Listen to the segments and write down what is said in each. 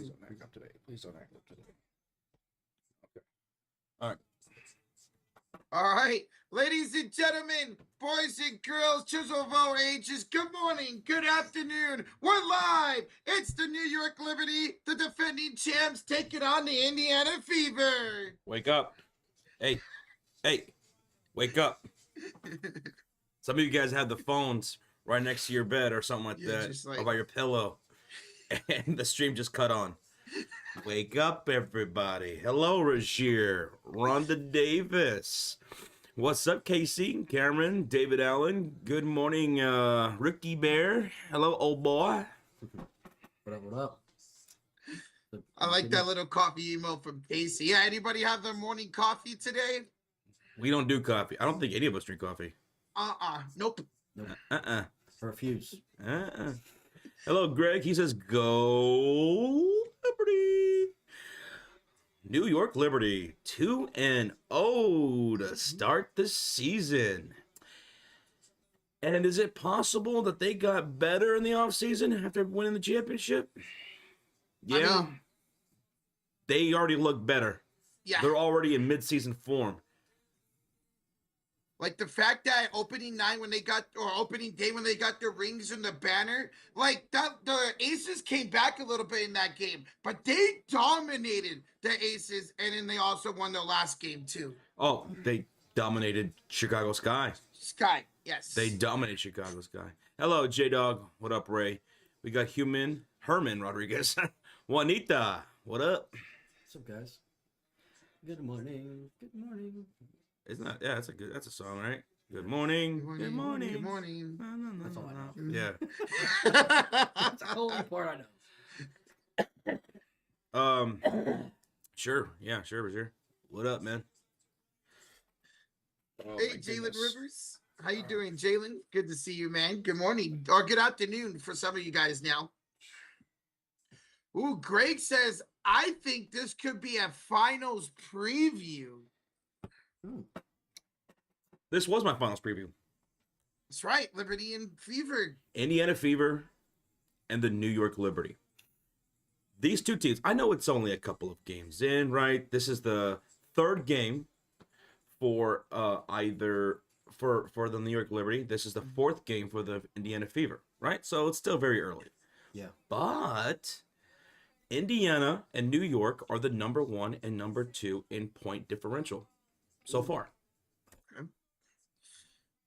don't act up today. Please don't act up today. Okay. All right. All right, ladies and gentlemen, boys and girls, children of all ages, good morning, good afternoon. We're live. It's the New York Liberty, the defending champs, taking on the Indiana Fever. Wake up. Hey, wake up. Some of you guys have the phones right next to your bed or something like that, or by your pillow, and the stream just cut on. Wake up, everybody. Hello, Rajier, Rhonda Davis. What's up, Casey, Cameron, David Allen? Good morning, Ricky Bear. Hello, old boy. What up? I like that little coffee emote from Casey. Yeah, anybody have their morning coffee today? We don't do coffee. I don't think any of us drink coffee. Nope. Refuse. Hello, Greg. He says, go Liberty. New York Liberty, 2-0 to start the season. And is it possible that they got better in the offseason after winning the championship? Yeah. They already look better. Yeah. They're already in mid-season form. Like the fact that opening day when they got the rings and the banner, like that, the Aces came back a little bit in that game, but they dominated the Aces, and then they also won their last game too. Oh, they dominated Chicago Sky. Sky, yes. They dominated Chicago Sky. Hello, J-Dog. What up, Ray? We got Herman Rodriguez. Juanita, what up? What's up, guys? Good morning. Good morning. Isn't that, yeah, that's a song, right? Good morning. Good morning. Good morning. That's all I know. Yeah. That's the only part I know. Sure. Yeah, sure. What up, man? Oh, hey, Jalen Rivers. How you doing, Jalen? Good to see you, man. Good morning or good afternoon for some of you guys now. Ooh, Greg says, I think this could be a finals preview. This was my finals preview. That's right, Liberty and Fever. Indiana Fever and the New York Liberty. These two teams, I know it's only a couple of games in, right? This is the third game for either for the New York Liberty. This is the fourth game for the Indiana Fever, right? So it's still very early. Yeah. But Indiana and New York are the number 1 and number 2 in point differential so far. Okay.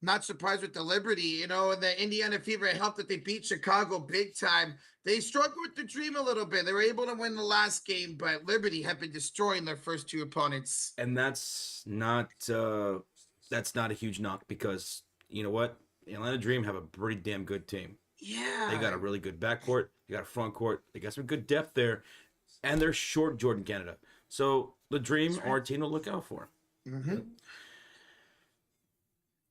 Not surprised with the Liberty, the Indiana Fever helped that they beat Chicago big time. They struggled with the dream a little bit. They were able to win the last game, but Liberty have been destroying their first two opponents. And that's not a huge knock because you know what? The Atlanta Dream have a pretty damn good team. Yeah. They got a really good backcourt. They got a front court. They got some good depth there. And they're short Jordan Canada. So the Dream are a team to look out for. Mm-hmm.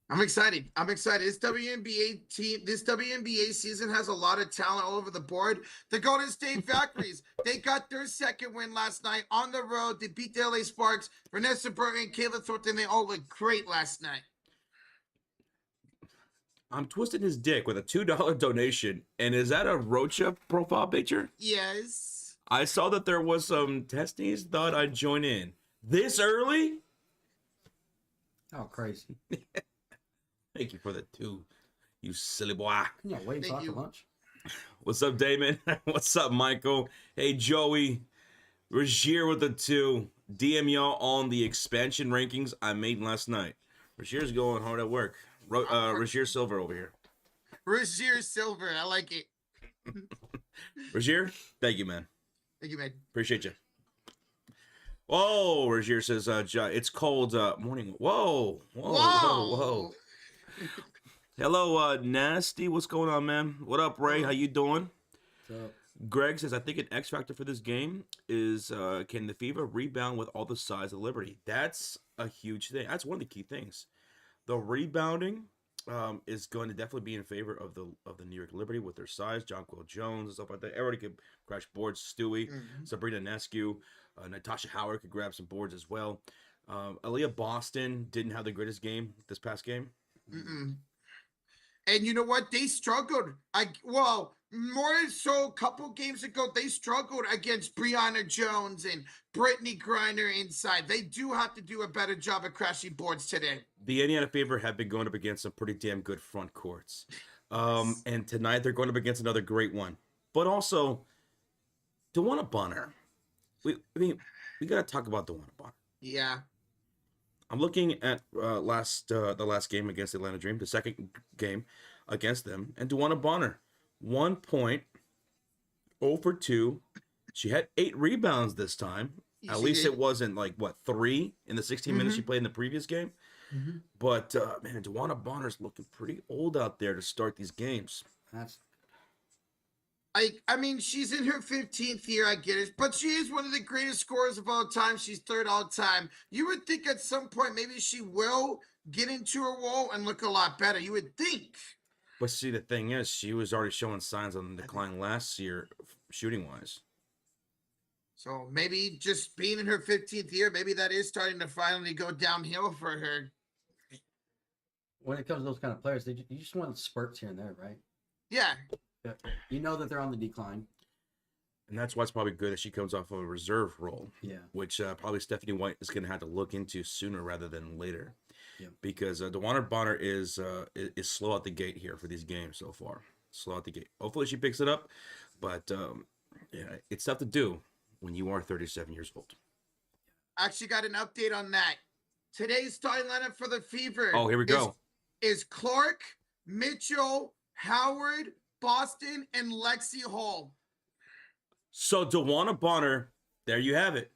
I'm excited. This WNBA team, this WNBA season has a lot of talent all over the board. The Golden State Factories, they got their second win last night on the road. They beat the LA Sparks. Vanessa Burton and Kayla Thornton, they all looked great last night. I'm twisting his dick with a $2 donation. And is that a Rocha profile picture? Yes. I saw that there was some testes. Thought I'd join in. This early? Oh, crazy. Thank you for the 2, you silly boy. Yeah, wait for lunch. What's up, Damon? What's up, Michael? Hey, Joey. Rajier with the 2. DM y'all on the expansion rankings I made last night. Rajier's going hard at work. Rajier Silver over here. Rajier Silver, I like it. Rajier, thank you, man. Thank you, man. Appreciate you. Whoa, Rajier says, it's cold morning. Whoa. Hello, Nasty. What's going on, man? What up, Ray? How you doing? What's up? Greg says, I think an X factor for this game is can the Fever rebound with all the size of Liberty? That's a huge thing. That's one of the key things. The rebounding is going to definitely be in favor of the New York Liberty with their size. Jonquil Jones and stuff like that. Everybody could crash boards. Stewie, Sabrina Nescu, Natasha Howard could grab some boards as well. Aaliyah Boston didn't have the greatest game this past game. And you know what? They struggled. more so a couple games ago, they struggled against Brianna Jones and Brittany Griner inside. They do have to do a better job of crashing boards today. The Indiana Fever have been going up against some pretty damn good front courts. And tonight they're going up against another great one. But also, DeWanna Bonner. We got to talk about DeWanna Bonner. Yeah. I'm looking at the last game against the Atlanta Dream, the second game against them, and DeWanna Bonner, 1 point, 0 for 2. She had 8 rebounds this time. At least it wasn't 3 in the 16 minutes she played in the previous game. But man, DeWanna Bonner's looking pretty old out there to start these games. I mean, she's in her 15th year, I get it, but she is one of the greatest scorers of all time. She's third all time. You would think at some point maybe she will get into her role and look a lot better. You would think. But see, the thing is, she was already showing signs on the decline last year, shooting-wise. So maybe just being in her 15th year, maybe that is starting to finally go downhill for her. When it comes to those kind of players, you just want spurts here and there, right? Yeah. You know that they're on the decline. And that's why it's probably good that she comes off of a reserve role. Yeah. Which probably Stephanie White is going to have to look into sooner rather than later. Yeah. Because DeWanna Bonner is slow out the gate here for these games so far. Slow out the gate. Hopefully she picks it up. But yeah, it's tough to do when you are 37 years old. Actually got an update on that. Today's starting lineup for the Fever. Oh, here we go. Is Clark, Mitchell, Howard, Boston, and Lexi Hall. So DeWanna Bonner, there you have it.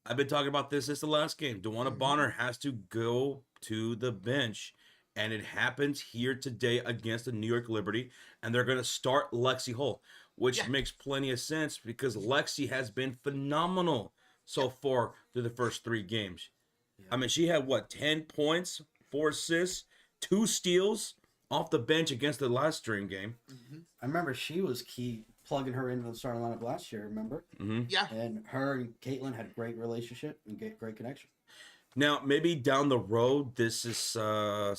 I've been talking about this since the last game. DeWanna Bonner has to go to the bench, and it happens here today against the New York Liberty, and they're going to start Lexi Hall, which makes plenty of sense because Lexi has been phenomenal so far through the first 3 games. I mean, she had, 10 points, 4 assists, 2 steals off the bench against the last Dream game. I remember she was key plugging her into the starting lineup last year, remember? Yeah. And her and Caitlin had a great relationship and great connection. Now, maybe down the road, this is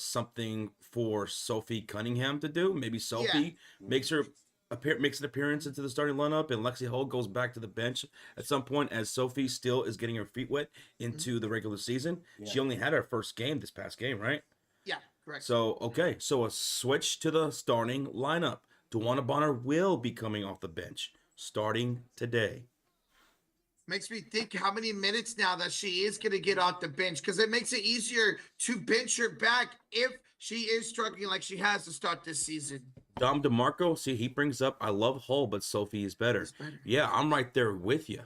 something for Sophie Cunningham to do. Maybe Sophie makes an appearance into the starting lineup, and Lexi Hall goes back to the bench at some point as Sophie still is getting her feet wet into the regular season. Yeah. She only had her first game this past game, right? Yeah, correct. So, okay, so a switch to the starting lineup. DeWanna Bonner will be coming off the bench starting today. Makes me think how many minutes now that she is going to get off the bench, because it makes it easier to bench her back if she is struggling like she has to start this season. Dom DeMarco, see, he brings up, I love Hull, but Sophie is better. Yeah, I'm right there with you.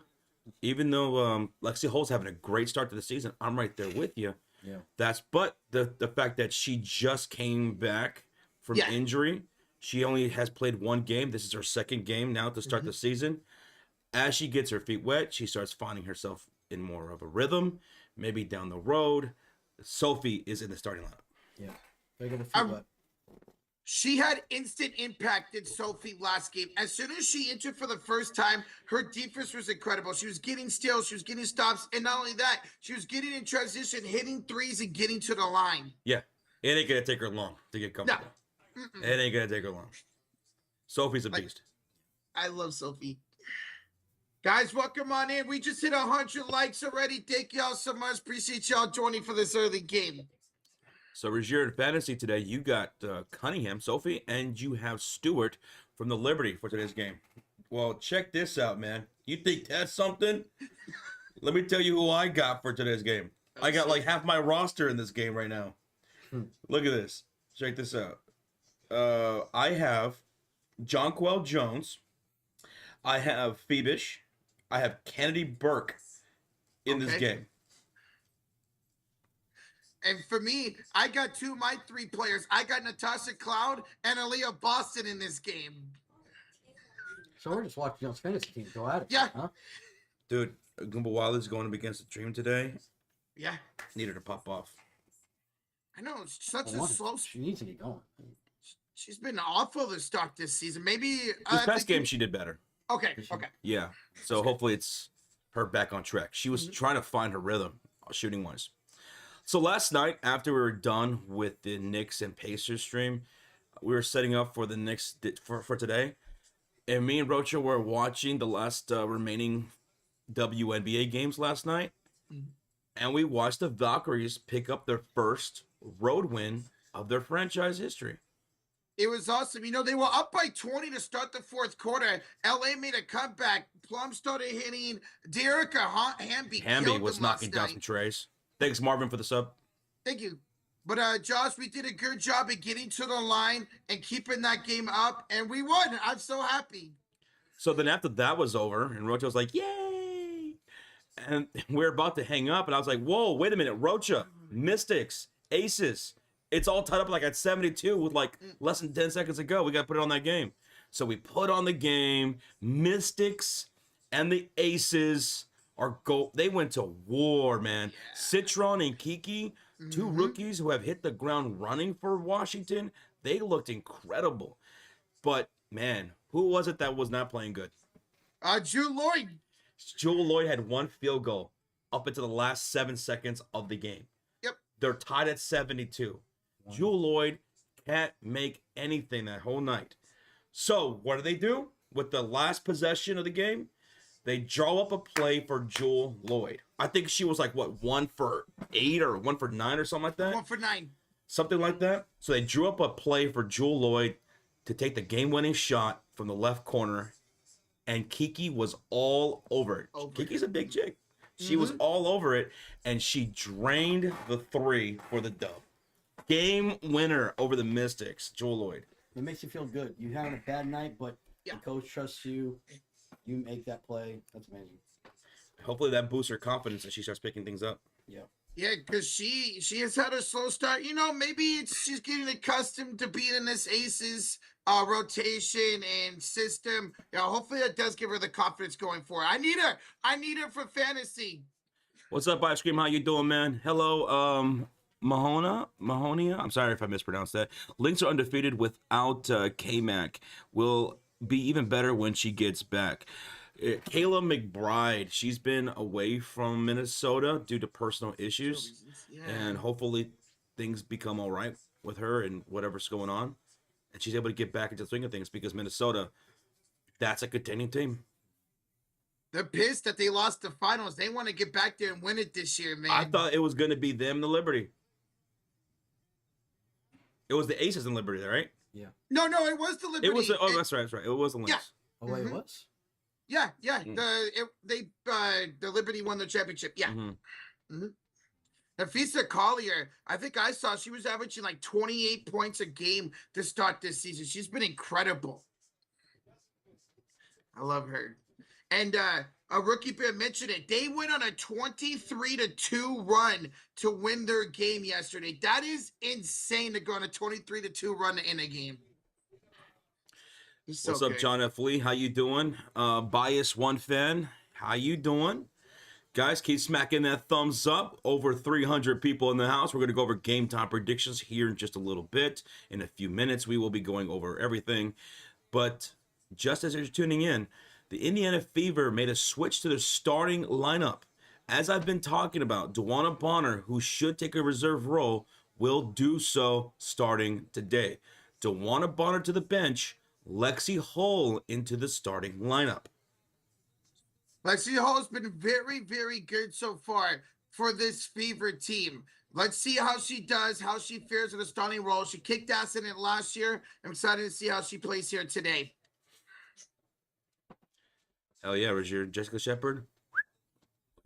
Even though Lexi Hull's having a great start to the season, I'm right there with you. Yeah. But the fact that she just came back from injury, she only has played 1 game. This is her second game now to start the season. As she gets her feet wet, she starts finding herself in more of a rhythm. Maybe down the road, Sophie is in the starting lineup. Yeah, they get her feet wet. She had instant impact in Sophie last game. As soon as she entered for the first time, her defense was incredible. She was getting steals, she was getting stops, and not only that, she was getting in transition, hitting threes, and getting to the line. Yeah, it ain't gonna take her long to get comfortable. No. It ain't gonna take her long. Sophie's a beast. I love Sophie. Guys, welcome on in. We just hit 100 likes already. Thank y'all so much. Appreciate y'all joining for this early game. So, Rogier, in fantasy today, you got Cunningham, Sophie, and you have Stewart from the Liberty for today's game. Well, check this out, man. You think that's something? Let me tell you who I got for today's game. I got like half my roster in this game right now. Look at this. Check this out. I have Jonquel Jones. I have Phoebish. I have Kennedy Burke in this game. And for me, I got my 3 players. I got Natasha Cloud and Aaliyah Boston in this game. So we're just watching y'all's fantasy team go at it. Yeah. Huh? Dude, Goomba Wiley's going up against the Dream today. Yeah. Needed to pop off. I know. It's such a slow... She needs to get going. She's been awful to start this season. Maybe... This past game, she did better. Okay. Yeah. So hopefully it's her back on track. She was trying to find her rhythm, shooting-wise. So last night, after we were done with the Knicks and Pacers stream, we were setting up for the next for today, and me and Rocha were watching the last remaining WNBA games last night, and we watched the Valkyries pick up their first road win of their franchise history. It was awesome. You know, they were up by 20 to start the fourth quarter. LA made a comeback. Plum started hitting. Derica Hamby was knocking down some trays. Thanks, Marvin, for the sub. Thank you. But Josh, we did a good job at getting to the line and keeping that game up, and we won. I'm so happy. So then after that was over, and Rocha was like, yay! And we're about to hang up, and I was like, whoa, wait a minute. Rocha, Mystics, Aces. It's all tied up like at 72 with like less than 10 seconds to go. We got to put it on that game. So we put on the game. Mystics and the Aces they went to war, man. Yeah. Citron and Kiki, two rookies who have hit the ground running for Washington. They looked incredible. But, man, who was it that was not playing good? Jewel Lloyd. Jewel Lloyd had one field goal up into the last 7 seconds of the game. Yep. They're tied at 72. Jewel Lloyd can't make anything that whole night. So what do? With the last possession of the game, they draw up a play for Jewel Lloyd. I think she was like, 1 for 8 or 1 for 9 or something like that? 1 for 9. Something like that. So they drew up a play for Jewel Lloyd to take the game-winning shot from the left corner, and Kiki was all over it. Kiki's a big chick. She was all over it, and she drained the 3 for the dub. Game winner over the Mystics, Jewel Lloyd. It makes you feel good. You having a bad night, but the coach trusts you. You make that play. That's amazing. Hopefully that boosts her confidence and she starts picking things up. Yeah. Yeah, because she has had a slow start. You know, maybe she's getting accustomed to being in this Aces rotation and system. Yeah, hopefully that does give her the confidence going forward. I need her for fantasy. What's up, Ice Cream? How you doing, man? Hello, Mahonia. I'm sorry if I mispronounced that. Lynx are undefeated without K-Mac. Will be even better when she gets back. Kayla McBride, she's been away from Minnesota due to personal issues, and hopefully things become all right with her and whatever's going on, and she's able to get back into the swing of things because Minnesota, that's a contending team. They're pissed that they lost the finals. They want to get back there and win it this year, man. I thought it was going to be them, the Liberty. It was the Aces and Liberty, right? Yeah. No, it was the Liberty. It was that's right. It was the Lynx. Yeah. Oh, wait, it was? Yeah. The Liberty won the championship. Yeah. Nafisa Collier, I think I saw she was averaging like 28 points a game to start this season. She's been incredible. I love her. And a rookie bear mentioned it. They went on a 23-2 run to win their game yesterday. That is insane to go on a 23-2 run in a game. So what's up, good. John F. Lee? How you doing? Bias One Fan, how you doing? Guys, keep smacking that thumbs up. Over 300 people in the house. We're going to go over game time predictions here in just a little bit. In a few minutes, we will be going over everything. But just as you're tuning in, the Indiana Fever made a switch to their starting lineup. As I've been talking about, Dewana Bonner, who should take a reserve role, will do so starting today. Dewana Bonner to the bench, Lexi Hull into the starting lineup. Lexi Hull's been very, very good so far for this Fever team. Let's see how she does, how she fares in a starting role. She kicked ass in it last year. I'm excited to see how she plays here today. Hell yeah, was your Jessica Shepard?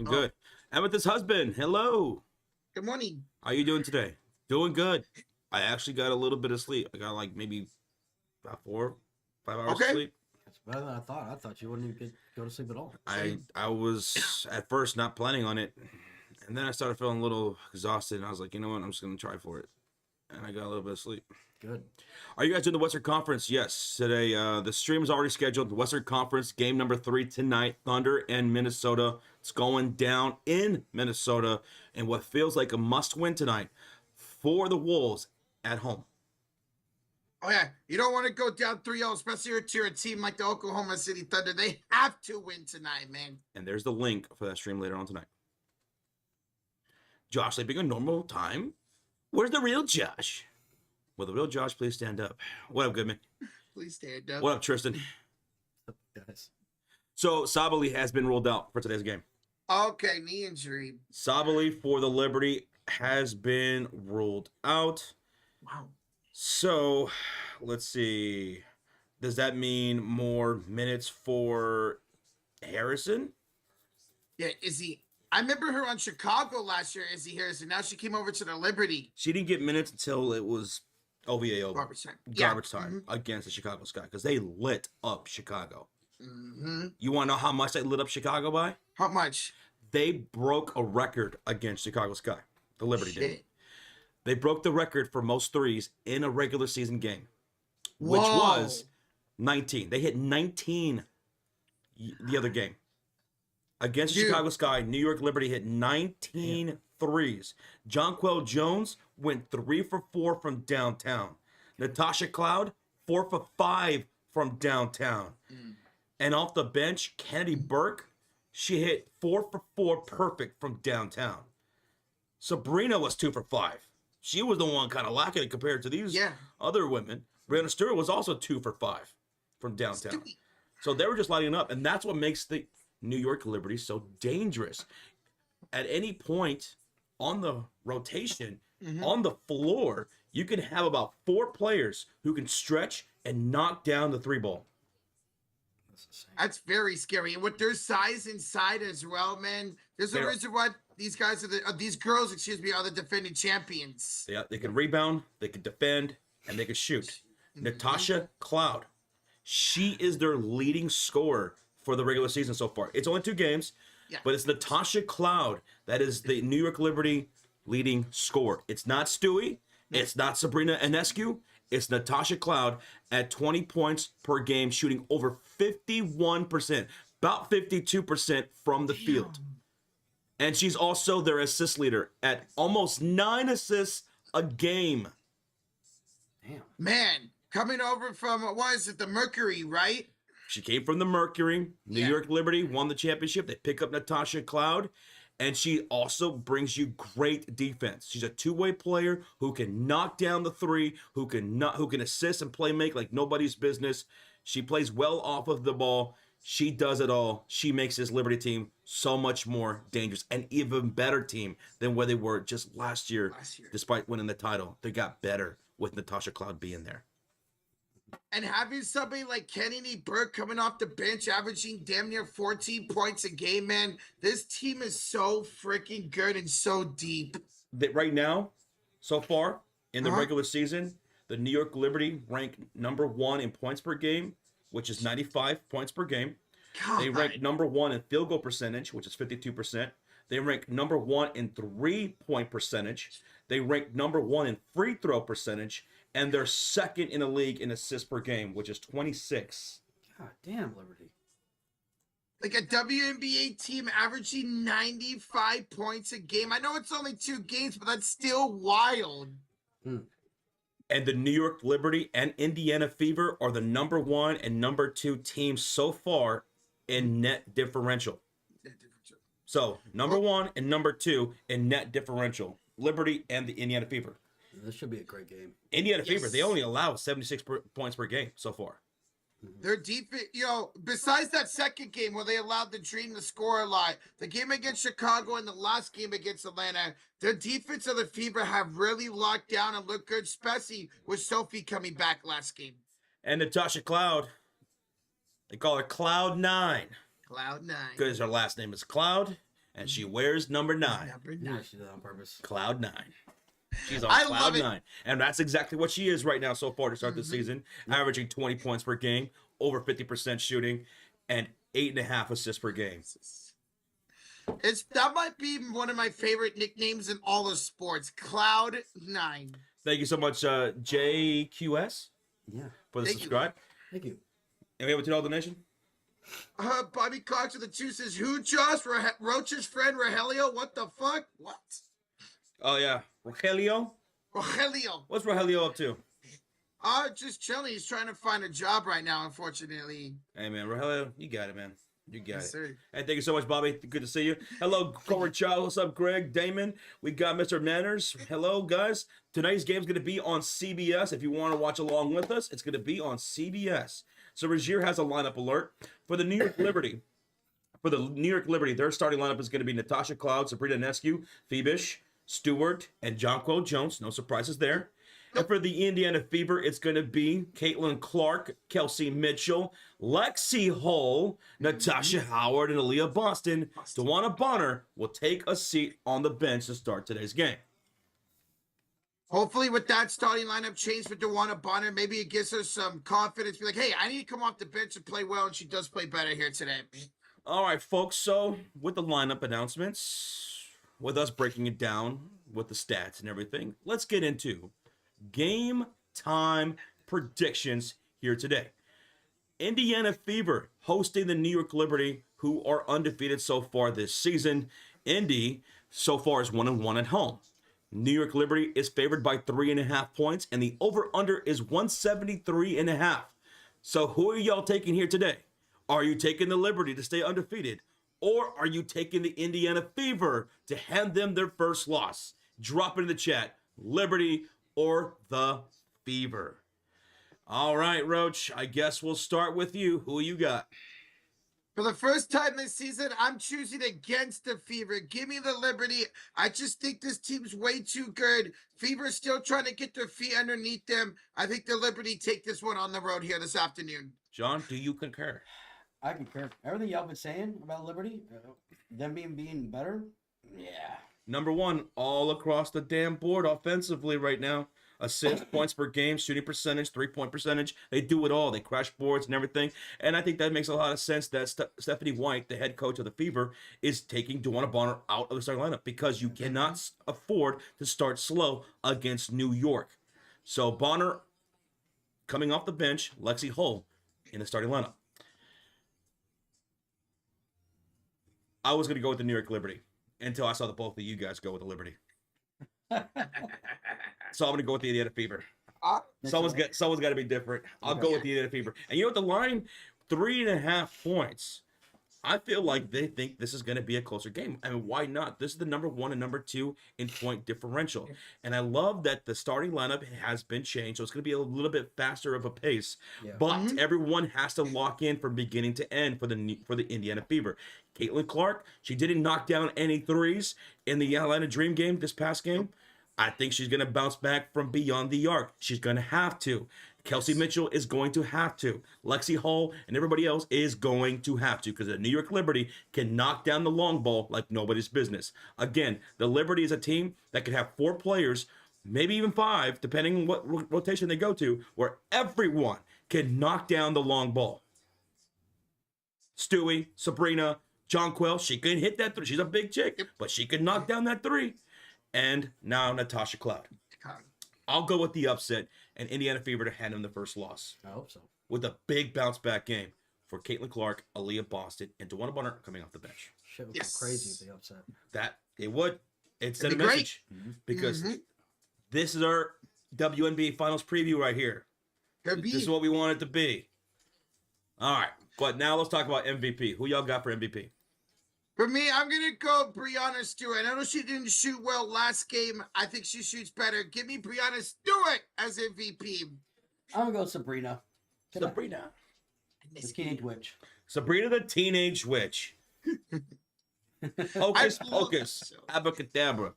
Good. Amethyst husband, hello. Good morning. How you doing today? Doing good. I actually got a little bit of sleep. I got like maybe about 4-5 hours of sleep. That's better than I thought. I thought you wouldn't even go to sleep at all. I was at first not planning on it, and then I started feeling a little exhausted, and I was like, you know what, I'm just going to try for it. And I got a little bit of sleep. Good. Are you guys doing the Western Conference? Yes. Today, the stream is already scheduled. The Western Conference, game number 3 tonight. Thunder and Minnesota. It's going down in Minnesota. And what feels like a must-win tonight for the Wolves at home. Oh, yeah. You don't want to go down 3-0, especially if you're a team like the Oklahoma City Thunder. They have to win tonight, man. And there's the link for that stream later on tonight. Josh sleeping a normal time. Where's the real Josh? Will the real Josh please stand up? What up, Goodman? Please stand up. What up, Tristan? Guys. So Sabali has been ruled out for today's game. Okay, knee injury. Sabali for the Liberty has been ruled out. Wow. So let's see. Does that mean more minutes for Harrison? Yeah, I remember her on Chicago last year, Izzy Harrison. Now she came over to the Liberty. She didn't get minutes until it was OVA over. Garbage time. Time against the Chicago Sky because they lit up Chicago. Mm-hmm. You want to know how much they lit up Chicago by? How much? They broke a record against Chicago Sky. The Liberty did. They broke the record for most threes in a regular season game, which was 19. They hit 19 the other game. Against Chicago Sky, New York Liberty hit 19 threes. Jonquel Jones went 3 for 4 from downtown. Natasha Cloud, 4 for 5 from downtown. And off the bench, Kennedy Burke, she hit 4 for 4 perfect from downtown. Sabrina was 2 for 5. She was the one kind of lacking it compared to these other women. Brianna Stewart was also 2 for 5 from downtown. So they were just lighting up, and that's what makes the New York Liberty so dangerous. At any point on the rotation, on the floor, you can have about 4 players who can stretch and knock down the 3 ball. That's very scary. And with their size inside as well, man, there's a reason why these guys these girls, are the defending champions. Yeah, they can rebound, they can defend, and they can shoot. Natasha Cloud, she is their leading scorer for the regular season so far. It's only 2 games, but it's Natasha Cloud that is the New York Liberty leading scorer. It's not Stewie. It's not Sabrina Ionescu. It's Natasha Cloud at 20 points per game, shooting over 51%, about 52% from the field. And she's also their assist leader at almost 9 assists a game. Damn. Man, coming over from, what is it, the Mercury, right? She came from the Mercury. New York Liberty won the championship. They pick up Natasha Cloud. And she also brings you great defense. She's a 2-way player who can knock down the 3, who can assist and play make like nobody's business. She plays well off of the ball. She does it all. She makes this Liberty team so much more dangerous, an even better team than where they were just last year. Despite winning the title, they got better with Natasha Cloud being there. And having somebody like Kennedy Burke coming off the bench, averaging damn near 14 points a game, man, this team is so freaking good and so deep. That right now, so far in the regular season, the New York Liberty rank number 1 in points per game, which is 95 points per game. They rank number 1 in field goal percentage, which is 52%. They rank number 1 in 3-point percentage. They rank number 1 in free throw percentage. And they're second in the league in assists per game, which is 26. God damn, Liberty. Like a WNBA team averaging 95 points a game. I know it's only 2 games, but that's still wild. And the New York Liberty and Indiana Fever are the number 1 and number 2 teams so far in net differential. So, number 1 and number 2 in net differential. Liberty and the Indiana Fever. This should be a great game. Indiana Fever, they only allow 76 points per game so far. Their defense, besides that second game where they allowed the Dream to score a lot, the game against Chicago and the last game against Atlanta, the defense of the Fever have really locked down and looked good, especially with Sophie coming back last game. And Natasha Cloud, they call her Cloud 9. Cloud 9. Because her last name is Cloud, and she wears number 9. Number 9. Yeah, she did that on purpose. Cloud 9. She's on Cloud 9. And that's exactly what she is right now so far to start the season. Averaging 20 points per game, over 50% shooting, and 8.5 assists per game. That might be one of my favorite nicknames in all of sports. Cloud 9. Thank you so much, JQS, for the subscribe. Thank you. And we have a $2 donation. Bobby Cox with the 2 says, who, Josh? Roach's friend, Rogelio? What the fuck? What? Oh, yeah. Rogelio? Rogelio. What's Rogelio up to? Just chilling. He's trying to find a job right now, unfortunately. Hey, man. Rogelio, you got it, man. You got Yes, it. sir. And thank you so much, Bobby. Good to see you. Hello, Corey Child. What's up, Greg? Damon. We got Mr. Manners. Hello, guys. Tonight's game's going to be on CBS. If you want to watch along with us, it's going to be on CBS. So Regier has a lineup alert for the New York Liberty. For the New York Liberty, their starting lineup is going to be Natasha Cloud, Sabrina Nescu, Phoebish, Stewart, and Jonquil Jones. No surprises there. And for the Indiana Fever, it's going to be Caitlin Clark, Kelsey Mitchell, Lexi Hull, Natasha Howard, and Aaliyah Boston. Dewana Bonner will take a seat on the bench to start today's game. Hopefully with that starting lineup change for Dewana Bonner, maybe it gives her some confidence. Be like, hey, I need to come off the bench and play well, and she does play better here today. All right, folks. So with the lineup announcements, with us breaking it down with the stats and everything, let's get into game time predictions here today. Indiana Fever hosting the New York Liberty, who are undefeated so far this season. Indy so far is 1-1 at home. New York Liberty is favored by 3.5 points, and the over-under is 173.5. So who are y'all taking here today? Are you taking the Liberty to stay undefeated? Or are you taking the Indiana Fever to hand them their first loss? Drop it in the chat. Liberty or the Fever. All right, Roach, I guess we'll start with you. Who you got? For the first time this season, I'm choosing against the Fever. Give me the Liberty. I just think this team's way too good. Fever's still trying to get their feet underneath them. I think the Liberty take this one on the road here this afternoon. John, do you concur? I concur. Everything y'all been saying about Liberty, them being better, yeah. Number one, all across the damn board offensively right now. Assists, points per game, shooting percentage, 3-point percentage. They do it all. They crash boards and everything. And I think that makes a lot of sense that Stephanie White, the head coach of the Fever, is taking Dewana Bonner out of the starting lineup because you cannot afford to start slow against New York. So Bonner coming off the bench, Lexi Hull in the starting lineup. I was going to go with the New York Liberty until I saw the both of you guys go with the Liberty. So I'm going to go with the Indiana Fever. Someone's got to be different. I'll go with the Indiana Fever. And you know what? The line, 3.5 points. I feel like they think this is going to be a closer game. I mean, why not? This is the number 1 and number 2 in point differential. And I love that the starting lineup has been changed, so it's going to be a little bit faster of a pace. Yeah. But everyone has to lock in from beginning to end for the Indiana Fever. Caitlin Clark, she didn't knock down any threes in the Atlanta Dream game this past game. I think she's going to bounce back from beyond the arc. She's going to have to. Kelsey Mitchell is going to have to. Lexi Hull and everybody else is going to have to because the New York Liberty can knock down the long ball like nobody's business. Again, the Liberty is a team that could have 4 players, maybe even 5, depending on what rotation they go to, where everyone can knock down the long ball. Stewie, Sabrina, Jonquil, she can hit that 3. She's a big chick, but she can knock down that 3. And now Natasha Cloud. I'll go with the upset and Indiana Fever to hand them the first loss. I hope so. With a big bounce back game for Caitlin Clark, Aaliyah Boston, and Dewana Bonner coming off the bench. Shit would be crazy if they upset. That it would. It sent a message because this is our WNBA Finals preview right here. This is what we want it to be. All right, but now let's talk about MVP. Who y'all got for MVP? For me, I'm going to go Breanna Stewart. I know she didn't shoot well last game. I think she shoots better. Give me Breanna Stewart as MVP. I'm going to go Sabrina. Sabrina. The Teenage Witch. Sabrina the Teenage Witch. Hocus Pocus. Abracadabra.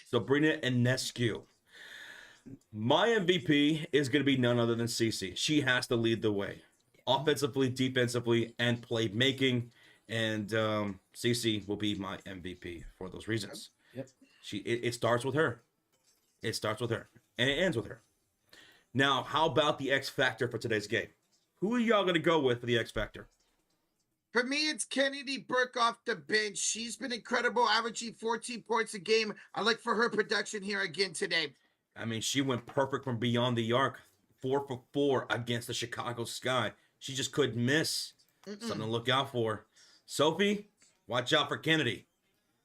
Sabrina Ionescu. My MVP is going to be none other than Cece. She has to lead the way. Offensively, defensively, and playmaking. And Cece will be my MVP for those reasons. Yep. It starts with her. It starts with her. And it ends with her. Now, how about the X Factor for today's game? Who are y'all going to go with for the X Factor? For me, it's Kennedy Burke off the bench. She's been incredible, averaging 14 points a game. I look for her production here again today. I mean, she went perfect from beyond the arc. 4 for 4 against the Chicago Sky. She just couldn't miss. Something to look out for. Sophie, watch out for Kennedy.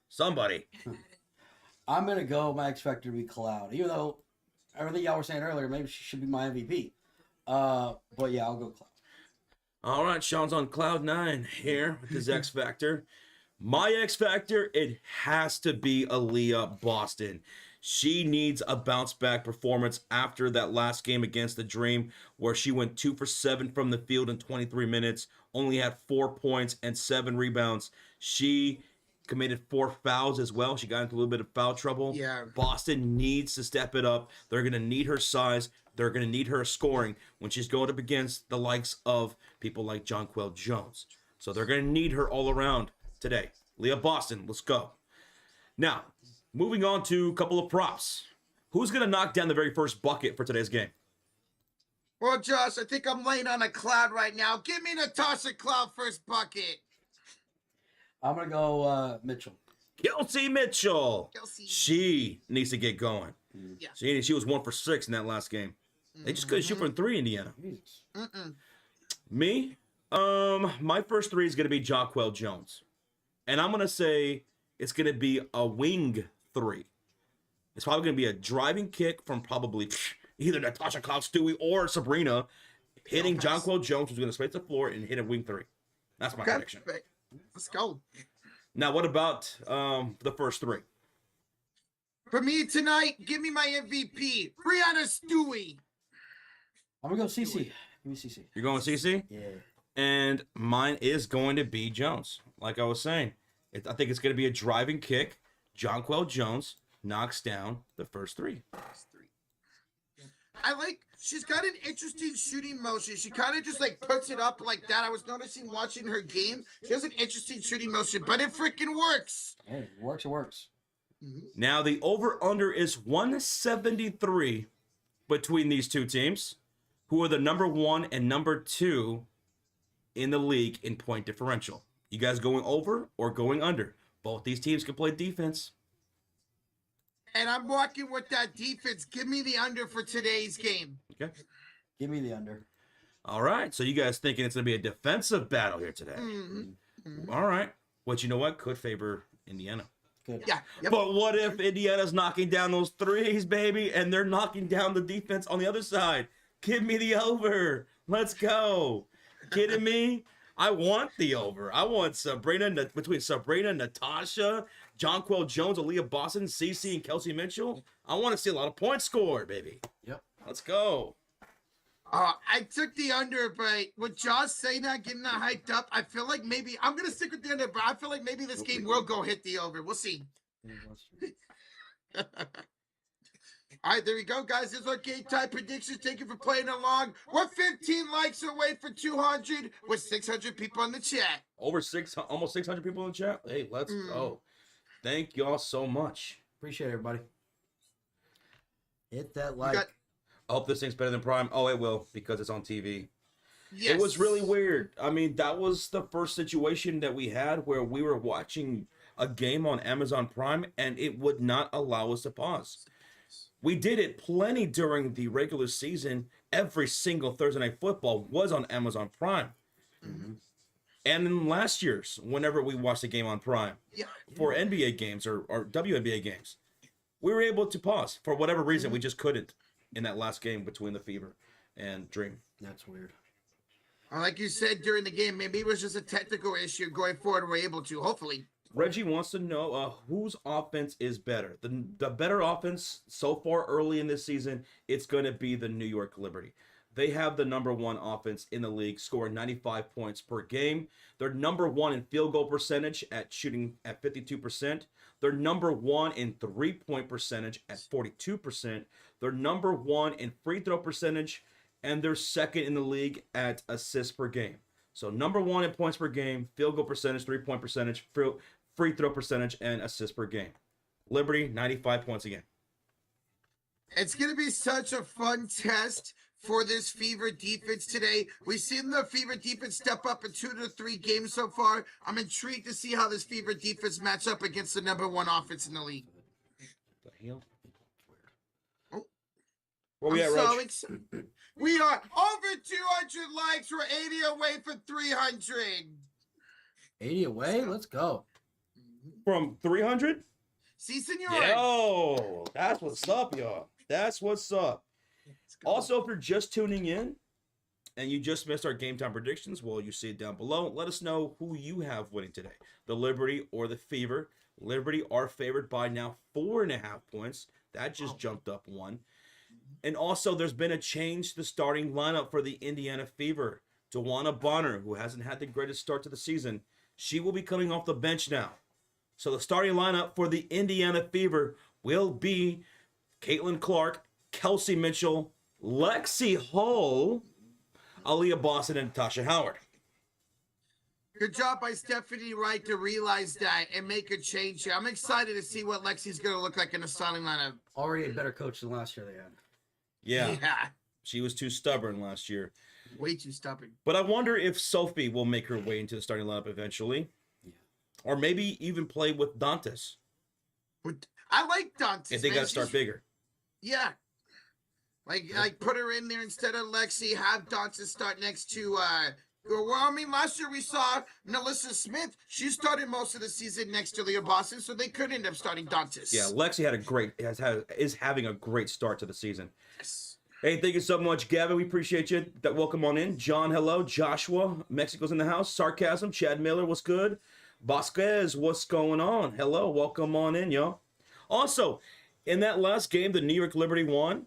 Somebody. I'm going to go my X Factor to be Cloud. Even though everything y'all were saying earlier, maybe she should be my MVP. But yeah, I'll go Cloud. All right, Sean's on cloud 9 here with his X Factor. My X Factor, it has to be Aaliyah Boston. She needs a bounce back performance after that last game against the Dream, where she went 2 for 7 from the field in 23 minutes, only had 4 points and 7 rebounds. She committed 4 fouls as well. She got into a little bit of foul trouble. Yeah. Boston needs to step it up. They're going to need her size. They're going to need her scoring when she's going up against the likes of people like Jonquel Jones. So they're going to need her all around today. Leah Boston, let's go. Now, moving on to a couple of props. Who's going to knock down the very first bucket for today's game? Well, Josh, I think I'm laying on a cloud right now. Give me Natasha Cloud first bucket. I'm going to go Mitchell. Kelsey Mitchell. She needs to get going. Yeah. She was 1 for 6 in that last game. They just couldn't shoot from 3, Indiana. Me? My first 3 is going to be Jonquel Jones. And I'm going to say it's going to be a wing 3. It's probably going to be a driving kick from probably either Natasha Cloud Stewie or Sabrina hitting Jonquel Jones, who's going to space the floor and hit a wing 3. That's my prediction. Let's go. Now, what about the first 3? For me tonight, give me my MVP, Brianna Stewie. I'm going to go CC. Give me CC. You're going CC? Yeah. And mine is going to be Jones. Like I was saying, I think it's going to be a driving kick. Jonquel Jones knocks down the first 3. She's got an interesting shooting motion. She kind of just like puts it up like that. I was noticing watching her game. She has an interesting shooting motion, but it freaking works. Hey, it works, it works. Now the over-under is 173 between these two teams, who are the number 1 and number 2 in the league in point differential. You guys going over or going under? Both these teams can play defense. And I'm walking with that defense. Give me the under for today's game. Okay. Give me the under. All right. So you guys thinking it's going to be a defensive battle here today. All right. But you know what? Could favor Indiana. Good. Yeah. Yep. But what if Indiana's knocking down those 3s, baby, and they're knocking down the defense on the other side? Give me the over. Let's go. Kidding me? I want the over. I want between Sabrina, Natasha, Jonquel Jones, Aaliyah Boston, CC, and Kelsey Mitchell. I want to see a lot of points scored, baby. Yep. Let's go. I took the under, but with Josh saying that, getting that hyped up, I feel like maybe I'm gonna stick with the under, but I feel like maybe this game will go hit the over. We'll see. All right, there we go, guys. This is our game time predictions. Thank you for playing along. We're 15 likes away for 200 with 600 people in the chat. Almost 600 people in the chat. Hey, let's go. Thank y'all so much. Appreciate it, everybody. Hit that like. I hope this thing's better than Prime. Oh, it will, because it's on TV. Yes. It was really weird. I mean, that was the first situation that we had where we were watching a game on Amazon Prime, and it would not allow us to pause. We did it plenty during the regular season. Every single Thursday Night Football was on Amazon Prime. And in last year's, whenever we watched a game on Prime, for NBA games or WNBA games, we were able to pause. For whatever reason, we just couldn't in that last game between the Fever and Dream. That's weird. Like you said during the game, maybe it was just a technical issue. Going forward, we're able to, hopefully. Reggie wants to know whose offense is better. The better offense so far early in this season, it's going to be the New York Liberty. They have the number 1 offense in the league, scoring 95 points per game. They're number 1 in field goal percentage at shooting at 52%. They're number 1 in three-point percentage at 42%. They're number 1 in free throw percentage, and they're second in the league at assists per game. So number 1 in points per game, field goal percentage, three-point percentage, free throw percentage, and assists per game. Liberty, 95 points again. It's going to be such a fun test for this Fever defense today. We've seen the Fever defense step up in 2 to 3 games so far. I'm intrigued to see how this Fever defense match up against the number 1 offense in the league. The hell? Oh. Where we at, Reg? We are over 200 likes. We're 80 away from 300. 80 away? Let's go. From 300? Si, senor. Yo, that's what's up, y'all. That's what's up. Also, if you're just tuning in, and you just missed our game time predictions, well, you see it down below. Let us know who you have winning today, the Liberty or the Fever. Liberty are favored by now 4.5 points. That just jumped up 1. And also, there's been a change to the starting lineup for the Indiana Fever. Dewana Bonner, who hasn't had the greatest start to the season, she will be coming off the bench now. So the starting lineup for the Indiana Fever will be Caitlin Clark, Kelsey Mitchell, Lexi Hull, Aaliyah Boston, and Natasha Howard. Good job by Stephanie Wright to realize that and make a change here. I'm excited to see what Lexi's going to look like in the starting lineup. Already a better coach than last year they had. Yeah. She was too stubborn last year. Way too stubborn. But I wonder if Sophie will make her way into the starting lineup eventually. Yeah. Or maybe even play with Dantes. I like Dantes. If they got to start bigger. Yeah. Like put her in there instead of Lexi. Have Dantes start next to well, I mean, last year we saw Melissa Smith. She started most of the season next to Leah Boston, so they could end up starting Dantes. Yeah, Lexi is having a great start to the season. Yes. Hey, thank you so much, Gavin. We appreciate you. Welcome on in. John, hello. Joshua, Mexico's in the house. Sarcasm. Chad Miller, what's good? Vasquez, what's going on? Hello, welcome on in, y'all. Also, in that last game, the New York Liberty won.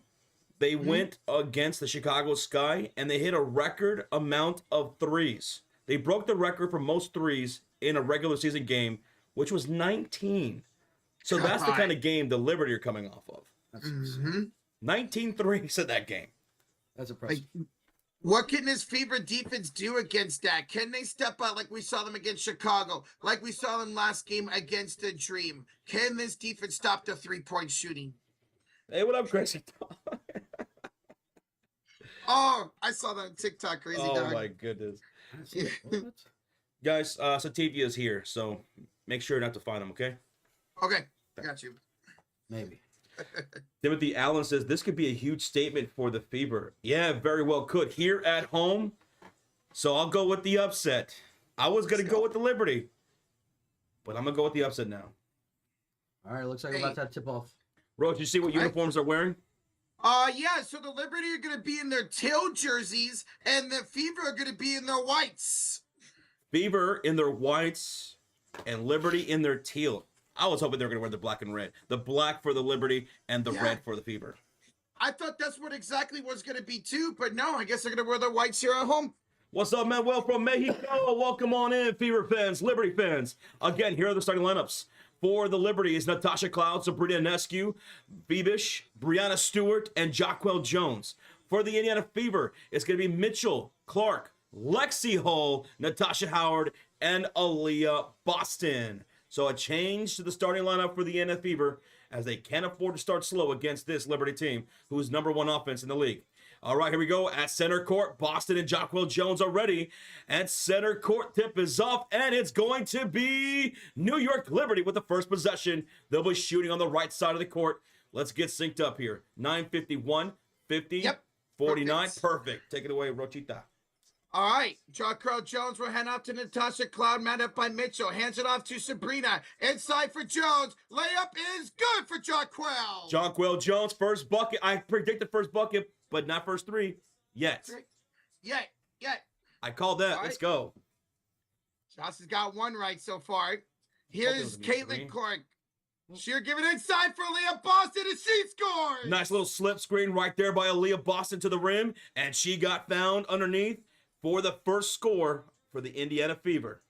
They went against the Chicago Sky, and they hit a record amount of threes. They broke the record for most threes in a regular season game, which was 19. So that's the kind of game the Liberty are coming off of. That's 19 threes in that game. That's impressive. What can this Fever defense do against that? Can they step up like we saw them against Chicago, like we saw them last game against the Dream? Can this defense stop the three-point shooting? Hey, what up, Chris? Oh, I saw that on TikTok, crazy dog. Oh, my goodness. Guys, Sativia is here, so make sure not to find him, okay? Okay, I got you. Maybe. Timothy Allen says, this could be a huge statement for the Fever. Yeah, very well could. Here at home, so I'll go with the upset. I was going to go with the Liberty, but I'm going to go with the upset now. All right, looks like we're about to tip off. Roach, you see what uniforms they're wearing? Yeah, so the Liberty are going to be in their tail jerseys, and the Fever are going to be in their whites. Fever in their whites, and Liberty in their teal. I was hoping they were going to wear the black and red. The black for the Liberty, and the red for the Fever. I thought that's what exactly was going to be, too, but no, I guess they're going to wear their whites here at home. What's up, Manuel from Mexico? Welcome on in, Fever fans, Liberty fans. Again, here are the starting lineups. For the Liberty is Natasha Cloud, Sabrina Ionescu, Bebish, Brianna Stewart, and Jacquel Jones. For the Indiana Fever, it's going to be Mitchell, Clark, Lexi Hull, Natasha Howard, and Aaliyah Boston. So a change to the starting lineup for the Indiana Fever as they can't afford to start slow against this Liberty team, who's #1 offense in the league. All right, here we go. At center court, Boston and Jacquel Jones are ready. At center court, tip is off, and it's going to be New York Liberty with the first possession. They'll be shooting on the right side of the court. Let's get synced up here. 9:51, 50, 49. Perfect. Take it away, Rochita. All right, Jacquel Jones will hand off to Natasha Cloud, met up by Mitchell. Hands it off to Sabrina. Inside for Jones. Layup is good for Jacquel. Jacquel Jones, first bucket. I predicted first bucket, but not first three yet. Yet. I called that. Right. Let's go. Josh has got one right so far. Here's Caitlin Clark. She'll give it inside for Aaliyah Boston, and she scores. Nice little slip screen right there by Aaliyah Boston to the rim, and she got found underneath for the first score for the Indiana Fever.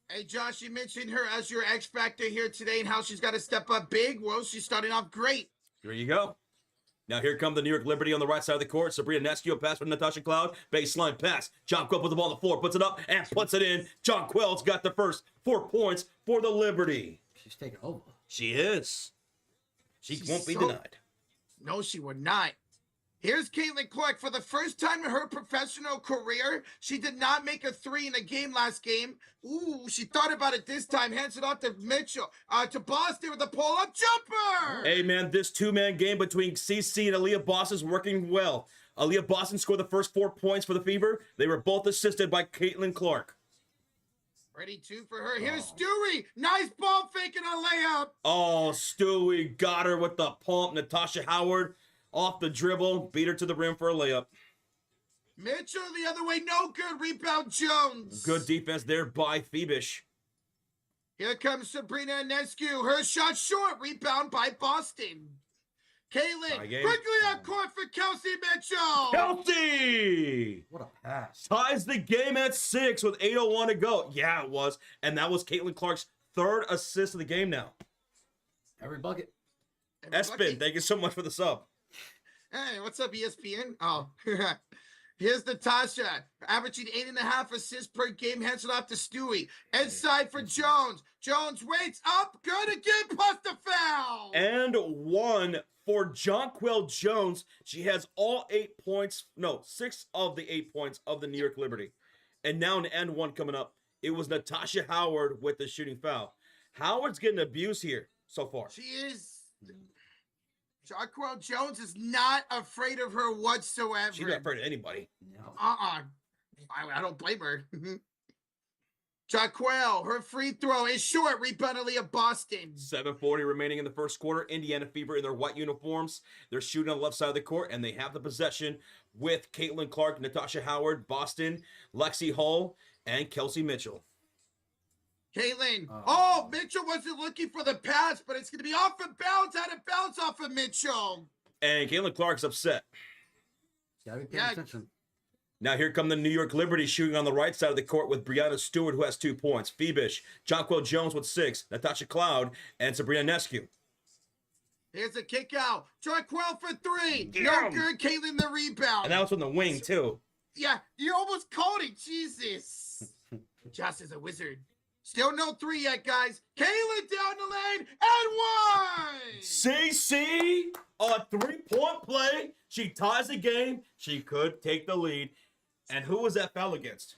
Hey, Josh, you mentioned her as your X Factor here today and how she's got to step up big. Well, she's starting off great. Here you go. Now here come the New York Liberty on the right side of the court. Sabrina Ionescu, a pass from Natasha Cloud. Baseline pass. Jonquel puts the ball on the floor, puts it up, and puts it in. Jonquel's got the first 4 points for the Liberty. She's taking over. She is. She won't be denied. No, she would not. Here's Caitlin Clark. For the first time in her professional career, she did not make a three in a game last game. Ooh, she thought about it this time. Hands it off to Mitchell, to Boston with a pull-up jumper. Hey, man, this two-man game between CC and Aaliyah Boston is working well. Aaliyah Boston scored the first 4 points for the Fever. They were both assisted by Caitlin Clark. Ready, two for her. Here's Stewie. Nice ball faking a layup. Oh, Stewie got her with the pump. Natasha Howard off the dribble, beat her to the rim for a layup. Mitchell the other way, no good. Rebound Jones. Good defense there by Phoebish. Here comes Sabrina Ionescu. Her shot short. Rebound by Boston. Caitlin quickly on court for Kelsey Mitchell. Kelsey! What a pass. Ties the game at 6 with 8:01 to go. Yeah, it was. And that was Caitlin Clark's 3rd assist of the game now. Every bucket. Espin, thank you so much for the sub. Hey, what's up, ESPN? Oh, here's Natasha, averaging 8.5 assists per game, hands it off to Stewie. Inside for Jones. Jones waits up, good again, plus the foul. And 1 for Jonquil Jones. She has all 8 points. No, 6 of the 8 points of the New York Liberty. And now an and 1 coming up. It was Natasha Howard with the shooting foul. Howard's getting abused here so far. She is. Jonquil Jones is not afraid of her whatsoever. She's not afraid of anybody. No. I don't blame her. Jonquil, her free throw is short. Rebound of Boston. 7:40 remaining in the first quarter. Indiana Fever in their white uniforms. They're shooting on the left side of the court, and they have the possession with Caitlin Clark, Natasha Howard, Boston, Lexi Hull, and Kelsey Mitchell. Caitlin. Mitchell wasn't looking for the pass, but it's going to be off of bounds, out of bounds off of Mitchell. And Caitlin Clark's upset. Gotta be paying attention. Now here come the New York Liberty shooting on the right side of the court with Brianna Stewart, who has 2 points. Phoebish, Jonquil Jones with 6, Natasha Cloud, and Sabrina Ionescu. Here's a kick out. Jonquil for 3. No good. Caitlin the rebound. And that was from the wing, too. Yeah, you almost called it. Jesus. Josh is a wizard. Still no 3 yet, guys. Caitlin down the lane and 1. CC, a 3-point play. She ties the game. She could take the lead. And who was that foul against?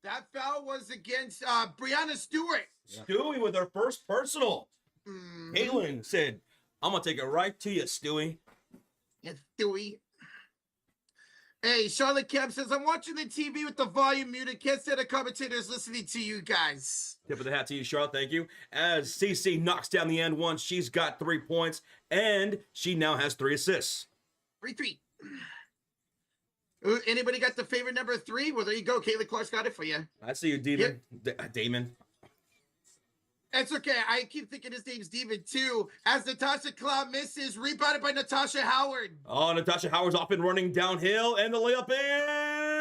That foul was against Brianna Stewart. Stewie with her first personal. Caitlin said, I'm going to take it right to you, Stewie. Yeah, Stewie. Hey, Charlotte Camp says, I'm watching the TV with the volume muted. Can't stand the commentators listening to you guys. Tip of the hat to you, Charlotte. Thank you. As CC knocks down the end 1, she's got 3 points, and she now has 3 assists. 3-3. Anybody got the favorite number 3? Well, there you go. Caitlin Clark's got it for you. I see you, Damon. Damon. It's okay. I keep thinking his name's Demon too. As Natasha Cloud misses, rebounded by Natasha Howard. Oh, Natasha Howard's off and running downhill, and the layup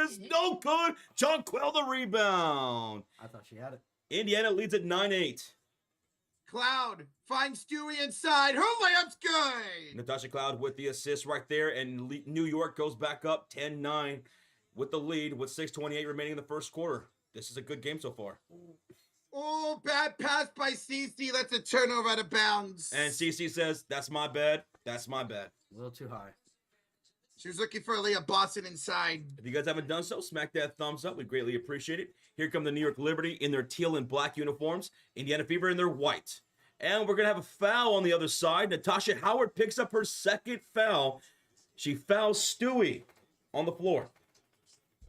is no good. Jonquil the rebound. I thought she had it. Indiana leads at 9-8. Cloud finds Stewie inside. Her layup's good. Natasha Cloud with the assist right there, and New York goes back up 10-9 with the lead with 6:28 remaining in the first quarter. This is a good game so far. Oh, bad pass by CC. That's a turnover out of bounds. And CC says, that's my bad. That's my bad. A little too high. She was looking for Leah Boston inside. If you guys haven't done so, smack that thumbs up. We'd greatly appreciate it. Here come the New York Liberty in their teal and black uniforms. Indiana Fever in their white. And we're going to have a foul on the other side. Natasha Howard picks up her 2nd foul. She fouls Stewie on the floor.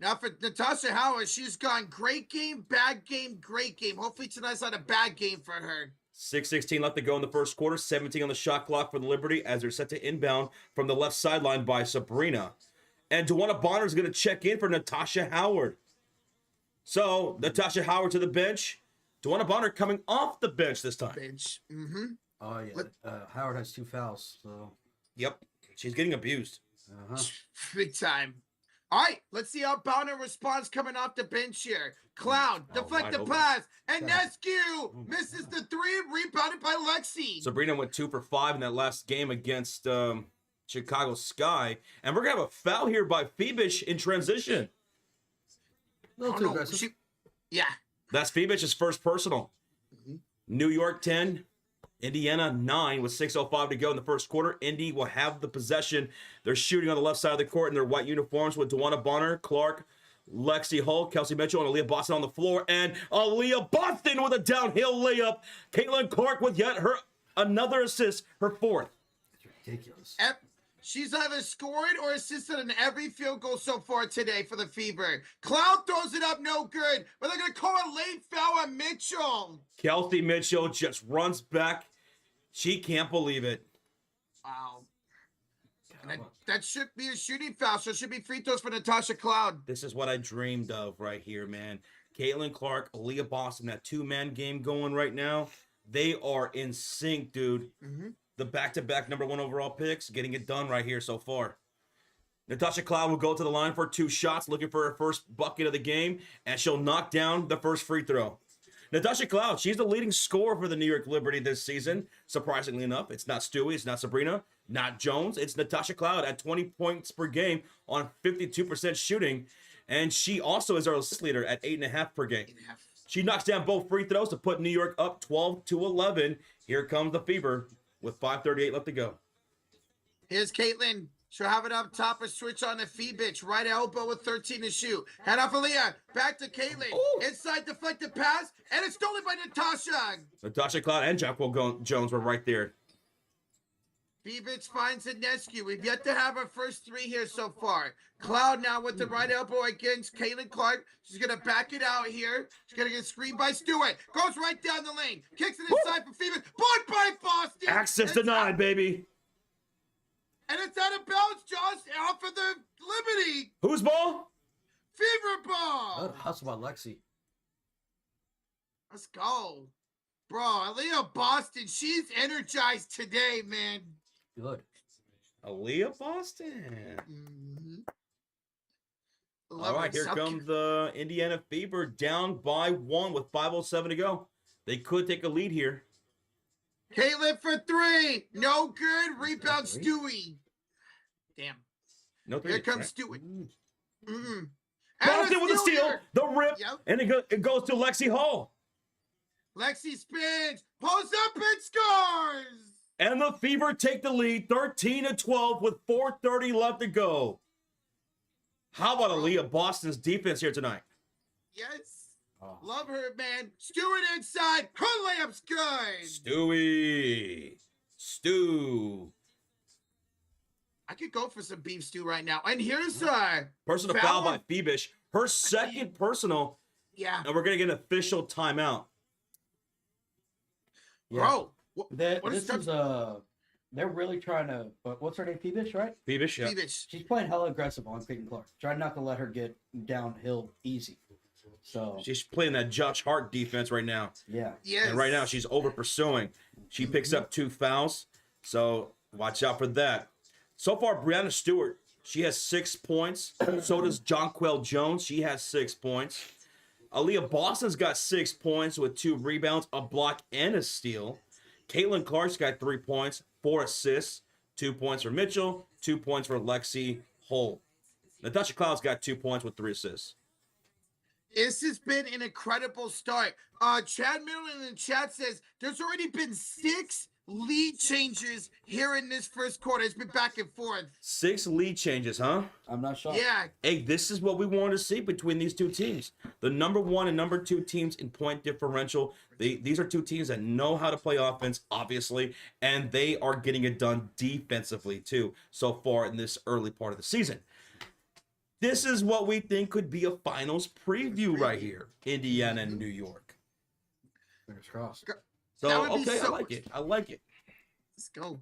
Now for Natasha Howard, she's gone great game, bad game, great game. Hopefully tonight's not a bad game for her. 6:16 left to go in the first quarter. 17 on the shot clock for the Liberty as they're set to inbound from the left sideline by Sabrina. And Duana Bonner is going to check in for Natasha Howard. So, Natasha Howard to the bench. Duana Bonner coming off the bench this time. Bench. Oh, yeah. Howard has 2 fouls, so. Yep. She's getting abused. Big time. All right, let's see how Bonner responds coming off the bench here. Cloud, deflect the pass, and Ionescu misses the 3, rebounded by Lexi. Sabrina went 2 for 5 in that last game against Chicago Sky. And we're going to have a foul here by Phoebish in transition. A little too aggressive. Yeah. That's Phoebish's first personal. New York 10, Indiana 9 with 6:05 to go in the first quarter. Indy will have the possession. They're shooting on the left side of the court in their white uniforms with Duana Bonner, Clark, Lexi Hull, Kelsey Mitchell, and Aaliyah Boston on the floor. And Aaliyah Boston with a downhill layup. Caitlin Clark with yet another assist, her 4th. That's ridiculous. She's either scored or assisted in every field goal so far today for the Fever. Cloud throws it up, no good. But they're going to call a late foul on Mitchell. Kelsey Mitchell just runs back. She can't believe it. Wow. And that should be a shooting foul, so it should be free throws for Natasha Cloud. This is what I dreamed of right here, man. Caitlin Clark, Aaliyah Boston, that two-man game going right now. They are in sync, dude. The back-to-back #1 overall picks, getting it done right here so far. Natasha Cloud will go to the line for 2 shots, looking for her first bucket of the game, and she'll knock down the first free throw. Natasha Cloud, she's the leading scorer for the New York Liberty this season. Surprisingly enough, it's not Stewie, it's not Sabrina, not Jones. It's Natasha Cloud at 20 points per game on 52% shooting. And she also is our assist leader at 8.5 per game. She knocks down both free throws to put New York up 12-11. Here comes the Fever with 5:38 left to go. Here's Caitlin. She'll have it up top, a switch on the Feebitch. Right elbow with 13 to shoot. Head off Aaliyah. Back to Caitlin. Ooh. Inside deflected pass, and it's stolen by Natasha. Natasha Cloud and Jacqueline Jones were right there. Feebitch finds Inescu. We've yet to have our first 3 here so far. Cloud now with the right elbow against Caitlin Clark. She's going to back it out here. She's going to get screened by Stewart. Goes right down the lane. Kicks it inside for Feebitch. Blocked by Boston. Access denied, baby. And it's out of bounds, Josh, off of the Liberty. Whose ball? Fever ball. Good hustle by Lexi. Let's go. Bro, Aaliyah Boston, she's energized today, man. Good. Aaliyah Boston. All right, here comes the Indiana Fever down by 1 with 5:07 to go. They could take a lead here. Caitlin for 3. No good. Rebound Stewie. Damn. No three. Here comes Stewie. Boston with a steal. The rip. Yep. And it goes to Lexi Hall. Lexi spins. Pulls up and scores. And the Fever take the lead 13-12 with 4:30 left to go. How about Aaliyah Boston's defense here tonight? Yes. Love her, man. Stewart inside. Her layup's good. Stew. I could go for some beef stew right now. And here's personal foul by Feebish. Her second personal. Yeah. And we're going to get an official timeout. Yeah. Bro. They're really trying to, what's her name? Feebish, right? Feebish, yeah. Feebish. She's playing hella aggressive on Caitlin Clark. Trying not to let her get downhill easy. So she's playing that Josh Hart defense right now. Yeah. Yes. And right now she's over pursuing. She picks up 2 fouls. So watch out for that. So far, Brianna Stewart, she has 6 points. So does Jonquel Jones. She has 6 points. Aaliyah Boston's got 6 points with 2 rebounds, a block, and a steal. Caitlin Clark's got 3 points, 4 assists, 2 points for Mitchell, 2 points for Lexi Hull. Natasha Cloud's got 2 points with 3 assists. This has been an incredible start. Chad Middleton in the chat says there's already been 6 lead changes here in this first quarter. It's been back and forth. 6 lead changes, huh? I'm not sure. Yeah. Hey, this is what we wanted to see between these 2 teams. The #1 and #2 teams in point differential. These are 2 teams that know how to play offense, obviously, and they are getting it done defensively, too, so far in this early part of the season. This is what we think could be a finals preview right here. Indiana and New York. Fingers crossed. So, okay, I like it. Let's go.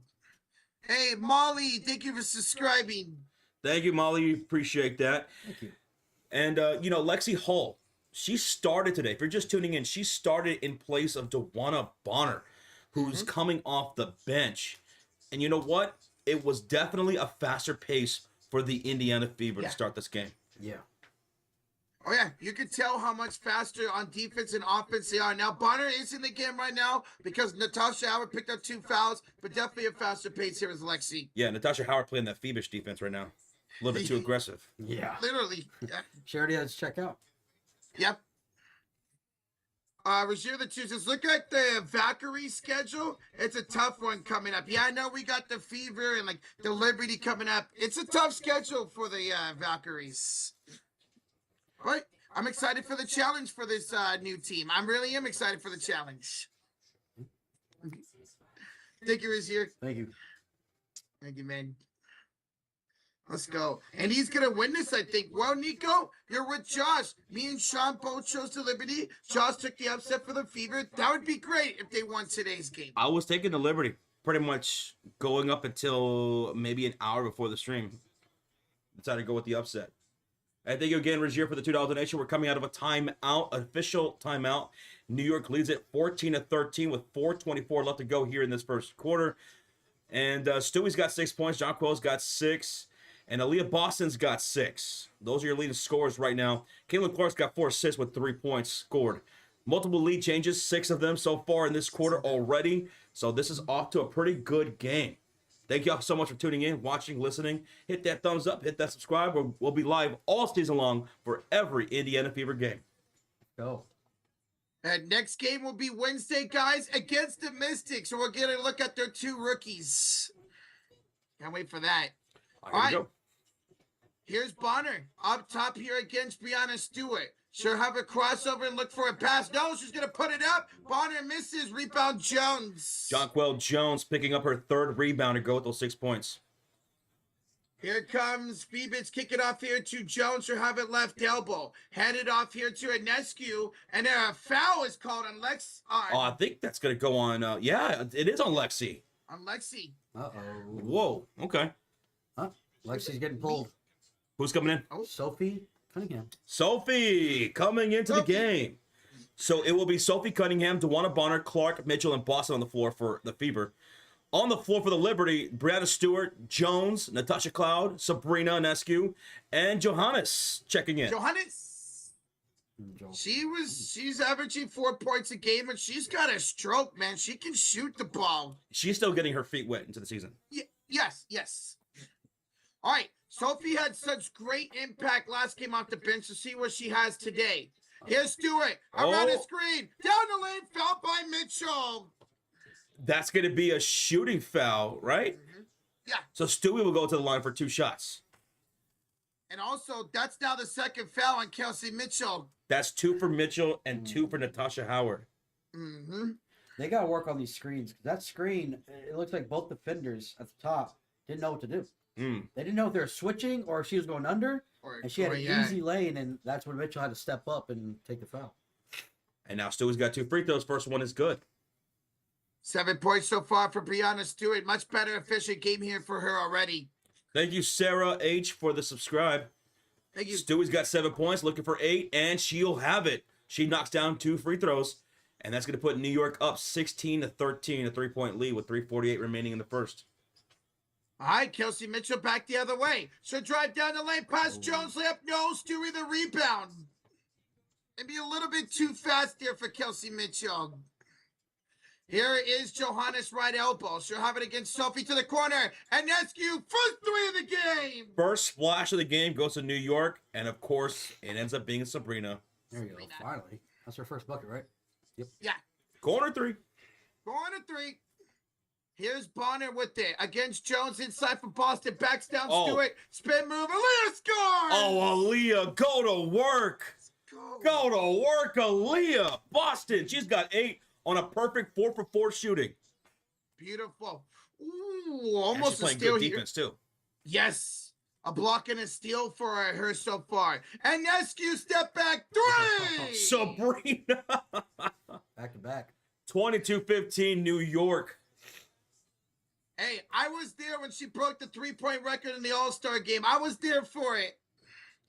Hey, Molly, thank you for subscribing. Thank you, Molly. Appreciate that. Thank you. And, Lexi Hull, she started today. If you're just tuning in, she started in place of DeWanna Bonner, who's coming off the bench. And you know what? It was definitely a faster pace for the Indiana Fever to start this game. Yeah. Oh, yeah. You can tell how much faster on defense and offense they are. Now, Bonner is in the game right now because Natasha Howard picked up 2 fouls, but definitely a faster pace here is Lexi. Yeah, Natasha Howard playing that Feebish defense right now. A little bit too aggressive. Yeah. Literally. Yeah. She already has to check out. Yep. Rozier the two says, look at the Valkyrie schedule. It's a tough one coming up. Yeah, I know we got the Fever and the Liberty coming up. It's a tough schedule for the Valkyries. But I'm excited for the challenge for this new team. I really am excited for the challenge. Thank you, Rozier. Thank you. Thank you, man. Let's go. And he's going to win this, I think. Well, Nico, you're with Josh. Me and Sean both chose the Liberty. Josh took the upset for the Fever. That would be great if they won today's game. I was taking the Liberty. pretty much going up until maybe an hour before the stream. Decided to go with the upset. And thank you again, Regier, for the $2 donation. We're coming out of a timeout, official timeout. New York leads it 14-13 with 4:24 left to go here in this first quarter. And Stewie's got 6 points. John Quill's got 6. And Aaliyah Boston's got 6. Those are your leading scorers right now. Caitlin Clark's got 4 assists with 3 points scored. Multiple lead changes, 6 of them so far in this quarter already. So this is off to a pretty good game. Thank y'all so much for tuning in, watching, listening. Hit that thumbs up, hit that subscribe. We'll be live all season long for every Indiana Fever game. Go. And next game will be Wednesday, guys, against the Mystics. So we're going to look at their 2 rookies. Can't wait for that. All right. Go. Here's Bonner up top here against Brianna Stewart. She'll have a crossover and look for a pass. No, she's going to put it up. Bonner misses. Rebound Jones. Jonquel Jones picking up her 3rd rebound to go with those 6 points. Here comes Phoebus. Kick it off here to Jones. She'll have it left elbow. Hand it off here to Inescu. And a foul is called on Lex. Oh, I think that's going to go on. Yeah, it is on Lexi. On Lexi. Uh-oh. Whoa. Okay. Huh? Lexi's getting pulled. Who's coming in? Oh, Sophie Cunningham. Sophie coming into the game. So it will be Sophie Cunningham, DeWanna Bonner, Clark, Mitchell, and Boston on the floor for the Fever. On the floor for the Liberty, Brianna Stewart, Jones, Natasha Cloud, Sabrina Inescu, and Johannes checking in. Johannes. She's averaging 4 points a game, and she's got a stroke, man. She can shoot the ball. She's still getting her feet wet into the season. Yes. All right. Sophie had such great impact last game off the bench to see what she has today. Here's Stewart around the screen. Down the lane, foul by Mitchell. That's going to be a shooting foul, right? Mm-hmm. Yeah. So Stewie will go to the line for 2 shots. And also, that's now the 2nd foul on Kelsey Mitchell. That's 2 for Mitchell and 2 for Natasha Howard. Mm-hmm. They got to work on these screens. That screen, it looks like both defenders at the top didn't know what to do. They didn't know if they were switching or if she was going under. And she had an easy lane, and that's when Mitchell had to step up and take the foul. And now Stewie's got 2 free throws. First one is good. 7 points so far for Brianna Stewart. Much better efficient game here for her already. Thank you, Sarah H, for the subscribe. Thank you. Stewie's got 7 points, looking for 8, and she'll have it. She knocks down 2 free throws, and that's going to put New York up 16-13, a 3-point lead with 3:48 remaining in the first. All right, Kelsey Mitchell back the other way. She'll drive down the lane past Jones layup. No, Stewie the rebound. Maybe a little bit too fast there for Kelsey Mitchell. Here is Johannes right elbow. She'll have it against Sophie to the corner. And Inescu, first 3 of the game. First splash of the game goes to New York, and of course, it ends up being Sabrina. There you go, finally. That's her first bucket, right? Yep. Yeah. Corner 3. Corner 3. Here's Bonner with it against Jones inside for Boston. Backs down Stewart. Spin move. Aaliyah scores. Oh, Aaliyah, go to work. Go to work, Aaliyah. Boston, she's got 8 on a perfect 4 for 4 shooting. Beautiful. Ooh, almost a steal here. Good defense, too. Yes. A block and a steal for her so far. And Inescu step back 3. Sabrina. Back to back. 22-15 New York. Hey, I was there when she broke the 3-point record in the All-Star game. I was there for it.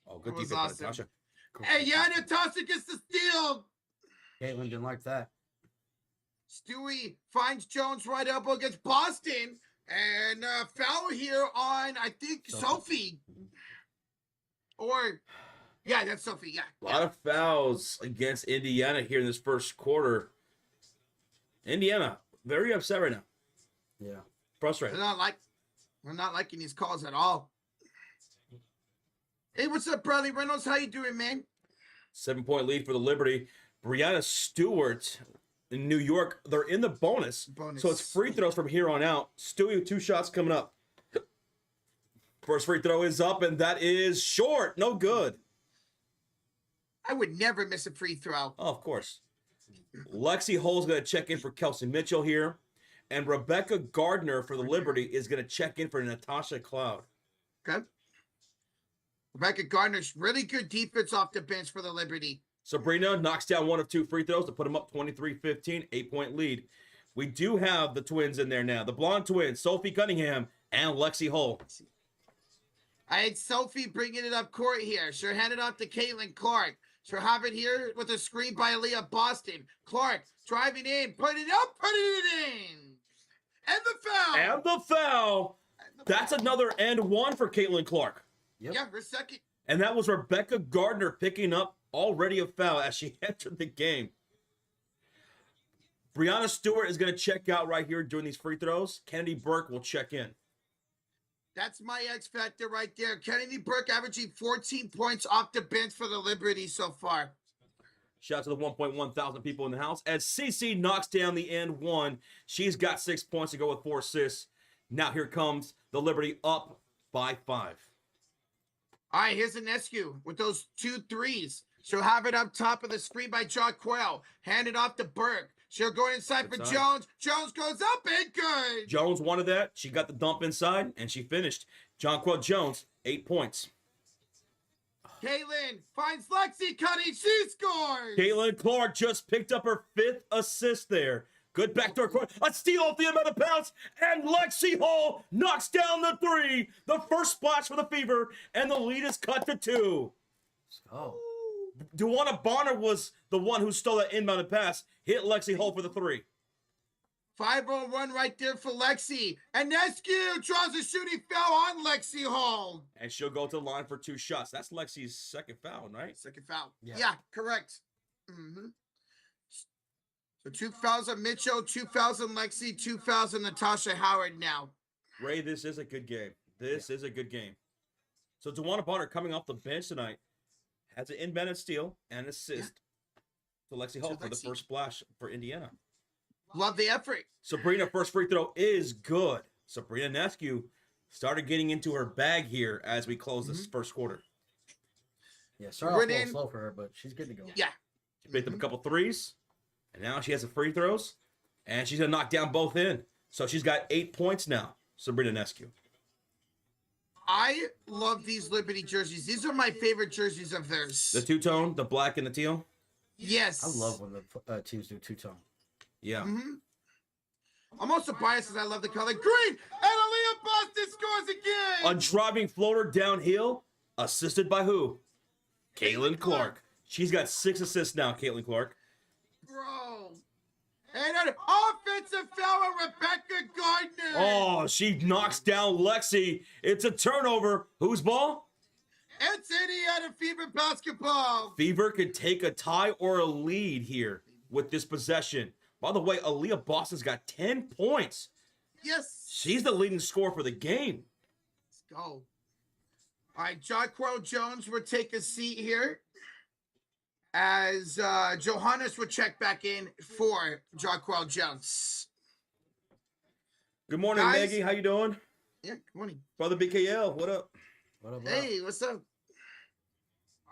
Oh, good defense, awesome. Natasha. Hey, yeah, Natasha gets the steal. Caitlin didn't like that. Stewie finds Jones right elbow against Boston. And foul here on, I think, Sophie. Or, yeah, that's Sophie, yeah. A lot of fouls against Indiana here in this first quarter. Indiana, very upset right now. Yeah. Frustrated. We're not liking these calls at all. Hey, what's up, Bradley Reynolds? How you doing, man? 7-point lead for the Liberty. Brianna Stewart in New York, they're in the bonus. So it's free throws from here on out. Stewie with 2 shots coming up. First free throw is up, and that is short. No good. I would never miss a free throw. Oh, of course. Lexi Hull's going to check in for Kelsey Mitchell here. And Rebecca Gardner for the Liberty is going to check in for Natasha Cloud. Okay. Rebecca Gardner's really good defense off the bench for the Liberty. Sabrina knocks down 1 of 2 free throws to put them up 23-15, 8-point lead. We do have the twins in there now. The blonde twins, Sophie Cunningham and Lexi Hull. I had Sophie bringing it up court here. She'll hand it off to Caitlin Clark. She'll have it here with a screen by Aaliyah Boston. Clark driving in, putting it up, putting it in. And the foul. And the foul. That's another and one for Caitlin Clark. Yep. Yeah, her second. And that was Rebecca Gardner picking up already a foul as she entered the game. Brianna Stewart is going to check out right here during these free throws. Kennedy Burke will check in. That's my X factor right there. Kennedy Burke averaging 14 points off the bench for the Liberty so far. Shout out to the 1.1 thousand people in the house. As CC knocks down the end one, she's got 6 points to go with 4 assists. Now here comes the Liberty up by 5. All right, here's Anescu with those 2 threes. She'll have it up top of the screen by John Quayle. Hand it off to Burke. She'll go inside for Jones. Jones goes up and good. Jones wanted that. She got the dump inside, and she finished. Jonquel Jones, 8 points. Caitlin finds Lexi Cunningham. She scores. Caitlin Clark just picked up her 5th assist there. Good backdoor court. A steal off the end of the bounce, and Lexi Hall knocks down the 3. The first splash for the Fever, and the lead is cut to 2. Oh. Duana Bonner was the one who stole that inbounded pass, hit Lexi Hall for the 3. 5-on-1 right there for Lexi. And Anescu draws a shooting foul on Lexi Hall. And she'll go to the line for 2 shots. That's Lexi's second foul, right? Second foul. Yeah, correct. Mm-hmm. So 2 fouls on Mitchell, 2 fouls on Lexi, 2 fouls on Natasha Howard now. Ray, this is a good game. This is a good game. So Duana Bonner coming off the bench tonight has an inbounded steal and assist to Lexi Hall for the first splash for Indiana. Love the effort. Sabrina, first free throw is good. Sabrina Nescu started getting into her bag here as we close this first quarter. Yeah, started off a little slow for her, but she's good to go. Yeah. She picked up a couple threes, and now she has the free throws, and she's going to knock down both in. So she's got 8 points now, Sabrina Nescu. I love these Liberty jerseys. These are my favorite jerseys of theirs. The two-tone, the black and the teal? Yes. I love when the teams do two-tone. Yeah. Mm-hmm. I'm also biased because I love the color green. And Aaliyah Boston scores again. A driving floater downhill, assisted by who? Caitlin Clark. She's got 6 assists now, Caitlin Clark. Bro. And an offensive foul on Rebecca Gardner. Oh, she knocks down Lexi. It's a turnover. Whose ball? It's Indiana Fever basketball. Fever could take a tie or a lead here with this possession. By the way, Aaliyah Boston's got 10 points. Yes. She's the leading scorer for the game. Let's go. All right, Jonquel Jones will take a seat here as Johannes would check back in for Jonquel Jones. Good morning, guys. Maggie. How you doing? Yeah, good morning. Brother BKL, what up? What up? Hey, what's up?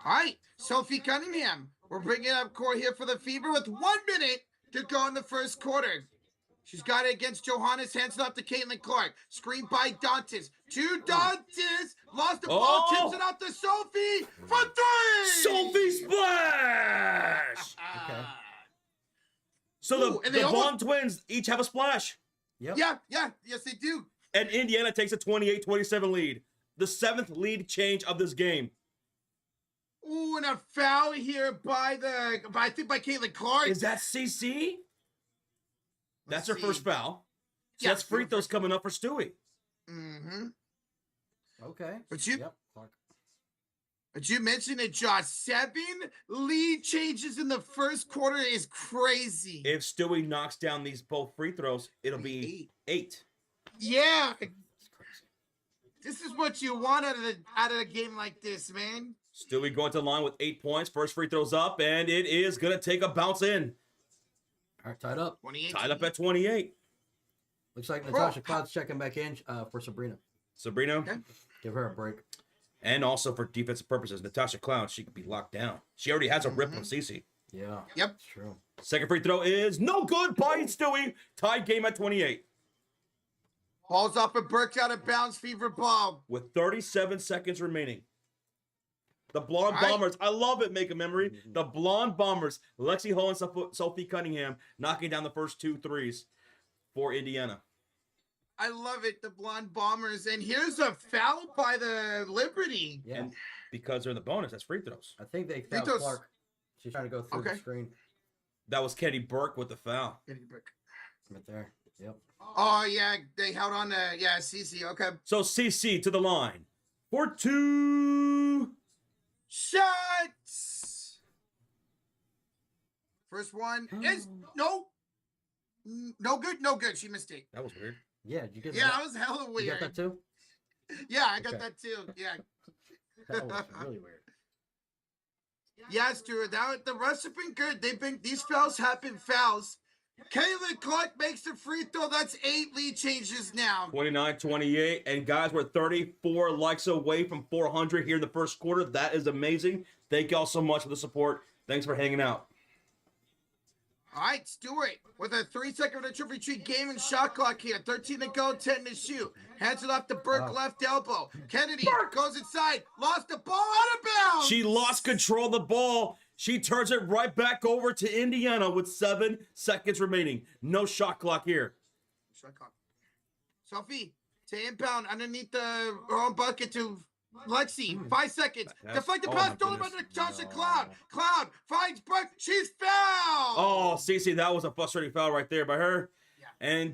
All right, Sophie Cunningham. We're bringing up court here for the Fever with 1 minute to go in the first quarter. She's got it against Johannes, hands it off to Caitlin Clark. Screen by Dantes. To Dantes. Lost the ball, tips it out to Sophie for 3. Sophie splash! Okay. So the Vaughn twins each have a splash. Yep. Yeah, yes they do. And Indiana takes a 28-27 lead. The 7th lead change of this game. Ooh, and a foul here by Caitlin Clark. Is that CC? That's her first foul. So Yeah, that's free throws coming up for Stewie. Mm-hmm. Okay. But you, Yep. Clark. but you mentioned it, Josh. 7 lead changes in the first quarter is crazy. If Stewie knocks down these both free throws, it'll be 8. Yeah, That's crazy. this is what you want out of a game like this, man. Stewie going to the line with 8 points. First free throws up, and it is going to take a bounce in. All right, tied up. 28. Tied up at 28. Looks like Natasha Cloud's checking back in for Sabrina. Sabrina. Okay. Give her a break. And also for defensive purposes, Natasha Clown, she could be locked down. She already has a rip on Cece. Yeah. Yep. That's true. Second free throw is no good by Stewie. Tied game at 28. Ball's off and Burke out of bounds. Fever ball. With 37 seconds remaining. The Blonde All right. Bombers, I love it, make a memory. The Blonde Bombers, Lexi Hull and Sophie Cunningham knocking down the first 2 threes. for Indiana. I love it, the Blonde Bombers. And here's a foul by the Liberty. Yeah. And because they're in the bonus, that's free throws. I think they fouled Clark. She's trying to go through the screen. That was Kenny Burke with the foul. Kenny Burke. Right there. Yep. Oh, yeah. They held on to, CC. Okay. So CC to the line for 2 shots. First one is no good. She missed it. That was weird. Yeah, did you get that? Yeah, that was hella weird. You got that too? Yeah, I got that too. Yeah. That was really weird. Yeah, Stuart. The refs have been good. These fouls have been fouls. Caitlin Clark makes the free throw. That's 8 lead changes now. 29-28. And guys, we're 34 likes away from 400 here in the first quarter. That is amazing. Thank y'all so much for the support. Thanks for hanging out. All right, Stuart, with a 3-second retreat game and shot clock here. 13 to go, 10 to shoot. Hands it off to Burke, left elbow. Kennedy goes inside, lost the ball out of bounds. She lost control of the ball. She turns it right back over to Indiana with 7 seconds remaining. No shot clock here. Shot clock. Sophie to inbound underneath the own bucket to Lexi. 5 seconds. Deflect the pass, stolen by Natasha Cloud. Cloud finds Burke. She's fouled. Oh, Cece, that was a frustrating foul right there by her. Yeah. And,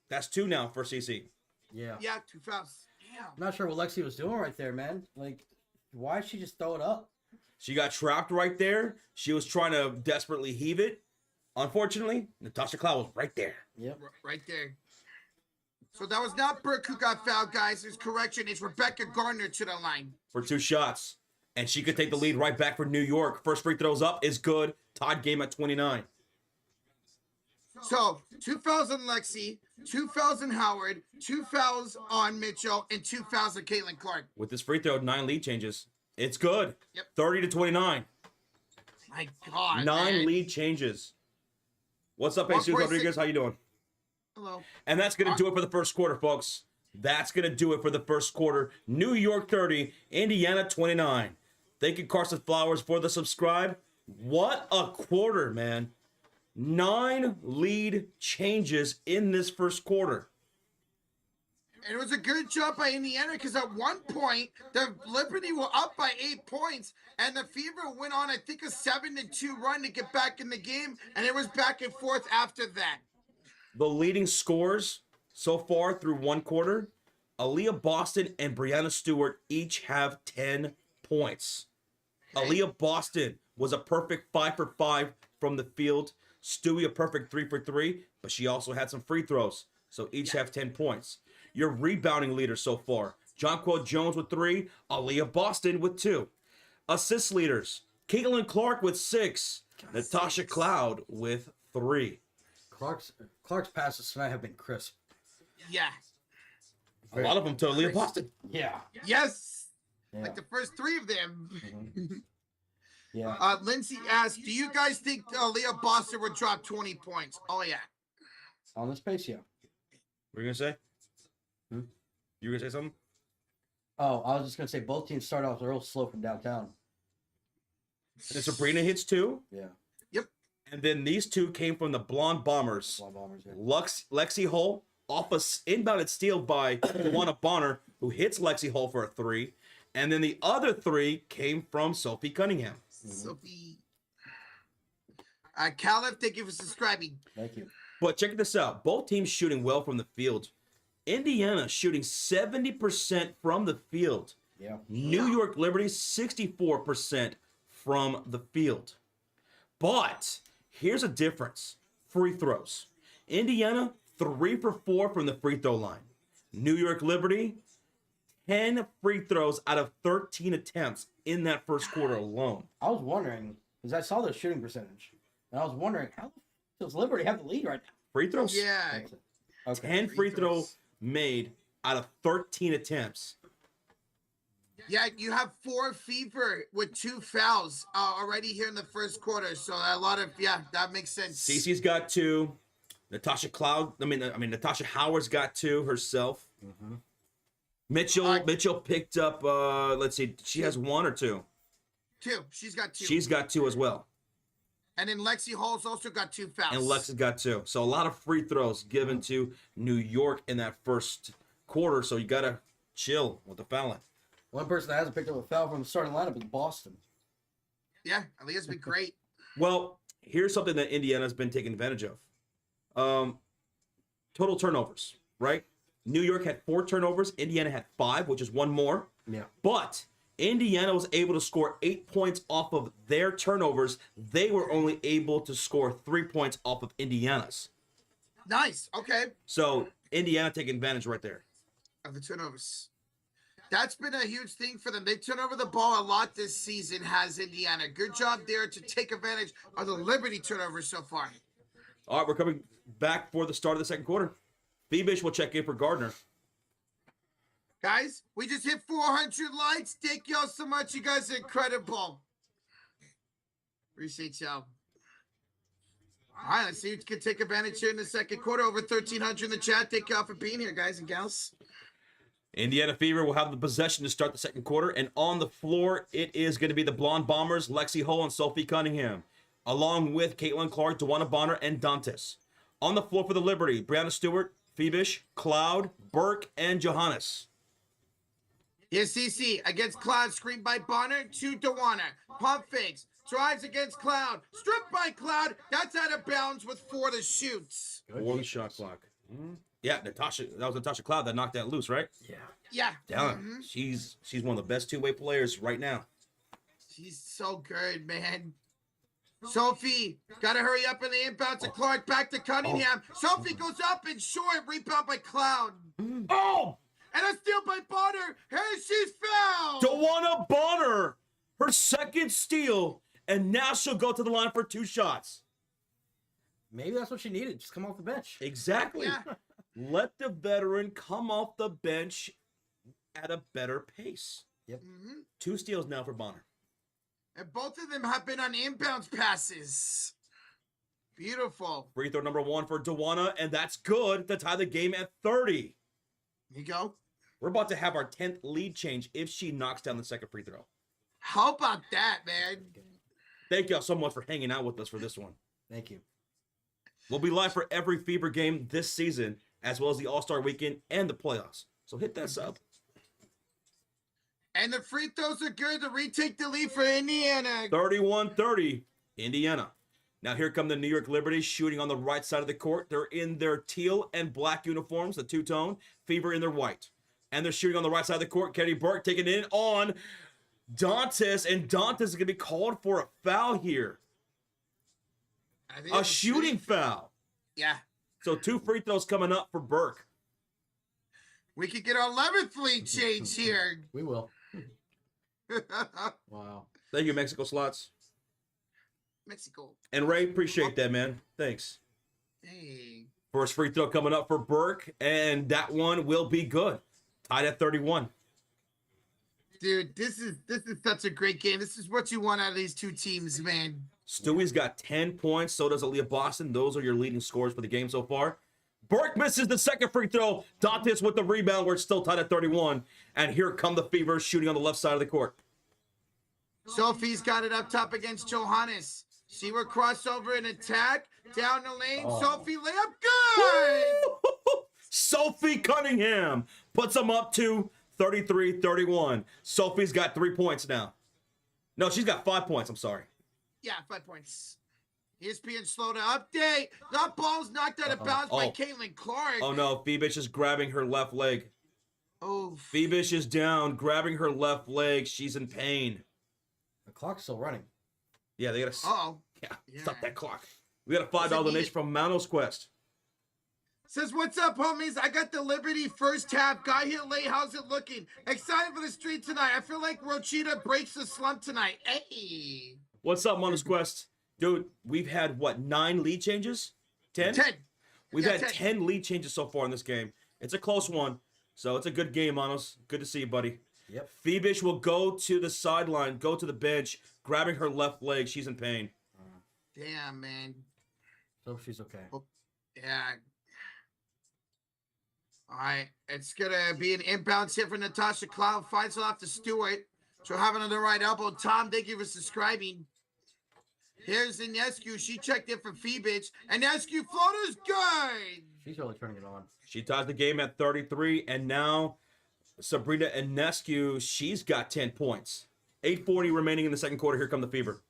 that's 2 now for Cece. Yeah. Yeah, 2 fouls. Damn. I'm not sure what Lexi was doing right there, man. Like, why did she just throw it up? She got trapped right there. She was trying to desperately heave it. Unfortunately, Natasha Cloud was right there. Yep. Right there. So that was not Burke who got fouled, guys. There's correction. It's Rebecca Gardner to the line. For 2 shots. And she could take the lead right back for New York. First free throws up is good. Tied game at 29. So 2 fouls on Lexi, 2 fouls on Howard, 2 fouls on Mitchell, and 2 fouls on Caitlin Clark. With this free throw, 9 lead changes. It's good. Yep. 30-29. My God, 9 man. lead changes. What's up, Jesus Rodriguez? How you doing? Hello. And that's going to do it for the first quarter, folks. That's going to do it for the first quarter. New York 30, Indiana 29. Thank you, Carson Flowers, for the subscribe. What a quarter, man. 9 lead changes in this first quarter. And it was a good job by Indiana because at one point, the Liberty were up by 8 points, and the Fever went on, I think, a 7-2 run to get back in the game, and it was back and forth after that. The leading scores so far through 1 quarter, Aaliyah Boston and Brianna Stewart each have 10 points. Okay. Aaliyah Boston was a perfect 5 for 5 from the field. Stewie a perfect 3 for 3, but she also had some free throws, so each have 10 points. Your rebounding leaders so far, Jonquel Jones with 3, Aaliyah Boston with 2. Assist leaders, Caitlin Clark with 6, Natasha Cloud with 3. Clark's passes tonight have been crisp. Yeah. A lot of them to Aaliyah Boston. Yeah. Yes. Yeah. Like the first 3 of them. Mm-hmm. Yeah. Lindsay asked, do you guys think Aaliyah Boston would drop 20 points? Oh, yeah. On this pace, yeah. What are you going to say? You were going to say something? Oh, I was just going to say both teams start off real slow from downtown. And Sabrina hits 2. Yeah. Yep. And then these 2 came from the Blonde Bombers. Yeah. Lexi Hull off a inbounded steal by Juana Bonner, who hits Lexi Hull for a 3. And then the other 3 came from Sophie Cunningham. Sophie. Caleb, thank you for subscribing. Thank you. But check this out. Both teams shooting well from the field. Indiana shooting 70% from the field. Yeah. New York Liberty 64% from the field. But here's a difference. Free throws. Indiana 3 for 4 from the free throw line. New York Liberty 10 free throws out of 13 attempts in that first quarter alone. I was wondering, because I saw their shooting percentage, and I was wondering, how does Liberty have the lead right now? Free throws? Yeah. Okay. 10 free throws made out of 13 attempts. Yeah, you have 4 Fever with 2 fouls already here in the first quarter. So a lot of, that makes sense. Cece's got 2. Natasha Howard's got 2 herself. Mm-hmm. Mitchell picked up, let's see, she has 1 or 2? 2. She's got 2. She's got 2 as well. And then Lexi Hall's also got 2 fouls. And Lexi's got 2. So a lot of free throws given to New York in that first quarter. So you got to chill with the fouling. One person that hasn't picked up a foul from the starting lineup is Boston. Yeah, Aaliyah's been great. Well, here's something that Indiana's been taking advantage of. Total turnovers, right? New York had 4 turnovers. Indiana had 5, which is 1 more. Yeah. But Indiana was able to score 8 points off of their turnovers. They were only able to score 3 points off of Indiana's. Nice. Okay. So Indiana taking advantage right there. Of the turnovers. That's been a huge thing for them. They turn over the ball a lot this season, has Indiana. Good job there to take advantage of the Liberty turnovers so far. All right, we're coming back for the start of the second quarter. Phoebish will check in for Gardner. Guys, we just hit 400 likes. Thank y'all so much. You guys are incredible. Appreciate y'all. All right, let's see who can take advantage here in the second quarter. Over 1,300 in the chat. Thank y'all for being here, guys and gals. Indiana Fever will have the possession to start the second quarter, and on the floor, it is going to be the Blonde Bombers, Lexi Hull and Sophie Cunningham, along with Caitlin Clark, DeWanna Bonner, and Dantes. On the floor for the Liberty, Brianna Stewart, Phoebish, Cloud, Burke, and Johannes. Here's CC against Cloud, screen by Bonner to DeWanna. Pump fakes, drives against Cloud, stripped by Cloud. That's out of bounds with 4 to shoot. 4 shot clock. Yeah, Natasha. That was Natasha Cloud that knocked that loose, right? Yeah. Damn, she's one of the best two-way players right now. She's so good, man. Sophie, gotta hurry up in the inbound to Clark, back to Cunningham. Sophie goes up and short, rebound by Cloud. Oh! And a steal by Bonner. Hey, she's fouled. DeWanna Bonner, her second steal, and now she'll go to the line for 2 shots. Maybe that's what she needed. Just come off the bench. Exactly. Yeah. Let the veteran come off the bench at a better pace. Yep. 2 steals now for Bonner. And both of them have been on inbounds passes. Beautiful. Free throw number 1 for DeWanna, and that's good to tie the game at 30. Here you go. We're about to have our 10th lead change if she knocks down the second free throw. How about that, man? Thank y'all so much for hanging out with us for this one. Thank you. We'll be live for every Fever game this season, as well as the All-Star Weekend and the playoffs. So hit that sub. And the free throws are good to retake the lead for Indiana. 31-30, Indiana. Now here come the New York Liberty shooting on the right side of the court. They're in their teal and black uniforms, the two-tone. Fever in their white. And they're shooting on the right side of the court. Katie Burke taking it in on Dantes, and Dantes is going to be called for a foul here. A shooting foul. Yeah. So 2 free throws coming up for Burke. We could get our 11th lead change here. We will. Wow. Thank you, Mexico Slots. Mexico. And Ray, appreciate that, man. Thanks. Hey. First free throw coming up for Burke, and that one will be good. Tied at 31. Dude, this is such a great game. This is what you want out of these 2 teams, man. Stewie's got 10 points. So does Aaliyah Boston. Those are your leading scores for the game so far. Burke misses the second free throw. Dantes with the rebound. We're still tied at 31. And here come the Fever shooting on the left side of the court. Sophie's got it up top against Johannes. She will cross over and attack. Down the lane. Sophie layup. Good! Woo! Sophie Cunningham puts them up to 33-31. Sophie's got 3 points now. No, she's got 5 points. I'm sorry. Yeah, 5 points. ESPN slow to update. That ball's knocked out of bounds by Caitlin Clark. Oh, no. Phoebish is grabbing her left leg. Oh. Phoebish is down, grabbing her left leg. She's in pain. The clock's still running. Yeah, they got to... Uh-oh. Yeah, stop that clock. We got a $5 donation from Manos Quest. Says, what's up, homies? I got the Liberty first half. Guy here late. How's it looking? Excited for the street tonight. I feel like Rochita breaks the slump tonight. Hey. What's up, Manos Quest? Dude, we've had, what, 9 lead changes? 10? 10. We've had 10 lead changes so far in this game. It's a close one, so it's a good game, Manos. Good to see you, buddy. Yep. Phoebish will go to the sideline, go to the bench, grabbing her left leg. She's in pain. Damn, man. So she's okay. Oh, yeah. All right. It's going to be an inbounds hit for Natasha Cloud. Fights it off to Stewart. She'll have it on the right elbow. Tom, thank you for subscribing. Here's Inescu. She checked in for Febich. Inescu floater's good. She's really turning it on. She ties the game at 33, and now Sabrina Inescu, she's got 10 points. 8:40 remaining in the second quarter. Here come the Fever.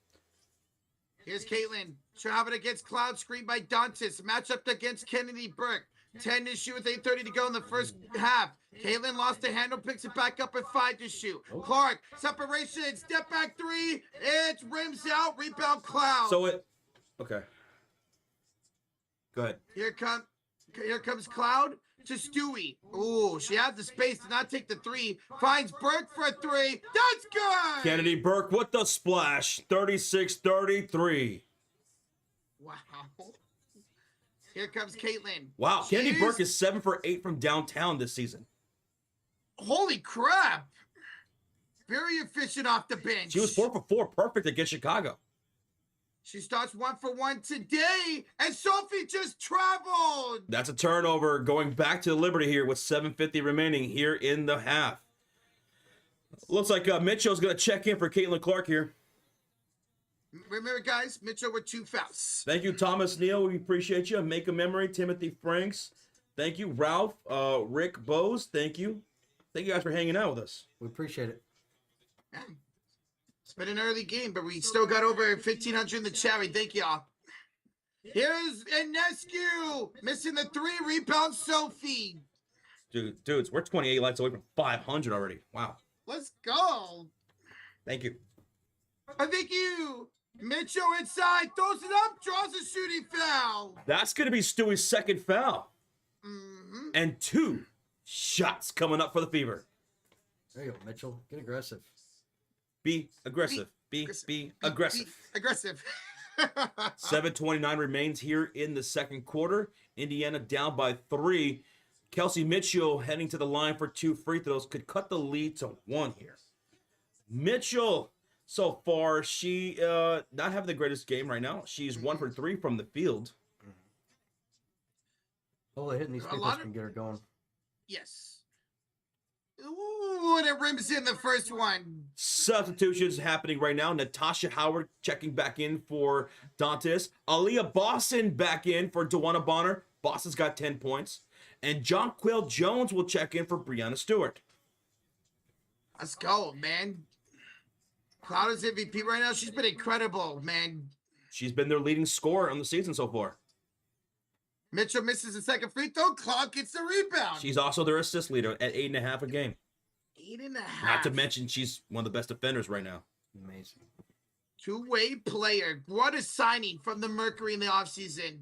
Here's Caitlin. Traveling against Cloud, screen by Dantis. Matchup against Kennedy Burke. 10 to shoot with 8:30 to go in the first half. Caitlin lost the handle, picks it back up at 5 to shoot. Clark, separation, step back 3. It's rims out, rebound Cloud. Okay. Go ahead. Here comes Cloud to Stewie. Ooh, she had the space to not take the 3. Finds Burke for a 3. That's good. Kennedy Burke with the splash. 36-33. Wow. Here comes Caitlin. Wow, Kennedy Burke is 7 for 8 from downtown this season. Holy crap. Very efficient off the bench. She was 4 for 4, perfect against Chicago. She starts 1 for 1 today, and Sophie just traveled. That's a turnover going back to the Liberty here with 7:50 remaining here in the half. Looks like Mitchell's going to check in for Caitlin Clark here. Remember, guys, Mitchell with 2 fouls. Thank you, Thomas Neal. We appreciate you. Make a memory. Timothy Franks. Thank you. Ralph. Rick Bose. Thank you. Thank you guys for hanging out with us. We appreciate it. Yeah. It's been an early game, but we still got over 1,500 in the chat. We thank y'all. Here's Inescu missing the 3. Rebound Sophie. Dudes, we're 28 likes away from 500 already. Wow. Let's go. Thank you. Thank you. Mitchell inside, throws it up, draws a shooting foul. That's going to be Stewie's second foul. Mm-hmm. And 2 shots coming up for the Fever. There you go, Mitchell. Get aggressive. Be aggressive. Be aggressive. Be aggressive. 7:29 remains here in the second quarter. Indiana down by 3. Kelsey Mitchell heading to the line for 2 free throws. Could cut the lead to 1 here. Mitchell, so far, she not having the greatest game right now. She's 1 for 3 from the field. Oh, they're hitting these people can get her going. Yes. Ooh, and it rims in the first one. Substitutions happening right now. Natasha Howard checking back in for Dantis. Aaliyah Boston back in for Dewana Bonner. Boston's got 10 points. And Jonquil Jones will check in for Brianna Stewart. Let's go, man. Cloud is MVP right now. She's been incredible, man. She's been their leading scorer on the season so far. Mitchell misses the second free throw. Cloud gets the rebound. She's also their assist leader at 8.5 a game. 8.5. Not to mention she's one of the best defenders right now. Amazing. Two-way player. What a signing from the Mercury in the offseason.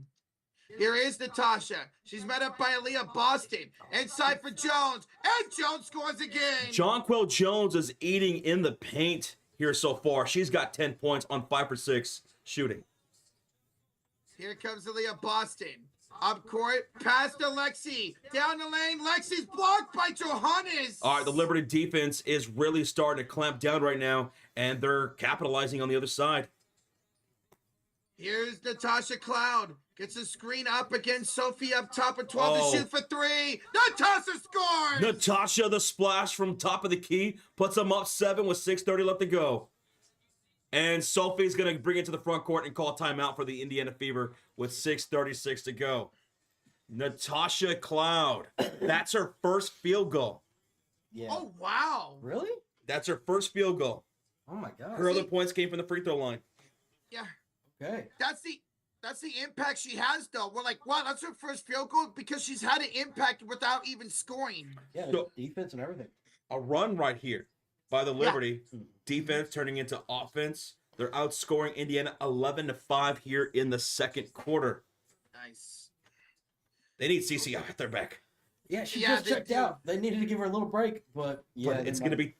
Here is Natasha. She's met up by Aaliyah Boston. Inside for Jones. And Jones scores again. Jonquil Jones is eating in the paint here so far. She's got 10 points on 5 for 6 shooting. Here comes Aaliyah Boston. Up court, past to Lexi. Down the lane, Lexi's blocked by Johannes. All right, the Liberty defense is really starting to clamp down right now, and they're capitalizing on the other side. Here's Natasha Cloud. Gets a screen up against Sophie up top of 12 to shoot for 3. Natasha scores! Natasha, the splash from top of the key, puts them up 7 with 6:30 left to go. And Sophie's going to bring it to the front court and call timeout for the Indiana Fever with 6:36 to go. Natasha Cloud, that's her first field goal. Yeah. Oh, wow. Really? That's her first field goal. Oh, my God. Her other points came from the free throw line. Yeah. Okay. That's the impact she has, though. We're like, wow, that's her first field goal because she's had an impact without even scoring. Yeah, So- defense and everything. A run right here by the Liberty. Defense turning into offense. They're outscoring Indiana 11-5 here in the second quarter. Nice. They need CC at their back. Yeah, she Yeah, just they checked do. out. They needed to give her a little break, but yeah, But it's gonna be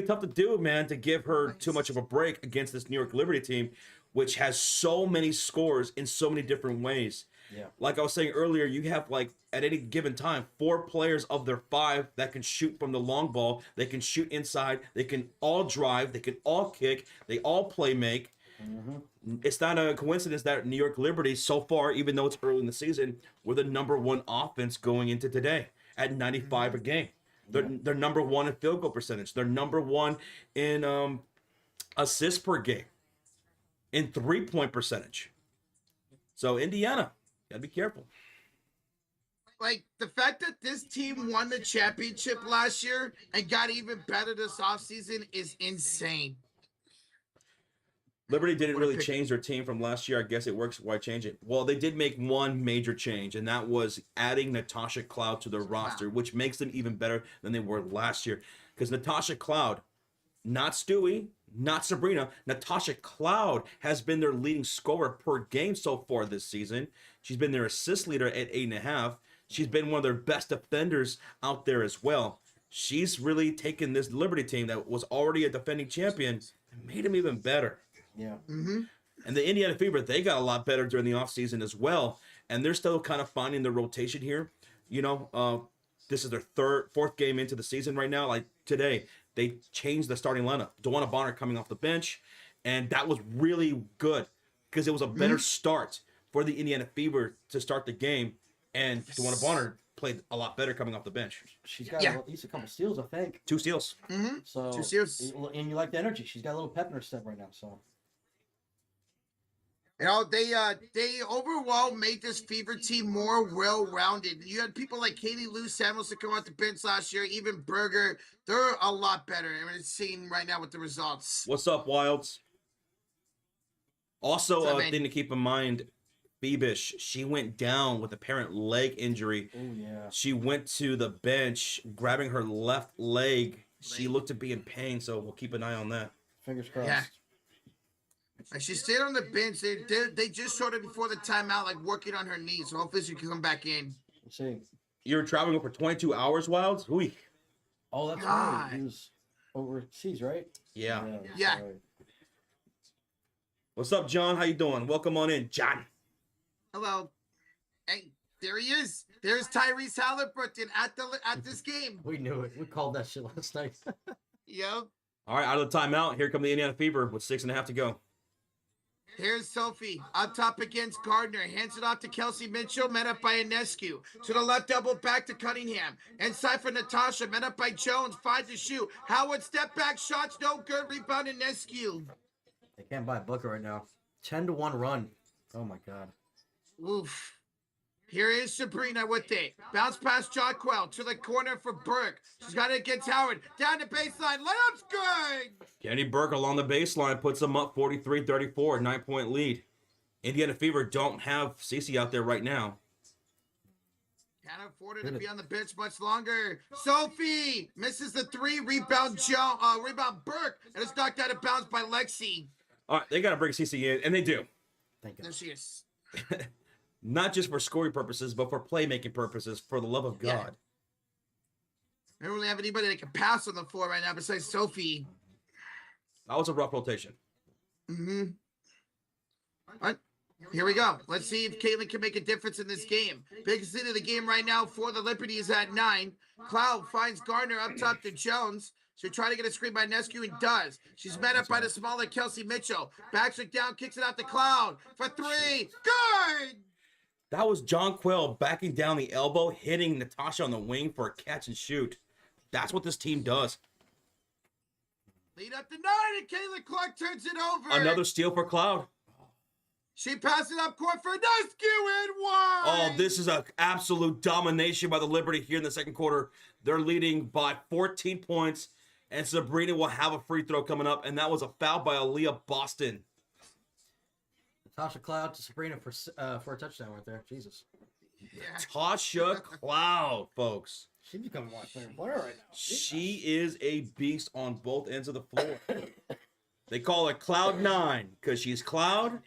tough to do, man, to give her too much of a break against this New York Liberty team, which has so many scores in so many different ways. Yeah. Like I was saying earlier, you have like at any given time 4 players of their 5 that can shoot from the long ball. They can shoot inside. They can all drive. They can all kick. They all play make. Mm-hmm. It's not a coincidence that New York Liberty, so far, even though it's early in the season, we're the number 1 offense going into today at 95 a game. They're number 1 in field goal percentage. They're number 1 in assists per game. in 3-point percentage. So Indiana, gotta be careful. Like, the fact that this team won the championship last year and got even better this offseason is insane. Liberty didn't really change their team from last year. I guess it works. Why change it? Well, they did make one major change, and that was adding Natasha Cloud to their roster, which makes them even better than they were last year. Because Natasha Cloud, not Stewie, not Sabrina, Natasha Cloud has been their leading scorer per game so far this season. She's been their assist leader at 8.5. She's been one of their best defenders out there as well. She's really taken this Liberty team that was already a defending champion and made them even better. Yeah. Mm-hmm. And the Indiana Fever, they got a lot better during the offseason as well. And they're still kind of finding their rotation here. You know, this is their fourth game into the season right now. Like today, they changed the starting lineup. Dewana Bonner coming off the bench. And that was really good because it was a better start for the Indiana Fever to start the game. And Dewana Bonner played a lot better coming off the bench. She's got at least a couple steals, I think. 2 steals. Mm-hmm. So 2 steals. And you like the energy. She's got a little pep in her step right now. So. You know, they overall made this Fever team more well-rounded. You had people like Katie Lou Samuelson come off the bench last year, even Berger. They're a lot better. I mean, it's seen right now with the results. What's up, Wilds? Also, a thing to keep in mind, Bebish, she went down with apparent leg injury. Oh, yeah. She went to the bench, grabbing her left leg. She looked to be in pain, so we'll keep an eye on that. Fingers crossed. Yeah. She stayed on the bench. They just showed her before the timeout, like working on her knees. So hopefully she can come back in. Let's see. You're traveling for 22 hours, Wilds? Ooh. Oh, that's right. He was overseas, right? Yeah. Yeah. Right. What's up, John? How you doing? Welcome on in, John. Hello. Hey, there he is. There's Tyrese Halliburton at this game. We knew it. We called that shit last night. Yep. All right, out of the timeout. Here come the Indiana Fever with 6.5 to go. Here's Sophie up top against Gardner. Hands it off to Kelsey Mitchell, met up by Inescu. To the left, double back to Cunningham. Inside for Natasha, met up by Jones. 5 to shoot. Howard step back shots, no good. Rebound Inescu. They can't buy Booker right now. 10-1 run. Oh my God. Oof. Here is Sabrina with it. Bounce past Jockwell to the corner for Burke. She's got it against Howard. Down the baseline. Layup's good. Kenny Burke along the baseline puts them up 43-34, 9-point lead. Indiana Fever don't have Cece out there right now. Can't afford her to be on the bench much longer. Sophie misses the 3. Rebound Burke. And it's knocked out of bounds by Lexi. All right, they got to bring Cece in, and they do. Thank you. There she is. Not just for scoring purposes, but for playmaking purposes, for the love of God. I don't really have anybody that can pass on the floor right now besides Sophie. That was a rough rotation. Mm-hmm. All right, here we go. Let's see if Caitlin can make a difference in this game. Biggest hit of the game right now for the Liberty is at 9. Cloud finds Gardner up top to Jones. She'll try to get a screen by Nescu and does. She's met up by the smaller Kelsey Mitchell. Backs it down, kicks it out to Cloud for 3. Good! That was John Quill backing down the elbow, hitting Natasha on the wing for a catch and shoot. That's what this team does. Lead up to 9, and Caitlin Clark turns it over. Another steal for Cloud. She passes it up court for Nescu and 1. Oh, this is an absolute domination by the Liberty here in the second quarter. They're leading by 14 points, and Sabrina will have a free throw coming up, and that was a foul by Aaliyah Boston. Natasha Cloud to Sabrina for a touchdown right there. Jesus. Yeah. Tasha Cloud, folks. She's becoming a player right now. She is a beast on both ends of the floor. They call her Cloud 9 because she's Cloud,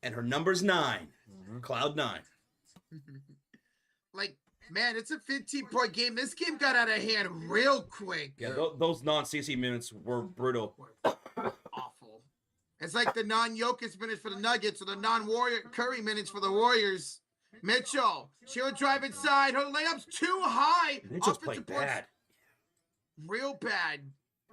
and her number's 9. Mm-hmm. Cloud 9. Like, man, it's a 15-point game. This game got out of hand real quick. Yeah, those non-CC minutes were brutal. Awful. It's like the non-Jokic minutes for the Nuggets or the non-Warrior Curry minutes for the Warriors. Mitchell, she'll drive inside. Her layup's too high. Mitchell's playing bad. Real bad.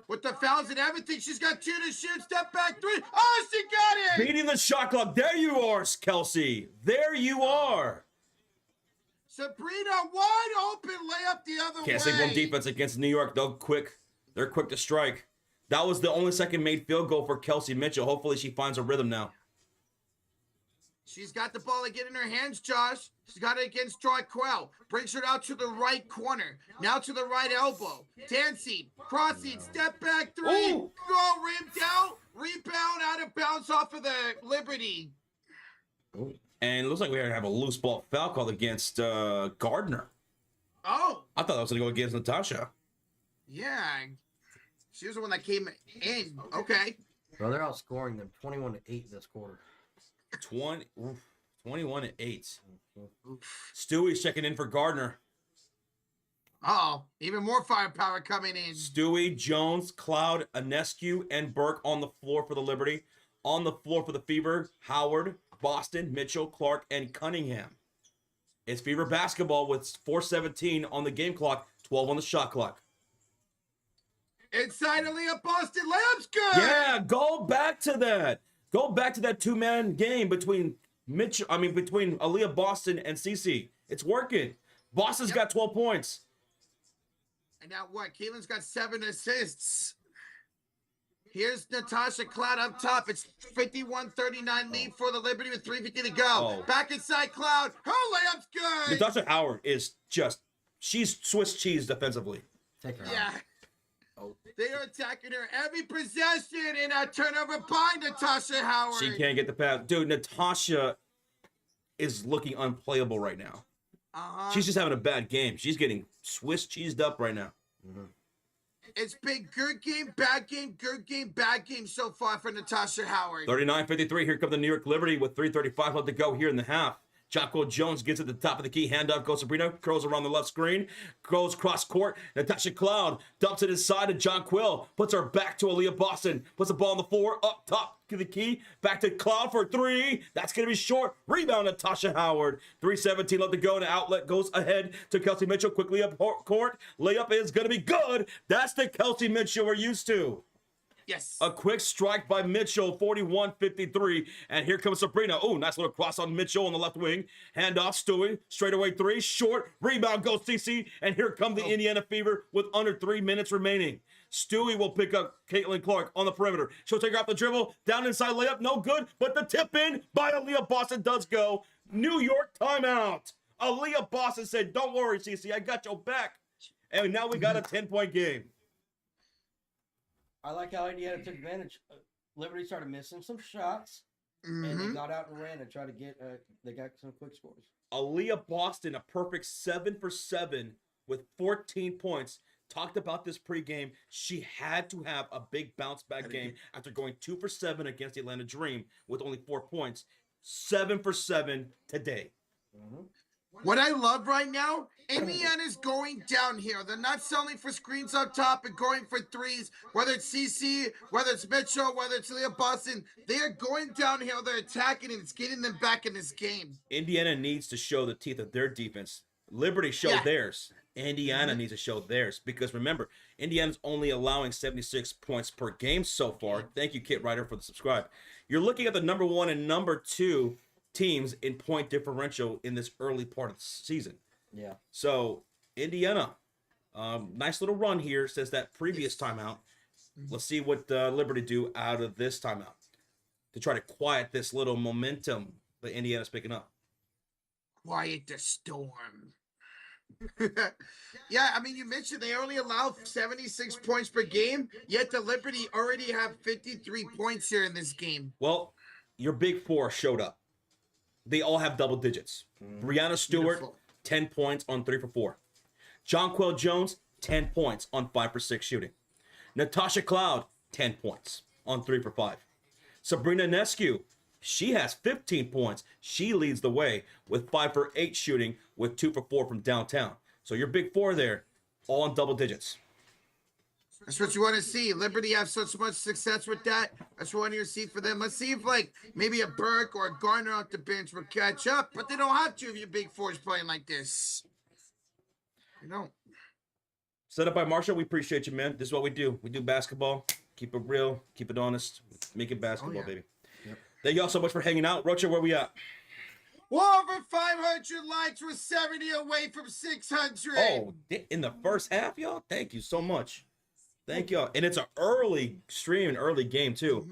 With the fouls and everything, she's got 2 to shoot. Step back 3. Oh, she got it! Beating the shot clock. There you are, Kelsey. There you are. Sabrina, wide open layup the other way. Can't say one defense against New York. They're quick to strike. That was the only second made field goal for Kelsey Mitchell. Hopefully she finds a rhythm now. She's got the ball again in her hands, Josh. She's got it against Quell. Brings her out to the right corner. Now to the right elbow. Dancing, crossing, step back three. Ooh. Go, rimmed out. Rebound out of bounds off of the Liberty. And it looks like we have a loose ball foul called against Gardner. Oh. I thought that was going to go against Natasha. Yeah. She was the one that came in. Okay. Bro, they're outscoring them 21-8 this quarter. 21-8. Stewie's checking in for Gardner. Oh, even more firepower coming in. Stewie, Jones, Cloud, Anescu, and Burke on the floor for the Liberty. On the floor for the Fever, Howard, Boston, Mitchell, Clark, and Cunningham. It's Fever basketball with 4:17 on the game clock, 12 on the shot clock. Inside Aaliyah Boston, layup's good. Yeah, go back to that. Go back to that two-man game between Aaliyah Boston and CC. It's working. Boston's got 12 points. And now what? Keelan's got 7 assists. Here's Natasha Cloud up top. It's 51-39 lead for the Liberty with 3:50 to go. Back inside Cloud. Her layup's good. Natasha Howard is she's Swiss cheese defensively. Take her Yeah. out. They are attacking her every possession in a turnover by Natasha Howard. She can't get the pass. Dude, Natasha is looking unplayable right now. She's just having a bad game. She's getting Swiss cheesed up right now. Mm-hmm. It's been good game, bad game, good game, bad game so far for Natasha Howard. 39-53. Here come the New York Liberty with 3:35 left to go here in the half. Jocko Jones gets at the top of the key. Handoff goes Sabrina. Curls around the left screen. Goes cross court. Natasha Cloud dumps it inside to John Quill. Puts her back to Aaliyah Boston. Puts the ball on the floor. Up top to the key. Back to Cloud for 3. That's going to be short. Rebound Natasha Howard. 3:17 left to go. And the outlet goes ahead to Kelsey Mitchell. Quickly up court. Layup is going to be good. That's the Kelsey Mitchell we're used to. Yes. A quick strike by Mitchell, 41-53. And here comes Sabrina. Oh, nice little cross on Mitchell on the left wing. Handoff, Stewie. Straightaway 3. Short. Rebound goes CC. And here come the Indiana Fever with under 3 minutes remaining. Stewie will pick up Caitlin Clark on the perimeter. She'll take her off the dribble. Down inside layup. No good. But the tip in by Aaliyah Boston does go. New York timeout. Aaliyah Boston said, don't worry, CC. I got your back. And now we got a 10-point game. I like how Indiana took advantage. Liberty started missing some shots, and they got out and ran and tried to get. They got some quick scores. Aaliyah Boston, a perfect 7 for 7 with 14 points. Talked about this pregame. She had to have a big bounce back game after going 2 for 7 against the Atlanta Dream with only 4 points. 7 for 7 today. What I love right now, Indiana's going down here. They're not selling for screens up top and going for threes, whether it's CC, whether it's Mitchell, whether it's Aaliyah Boston. They are going down here. They're attacking, and it's getting them back in this game. Indiana needs to show the teeth of their defense. Liberty showed theirs. Indiana needs to show theirs because remember, Indiana's only allowing 76 points per game so far. Thank you, Kit Ryder, for the subscribe. You're looking at the number 1 and number 2 teams in point differential in this early part of the season. Yeah. So Indiana, nice little run here since that previous timeout. Let's see what Liberty do out of this timeout to try to quiet this little momentum that Indiana's picking up. Quiet the storm. Yeah, I mean, you mentioned they only allow 76 points per game, yet the Liberty already have 53 points here in this game. Well, your big 4 showed up. They all have double digits. Brianna Stewart, Beautiful. 10 points on 3 for 4. Jonquel Jones, 10 points on 5 for 6 shooting. Natasha Cloud, 10 points on 3 for 5. Sabrina Nescu, she has 15 points. She leads the way with 5 for 8 shooting with 2 for 4 from downtown. So your big 4 there, all in double digits. That's what you want to see. Liberty have such much success with that. That's what I want to see for them. Let's see if, like, maybe a Burke or a Garner off the bench will catch up, but they don't have to if your big 4 is playing like this. You don't. Set up by Marshall. We appreciate you, man. This is what we do. We do basketball. Keep it real. Keep it honest. Make it basketball, baby. Yep. Thank y'all so much for hanging out. Rocha, where we at? Well, over 500 likes. We're 70 away from 600. Oh, in the first half, y'all? Thank you so much. Thank you. And it's an early stream, an early game, too.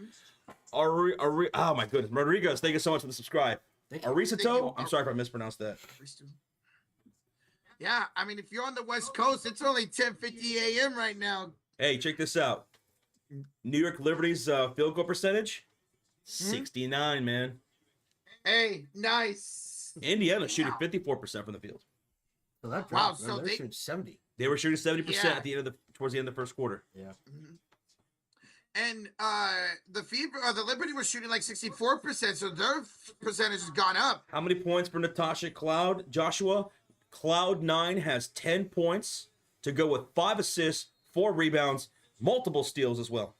Oh, my goodness. Rodriguez, thank you so much for the subscribe. Arisato? I'm sorry if I mispronounced that. Yeah, I mean, if you're on the West Coast, it's only 10:50 a.m. right now. Hey, check this out. New York Liberty's field goal percentage, 69, man. Hey, nice. Indiana shooting 54% from the field. So that dropped. Wow, so they shooting 70. They were shooting 70% at the end of towards the end of the first quarter. Yeah. And the Liberty was shooting like 64%, so their percentage has gone up. How many points for Natasha Cloud? Joshua, Cloud9 has 10 points to go with 5 assists, 4 rebounds, multiple steals as well.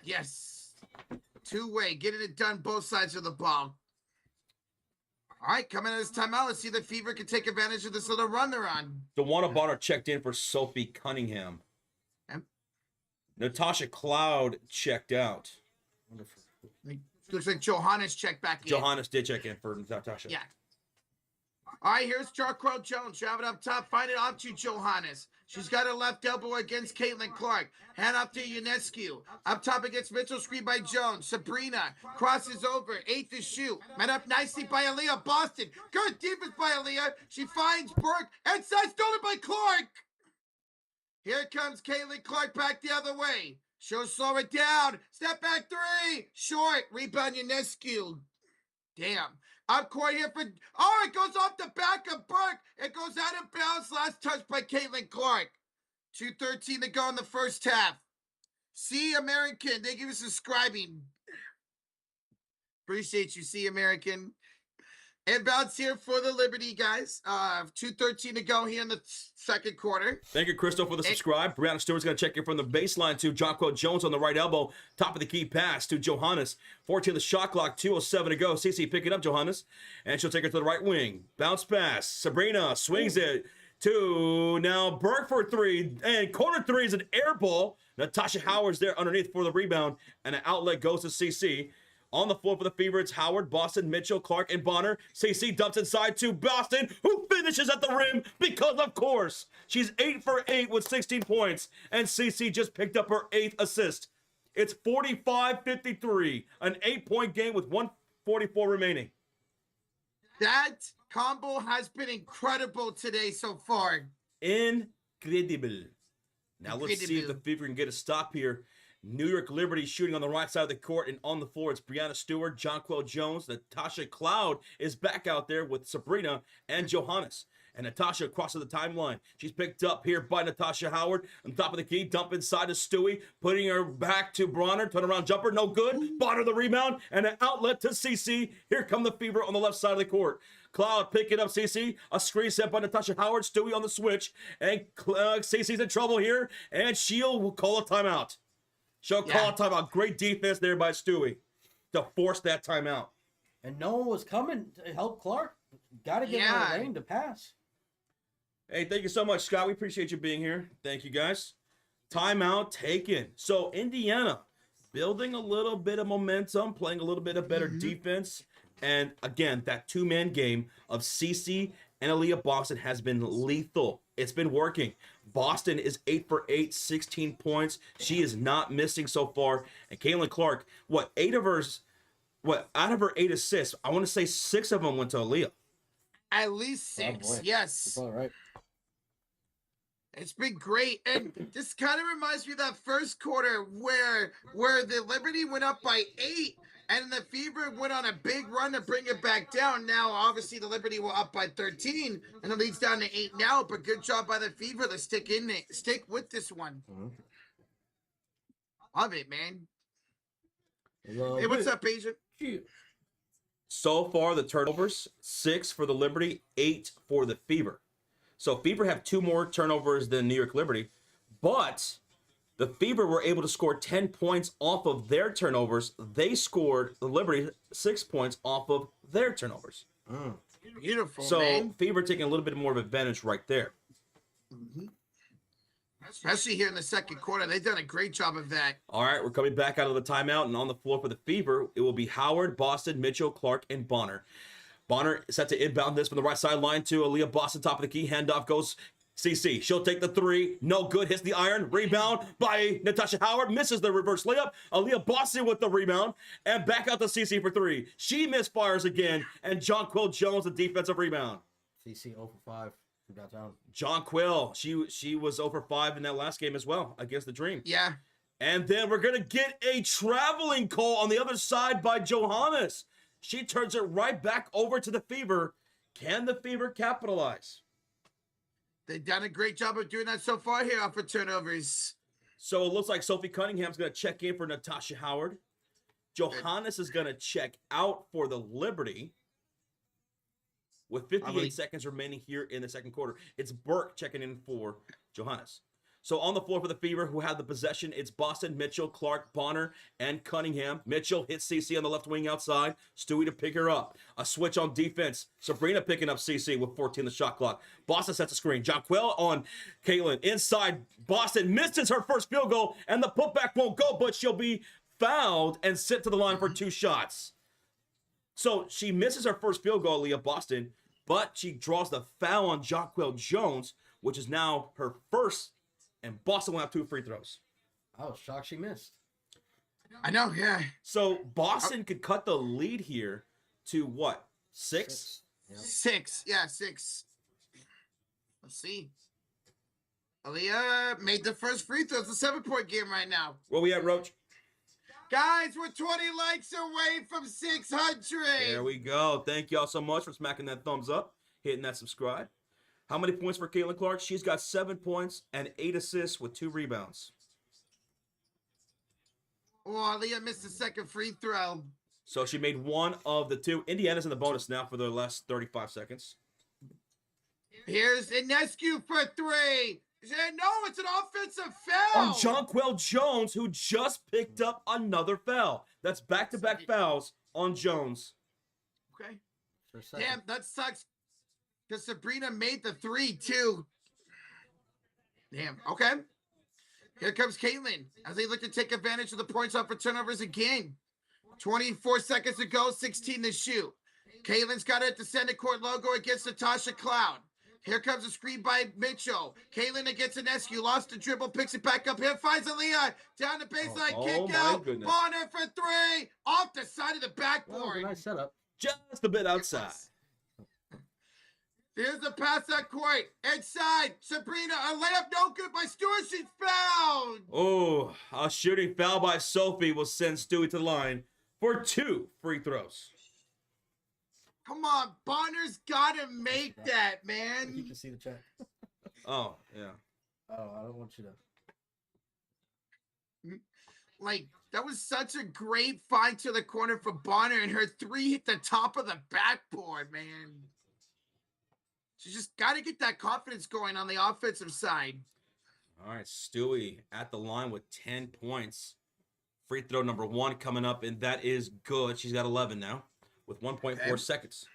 Yes. Two-way, getting it done both sides of the ball. All right, coming out of this timeout, let's see if the Fever can take advantage of this little run they're on. DeWanna Bonner checked in for Sophie Cunningham. Natasha Cloud checked out. Looks like Johannes checked back in. Johannes did check in for Natasha. Yeah. All right, here's Jarquel Jones. Driving up top, find it off to Johannes. She's got her left elbow against Caitlin Clark. Hand off to Ionescu. Up top against Mitchell, screen by Jones. Sabrina crosses over. 8 to shoot. Met up nicely by Aaliyah Boston. Good defense by Aaliyah. She finds Burke. Inside, stolen by Clark. Here comes Caitlin Clark back the other way. She'll slow it down. Step back 3. Short. Rebound Ionescu. Damn. Up court here for... Oh, it goes off the back of Burke. It goes out of bounds. Last touch by Caitlin Clark. 2:13 to go in the first half. See American. Thank you for subscribing. Appreciate you, See American. Inbounds here for the Liberty, guys. 2:13 to go here in the second quarter. Thank you, Crystal, for the subscribe. Brianna Stewart's going to check in from the baseline to Jonquel Jones on the right elbow. Top of the key pass to Johannes. 14 the shot clock, 2:07 to go. Cece picking up Johannes, and she'll take her to the right wing. Bounce pass. Sabrina swings it to now Burke for 3, and corner 3 is an air ball. Natasha Howard's there underneath for the rebound, and an outlet goes to Cece. On the floor for the Fever, it's Howard, Boston, Mitchell, Clark, and Bonner. CC dumps inside to Boston, who finishes at the rim because, of course, she's 8 for 8 with 16 points, and CC just picked up her 8th assist. It's 45-53, an 8-point game with 1:44 remaining. That combo has been incredible today so far. Incredible. Now let's see if the Fever can get a stop here. New York Liberty shooting on the right side of the court, and on the floor it's Brianna Stewart, Jonquel Jones. Natasha Cloud is back out there with Sabrina and Johannes. And Natasha crosses the timeline. She's picked up here by Natasha Howard on top of the key. Dump inside to Stewie, putting her back to Bronner. Turnaround jumper, no good. Bonner the rebound, and an outlet to CC. Here come the Fever on the left side of the court. Cloud picking up CC. A screen set by Natasha Howard. Stewie on the switch. And CC's in trouble here, and she'll call a timeout. She'll call a timeout. Great defense there by Stewie to force that timeout. And no one was coming to help Clark. Got to get her lane to pass. Hey, thank you so much, Scott. We appreciate you being here. Thank you, guys. Timeout taken. So, Indiana building a little bit of momentum, playing a little bit of better defense. And, again, that two-man game of Cece and Aaliyah Boston has been lethal. It's been working. Boston is 8 for 8, 16 points. She is not missing so far. And Caitlin Clark, out of her 8 assists, I want to say 6 of them went to Aaliyah. At least 6, yes. That's all right. It's been great. And this kind of reminds me of that first quarter where the Liberty went up by 8 and the Fever went on a big run to bring it back down. Now, obviously, the Liberty were up by 13 and it leads down to 8 now, but good job by the Fever to stick with this one. Love it, man. Hey, what's up, Asia? So far, the turnovers, 6 for the Liberty, 8 for the Fever. So Fever have 2 more turnovers than New York Liberty, but the Fever were able to score 10 points off of their turnovers. They scored, the Liberty, 6 points off of their turnovers. Beautiful, so man. Fever taking a little bit more of advantage right there. Especially here in the second quarter. They've done a great job of that. All right, we're coming back out of the timeout, and on the floor for the Fever, it will be Howard, Boston, Mitchell, Clark, and Bonner. Bonner set to inbound this from the right sideline to Aaliyah Boston, top of the key. Handoff goes CC, she'll take the three. No good. Hits the iron. Rebound by Natasha Howard. Misses the reverse layup. Aaliyah Boston with the rebound. And back out to CC for three. She misfires again. And Jonquil Jones, the defensive rebound. CC 0 for 5 from downtown. Jonquil, she was 0 for 5 in that last game as well against the Dream. Yeah. And then we're going to get a traveling call on the other side by Johannes. She turns it right back over to the Fever. Can the Fever capitalize? They've done a great job of doing that so far here off of turnovers. So it looks like Sophie Cunningham's going to check in for Natasha Howard. Johannes is going to check out for the Liberty. With 58 seconds remaining here in the second quarter. It's Burke checking in for Johannes. So on the floor for the Fever, who had the possession, it's Boston, Mitchell, Clark, Bonner, and Cunningham. Mitchell hits CC on the left wing outside. Stewie to pick her up. A switch on defense. Sabrina picking up CC with 14 the shot clock. Boston sets a screen. Jonquil on Caitlin. Inside, Boston misses her first field goal, and the putback won't go, but she'll be fouled and sent to the line for 2 shots. So she misses her first field goal, Leah Boston, but she draws the foul on Jonquil Jones, which is now her first. And Boston will have 2 free throws. I was shocked she missed. I know, yeah. So Boston could cut the lead here to what? 6? Yep. 6. Yeah, 6. Let's see. Aaliyah made the first free throw. It's a 7-point game right now. Where we at, Roach? Guys, we're 20 likes away from 600. There we go. Thank y'all so much for smacking that thumbs up, hitting that subscribe. How many points for Caitlin Clark? She's got 7 points and 8 assists with 2 rebounds. Oh, Aaliyah missed the second free throw. So she made 1 of the 2. Indiana's in the bonus now for the last 35 seconds. Here's Inescu for 3. No, it's an offensive foul. On Jonquil Jones, who just picked up another foul. That's back-to-back fouls on Jones. Okay. Damn, that sucks. Because Sabrina made the 3, too. Damn. Okay. Here comes Caitlin as they look to take advantage of the points off for turnovers again. 24 seconds to go, 16 to shoot. Caitlin's got it at the center court logo against Natasha Cloud. Here comes a screen by Mitchell. Caitlin against Inescu. Lost the dribble, picks it back up. Here finds Aaliyah. Down the baseline, kick out. Goodness. Bonner for 3. Off the side of the backboard. Oh, nice setup. Just a bit outside. Here's the pass at court. Inside. Sabrina, a layup no good by Stewart. She's fouled. Oh, a shooting foul by Sophie will send Stewie to the line for 2 free throws. Come on, Bonner's got to make that, man. You can see the chat. Oh, yeah. Oh, I don't want you to. Like, that was such a great find to the corner for Bonner, and her 3 hit the top of the backboard, man. She just got to get that confidence going on the offensive side. All right, Stewie at the line with 10 points. Free throw number 1 coming up, and that is good. She's got 11 now with 1.4 seconds.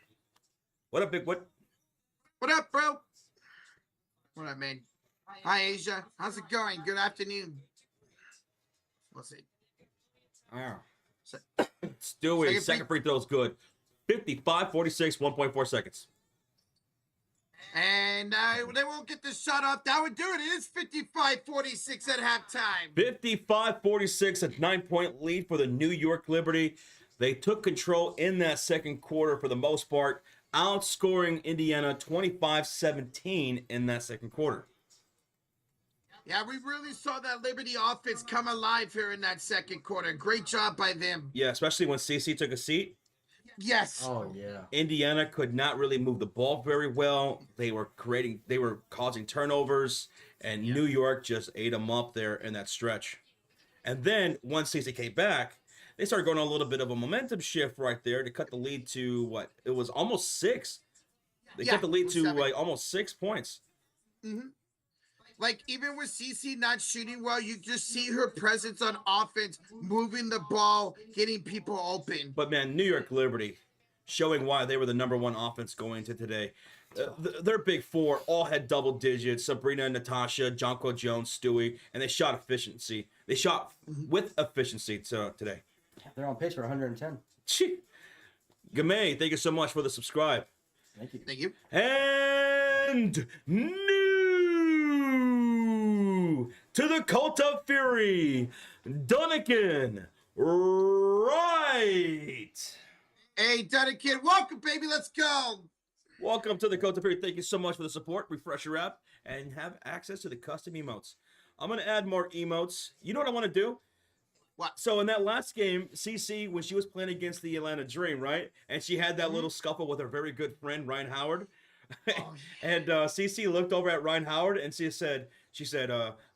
What up, Big What? What up, bro? What up, man? Hi, Asia. How's it going? Good afternoon. Let's see. Oh. Stewie, second free throw is good. 55-46, 1.4 seconds. And they won't get the shot off. That would do it. It is 55-46 at halftime. 55-46, a 9-point lead for the New York Liberty. They took control in that second quarter for the most part, outscoring Indiana 25-17 in that second quarter. Yeah, we really saw that Liberty offense come alive here in that second quarter. Great job by them. Yeah, especially when CC took a seat. Yes. Oh, yeah. Indiana could not really move the ball very well. They were causing turnovers, and New York just ate them up there in that stretch. And then once CC came back, they started going on a little bit of a momentum shift right there to cut the lead to what? It was almost 6. They cut the lead to 7. like almost 6 points. Mm-hmm. Like, even with CC not shooting well, you just see her presence on offense, moving the ball, getting people open. But, man, New York Liberty showing why they were the number 1 offense going into today. Their big 4 all had double digits. Sabrina, Natasha, Jonquil Jones, Stewie, and they shot efficiency. They shot with efficiency today. They're on pace for 110. Gamay, thank you so much for the subscribe. Thank you. Thank you. And news. to the Cult of Fury, Dunnigan Right. Hey, Dunnigan, welcome, baby. Let's go. Welcome to the Cult of Fury. Thank you so much for the support. Refresh your app and have access to the custom emotes. I'm going to add more emotes. You know what I want to do? What? So in that last game, CC, when she was playing against the Atlanta Dream, right? And she had that little scuffle with her very good friend, Ryan Howard. Oh, and CC looked over at Ryan Howard and she said,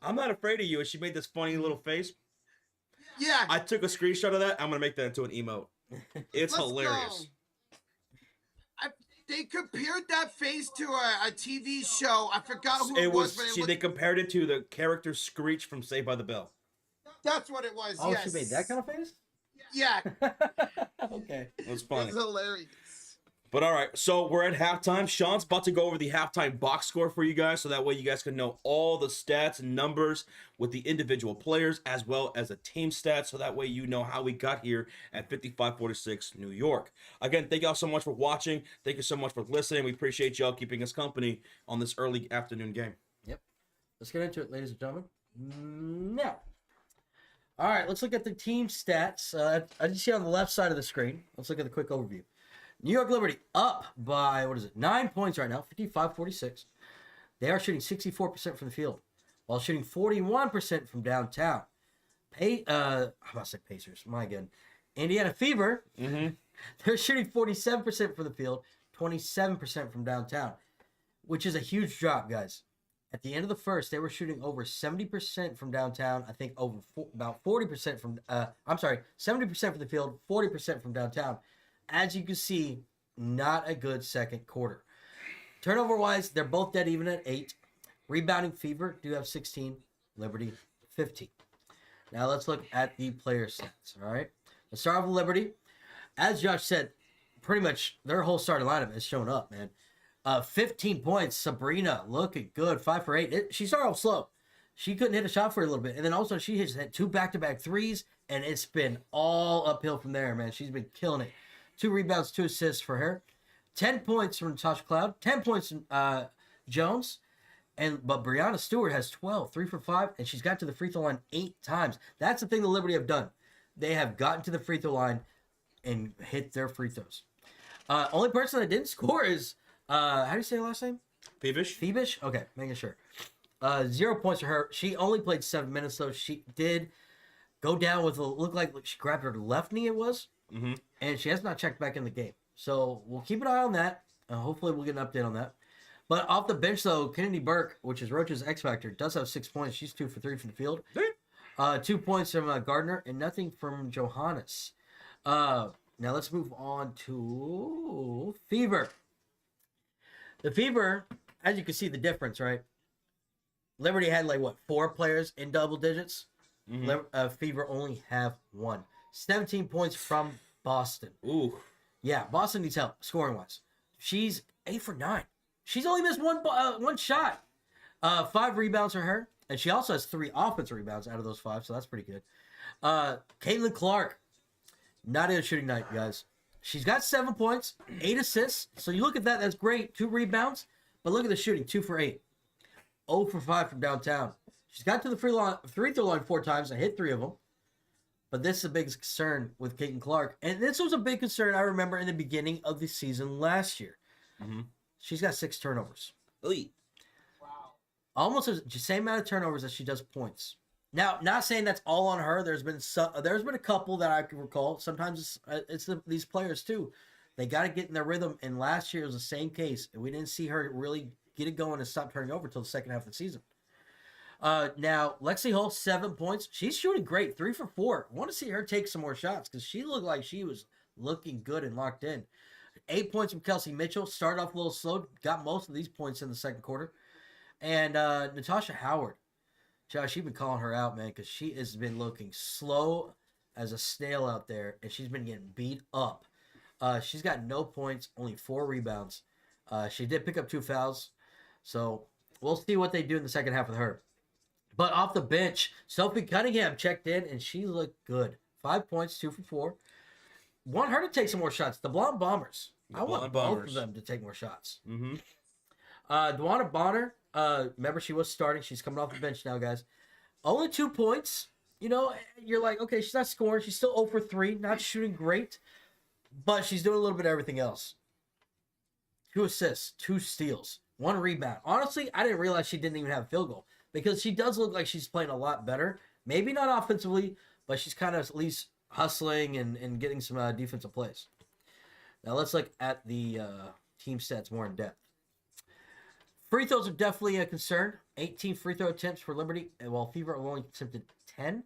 I'm not afraid of you. And she made this funny little face. Yeah. I took a screenshot of that. I'm going to make that into an emote. It's hilarious. They compared that face to a TV show. I forgot who it was. They compared it to the character Screech from Saved by the Bell. That's what it was. Oh, yes. She made that kind of face? Yeah. Okay. It was funny. It was hilarious. But all right, so we're at halftime. Sean's about to go over the halftime box score for you guys, so that way you guys can know all the stats and numbers with the individual players as well as the team stats, so that way you know how we got here at 55-46 New York. Again, thank y'all so much for watching. Thank you so much for listening. We appreciate y'all keeping us company on this early afternoon game. Yep. Let's get into it, ladies and gentlemen. Now. All right, let's look at the team stats. I just see on the left side of the screen. Let's look at the quick overview. New York Liberty up by, 9 points right now, 55-46. They are shooting 64% from the field, while shooting 41% from downtown. I'm about to say Pacers, my God. Indiana Fever, they're shooting 47% from the field, 27% from downtown, which is a huge drop, guys. At the end of the first, they were shooting over 70% from downtown. I think about 40% from, 70% from the field, 40% from downtown. As you can see, not a good second quarter. Turnover-wise, they're both dead even at 8. Rebounding Fever do have 16. Liberty, 15. Now let's look at the player stats, all right? Let's start off with Liberty. As Josh said, pretty much their whole starting lineup has shown up, man. 15 points. Sabrina looking good. 5 for 8. She started off slow. She couldn't hit a shot for a little bit. And then also she hit 2 back-to-back threes, and it's been all uphill from there, man. She's been killing it. 2 rebounds, 2 assists for her. 10 points from Natasha Cloud. 10 points from Jones. But Brianna Stewart has 12. 3 for 5. And she's got to the free throw line 8 times. That's the thing the Liberty have done. They have gotten to the free throw line and hit their free throws. Only person that didn't score is, how do you say her last name? Phoebish? Okay, making sure. 0 points for her. She only played 7 minutes, though. She did go down with looked like she grabbed her left knee, it was. Mm-hmm. And she has not checked back in the game. So we'll keep an eye on that. Hopefully we'll get an update on that. But off the bench, though, Kennedy Burke, which is Roach's X Factor, does have 6 points. She's 2 for 3 from the field. 2 points from Gardner and nothing from Johannes. Now let's move on to Fever. The Fever, as you can see the difference, right? Liberty had 4 players in double digits. Mm-hmm. Fever only have 1. 17 points from Boston. Ooh. Yeah, Boston needs help, scoring-wise. She's 8 for 9. She's only missed one shot. 5 rebounds for her. And she also has 3 offensive rebounds out of those 5, so that's pretty good. Caitlin Clark. Not in a shooting night, guys. She's got 7 points, 8 assists. So you look at that, that's great. 2 rebounds. But look at the shooting, 2 for 8. 0 for 5 from downtown. She's got to the free throw line 4 times and hit 3 of them. But this is a big concern with Caitlin Clark. And this was a big concern, I remember, in the beginning of the season last year. Mm-hmm. She's got 6 turnovers. Elite. Wow. Almost the same amount of turnovers as she does points. Now, not saying that's all on her. There's been a couple that I can recall. Sometimes it's these players, too. They got to get in their rhythm. And last year was the same case. And we didn't see her really get it going and stop turning over until the second half of the season. Now, Lexi Hull, 7 points. She's shooting great, 3 for 4. I want to see her take some more shots because she looked like she was looking good and locked in. 8 points from Kelsey Mitchell. Started off a little slow. Got most of these points in the second quarter. And Natasha Howard. Josh, you've been calling her out, man, because she has been looking slow as a snail out there, and she's been getting beat up. She's got no points, only 4 rebounds. She did pick up 2 fouls, so we'll see what they do in the second half with her. But off the bench, Sophie Cunningham checked in, and she looked good. 5 points, 2 for 4. Want her to take some more shots. The Blonde Bombers. I want both of them to take more shots. Mm-hmm. Dwana Bonner, remember she was starting. She's coming off the bench now, guys. Only 2 points. You know, you're like, okay, she's not scoring. She's still 0 for 3, not shooting great, but she's doing a little bit of everything else. 2 assists, 2 steals, 1 rebound. Honestly, I didn't realize she didn't even have a field goal because she does look like she's playing a lot better. Maybe not offensively, but she's kind of at least hustling and getting some defensive plays. Now let's look at the team stats more in depth. Free throws are definitely a concern. 18 free throw attempts for Liberty, while Fever only attempted 10.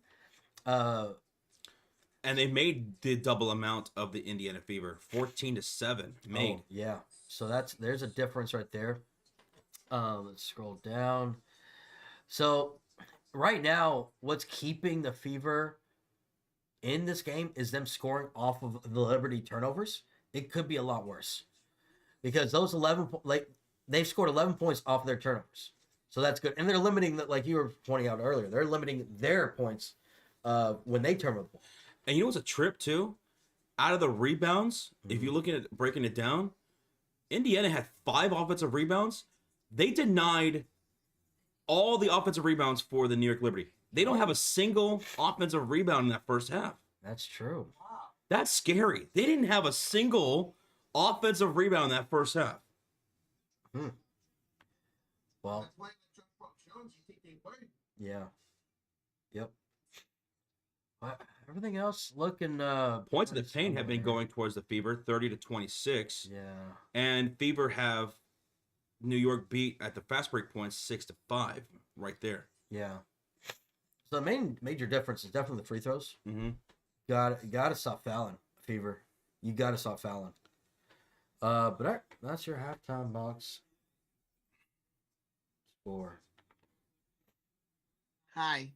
And they made the double amount of the Indiana Fever, 14-7 made. Oh, yeah. So there's a difference right there. Let's scroll down. So right now, what's keeping the Fever in this game is them scoring off of the Liberty turnovers. It could be a lot worse because those 11 they've scored 11 points off their turnovers. So that's good. And they're limiting, like you were pointing out earlier, they're limiting their points when they turn the ball. And you know what's a trip, too? Out of the rebounds, if you're looking at breaking it down, Indiana had 5 offensive rebounds. They denied all the offensive rebounds for the New York Liberty. They don't have a single offensive rebound in that first half. That's true. That's scary. They didn't have a single offensive rebound in that first half. Well, yeah. Yep. Everything else looking points in the paint have been going towards the Fever, 30-26. Yeah. And Fever have New York beat at the fast break points 6-5 right there. Yeah. So the main major difference is definitely the free throws. Mm-hmm. Gotta stop fouling, Fever. You gotta stop fouling. But all right, that's your halftime box score. Hi.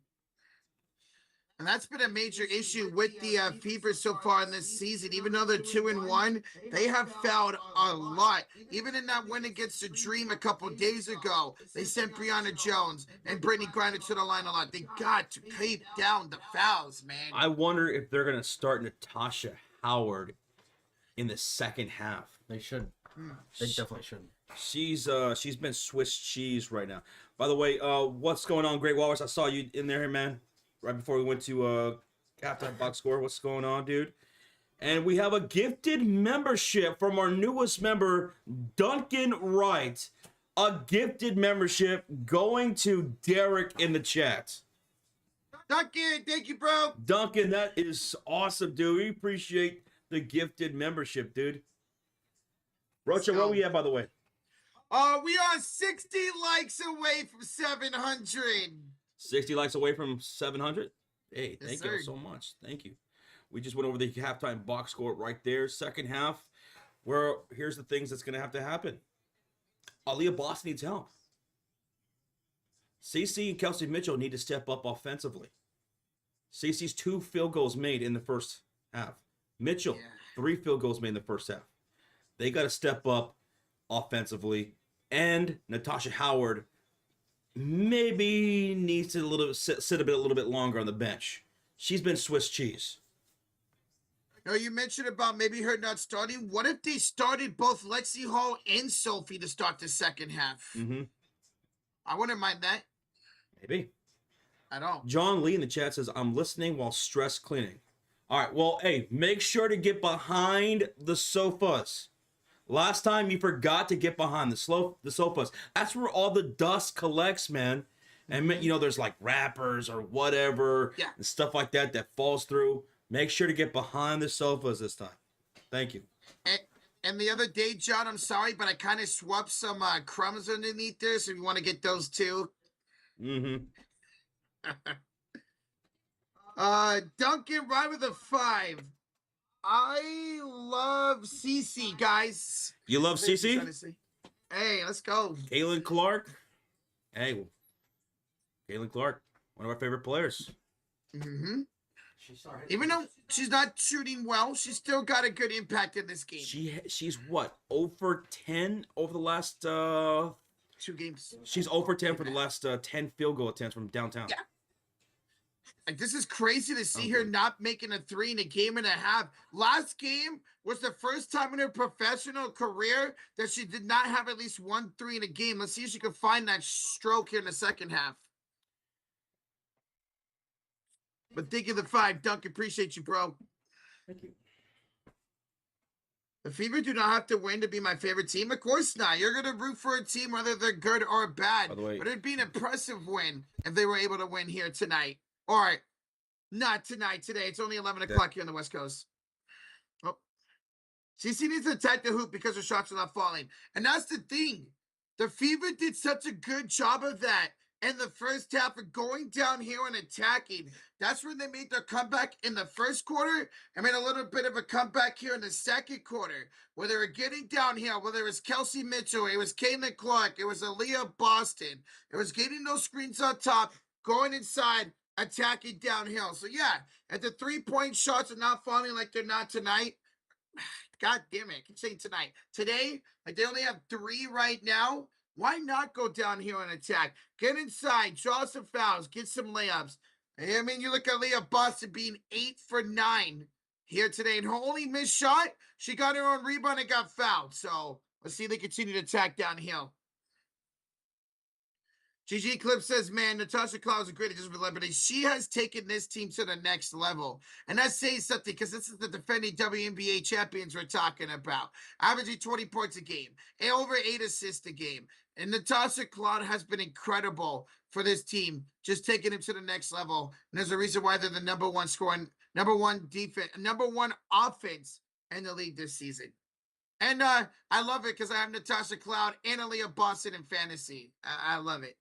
And that's been a major issue with the Fever so far in this season. Even though they're 2-1, they have fouled a lot. Even in that win against the Dream a couple days ago, they sent Brianna Jones and Brittany Griner to the line a lot. They got to keep down the fouls, man. I wonder if they're going to start Natasha Howard in the second half. They should. They definitely should. She's been Swiss cheese right now. By the way, what's going on, Great Walrus? I saw you in there, man. Right before we went to halftime box score. What's going on, dude? And we have a gifted membership from our newest member, Duncan Wright. A gifted membership going to Derek in the chat. Duncan, thank you, bro. Duncan, that is awesome, dude. We appreciate the gifted membership, dude. Rocha, where we at, by the way? We are 60 likes away from 700. 60 likes away from 700. Hey, thank you sir. so much. Thank you. We just went over the halftime box score right there. Second half, where here's the things that's going to have to happen. Aaliyah Boss needs help. CeCe and Kelsey Mitchell need to step up offensively. CeCe's 2 field goals made in the first half. Mitchell, 3 field goals made in the first half. They got to step up offensively. And Natasha Howard maybe needs to sit a little bit longer on the bench. She's been Swiss cheese. Now, you mentioned about maybe her not starting. What if they started both Lexi Hall and Sophie to start the second half? Mm-hmm. I wouldn't mind that. Maybe. At all. John Lee in the chat says, I'm listening while stress cleaning. All right, well, hey, make sure to get behind the sofas. Last time you forgot to get behind the sofas. That's where all the dust collects, man. And, you know, there's like wrappers or whatever and stuff like that that falls through. Make sure to get behind the sofas this time. Thank you. And the other day, John, I'm sorry, but I kind of swapped some crumbs underneath there, so if you want to get those too. Mm-hmm. Duncan, right with a 5. I love CeCe, guys. You love CeCe? Hey, let's go. Caitlin Clark. Hey, Caitlin Clark, one of our favorite players. Mm-hmm. Even though she's not shooting well, she's still got a good impact in this game. She's what, 0 for 10 over the last 2 games. She's 0 for 10 for the last 10 field goal attempts from downtown. Yeah. Like, this is crazy to see her not making a 3 in a game and a half. Last game was the first time in her professional career that she did not have at least 1 3 in a game. Let's see if she can find that stroke here in the second half. But thank you the 5, Dunk. Appreciate you, bro. Thank you. The Fever do not have to win to be my favorite team. Of course not. You're gonna root for a team whether they're good or bad. By the way, but it'd be an impressive win if they were able to win here tonight. All right, not tonight. Today it's only 11 o'clock here on the West Coast. Oh, CC needs to attack the hoop because her shots are not falling, and that's the thing. The Fever did such a good job of that in the first half of going down here and attacking. That's when they made their comeback in the first quarter and made a little bit of a comeback here in the second quarter, where they were getting down here, whether it was Kelsey Mitchell, it was Caitlin Clark, it was Aaliyah Boston. It was getting those screens on top, going inside, attacking downhill. So yeah, if the 3-point shots are not falling like they're not tonight, God damn it, I keep saying tonight. Today, like they only have 3 right now. Why not go down here and attack? Get inside, draw some fouls, get some layups. I mean, you look at Leah Boston being 8 for 9 here today. And her only missed shot, she got her own rebound and got fouled. So let's see if they continue to attack downhill. GG Clip says, man, Natasha Cloud is a great addition for Liberty. She has taken this team to the next level. And that says something because this is the defending WNBA champions we're talking about. Averaging 20 points a game, over 8 assists a game. And Natasha Cloud has been incredible for this team, just taking them to the next level. And there's a reason why they're the number 1 scoring, number 1 defense, number 1 offense in the league this season. And I love it because I have Natasha Cloud and Aaliyah Boston in fantasy. I love it.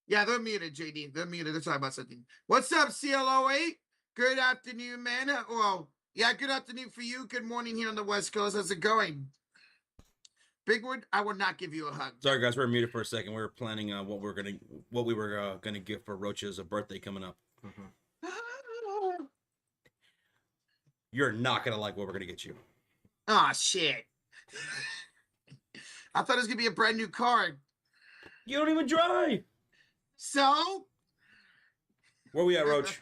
Yeah, they're muted, JD. They're muted. They're talking about something. What's up, CLO8? Good afternoon, man. Well, yeah, good afternoon for you. Good morning here on the West Coast. How's it going? Bigwood, I will not give you a hug. Sorry, guys, we're muted for a second. We were planning what we were gonna give for Roach's birthday coming up. Mm-hmm. You're not gonna like what we're gonna get you. Oh shit! I thought it was gonna be a brand new car. You don't even drive. So, where we at, Roach?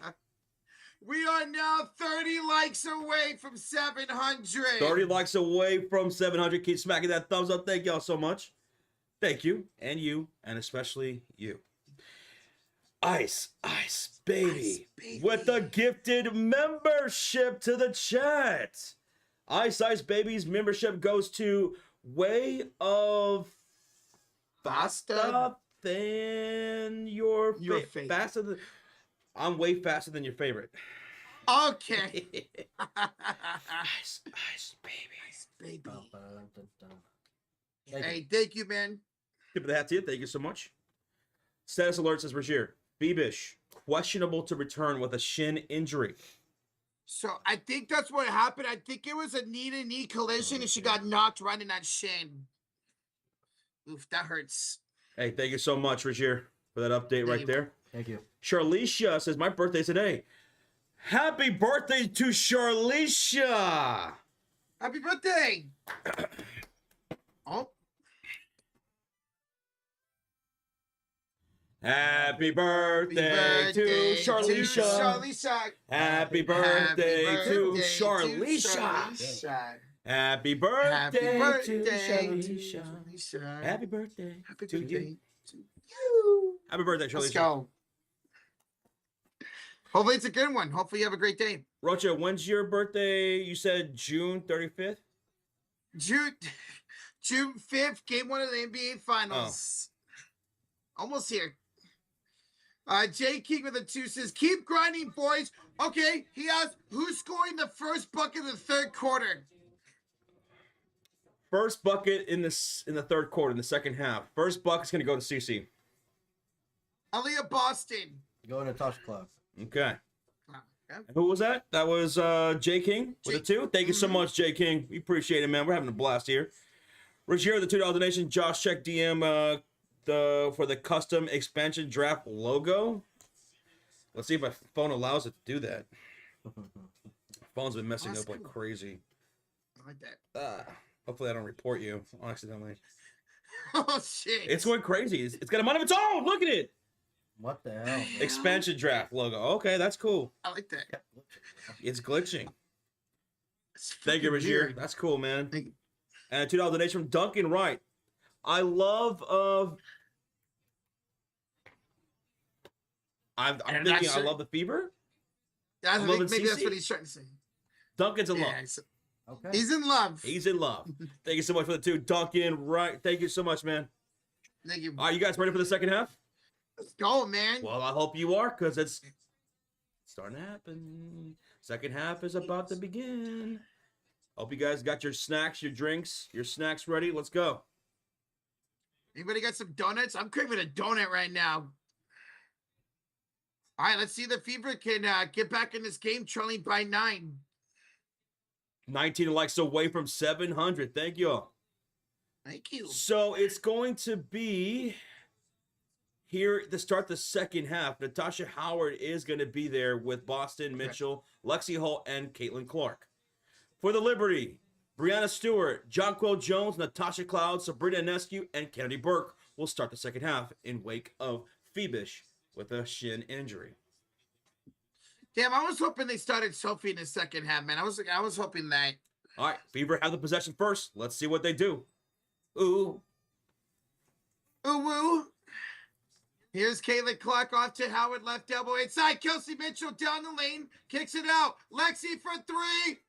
We are now 30 likes away from 700. 30 likes away from 700. Keep smacking that thumbs up. Thank y'all so much. Thank you, and especially you. Ice Baby, with the gifted membership to the chat. Ice Baby's membership goes to Way of Faster than your favorite. Faster than I'm way faster than your favorite. Okay. Ice baby. Hey, thank you, man. Tip of the hat to you. Thank you so much. Status alert says Rashir. Bebish, questionable to return with a shin injury. So I think that's what happened. I think it was a knee-to-knee collision and she got knocked right in that shin. Oof, that hurts. Hey, thank you so much, Rashir, for that update right there. Thank you. Charlicia says, my birthday's today. Happy birthday to Charlicia! Happy birthday! Oh. Happy birthday to Charlicia! Happy birthday to Charlicia! Happy birthday to Charlicia! Happy birthday to you! Happy birthday, Charlicia! Let's go. Hopefully it's a good one. Hopefully you have a great day. Rocha, when's your birthday? You said June 35th? June 5th, game 1 of the NBA Finals. Oh. Almost here. Jay King with a 2 says, keep grinding, boys. Okay, he asked, who's scoring the first bucket of the third quarter? First bucket in the third quarter, in the second half. First bucket's going to go to CC. Aaliyah Boston. Going to Tosh Club. Okay. Who was that? That was Jay King with a 2. Thank you so much, Jay King. We appreciate it, man. We're having a blast here. Roger, the $2 donation. Josh, check DM for the custom expansion draft logo. Let's see if my phone allows it to do that. Phone's been messing up like crazy. I like that. Hopefully I don't report you accidentally. Oh shit! It's going crazy. It's got a mind of its own. Look at it. What the hell? Man? Expansion draft logo. Okay, that's cool. I like that. It's glitching. Thank you, Rajir. That's cool, man. Thank you. And $2 donation from Duncan Wright. I love I'm thinking sure. I love the Fever. I think maybe that's what he's trying to say. Duncan's in love. Okay. He's in love. He's in love. Thank you so much for the 2. Duncan, right. Thank you so much, man. Thank you. Are you guys ready for the second half? Let's go, man. Well, I hope you are, because it's starting to happen. Second half is about to begin. Hope you guys got your snacks, your drinks, your snacks ready. Let's go. Anybody got some donuts? I'm craving a donut right now. All right, let's see if the Fever can get back in this game, trailing by 9. 19 likes away from 700. Thank you all. Thank you. So it's going to be here to start the second half. Natasha Howard is going to be there with Boston, Mitchell, Lexi Hall, and Caitlin Clark. For the Liberty, Brianna Stewart, Jonquil Jones, Natasha Cloud, Sabrina Ionescu, and Kennedy Burke will start the second half in wake of Phoebish with a shin injury. Damn, I was hoping they started Sophie in the second half, man. I was hoping that. All right, Fever have the possession first. Let's see what they do. Ooh. Ooh, woo. Here's Caitlin Clark off to Howard, left elbow inside. Kelsey Mitchell down the lane, kicks it out. Lexi for 3,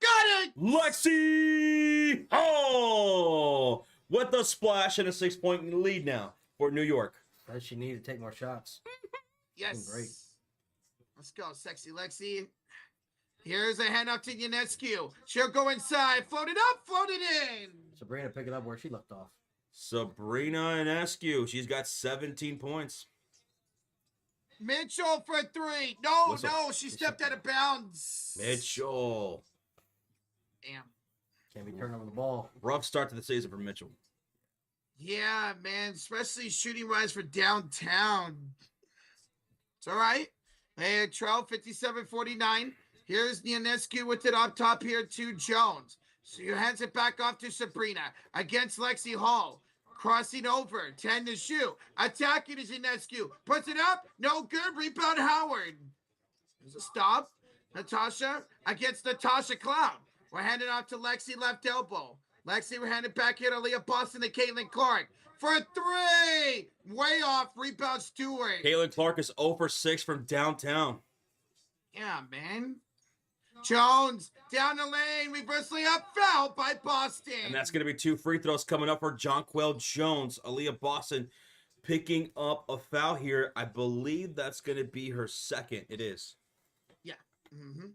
got it! Lexi! Oh! With the splash and a 6-point lead now for New York. Does she need to take more shots? Yes. Great. Let's go, sexy Lexi. Here's a handoff to Ionescu. She'll go inside, float it up, float it in. Sabrina pick it up where she left off. Sabrina Ionescu, she's got 17 points. Mitchell for 3. No, she stepped out of bounds. Mitchell. Damn. Can't be turning over the ball. Rough start to the season for Mitchell. Yeah, man, especially shooting-wise for downtown. It's all right. Hey, 12, 57-49. Here's Ionescu with it up top here to Jones. So he hands it back off to Sabrina against Lexi Hall. Crossing over, 10 to shoot. Attacking is Ionescu. Puts it up. No good. Rebound Howard. There's a stop. Natasha against Natasha Cloud. We're handing off to Lexi, left elbow. Lexi, we're handing back here to Leah Boston and Caitlin Clark. For 3. Way off. Rebound Stewart. Caitlin Clark is 0 for 6 from downtown. Yeah, man. Jones down the lane, reverse layup, foul by Boston. And that's going to be 2 free throws coming up for Jonquil Jones. Aaliyah Boston picking up a foul here. I believe that's going to be her second. It is. Yeah. Mm-hmm.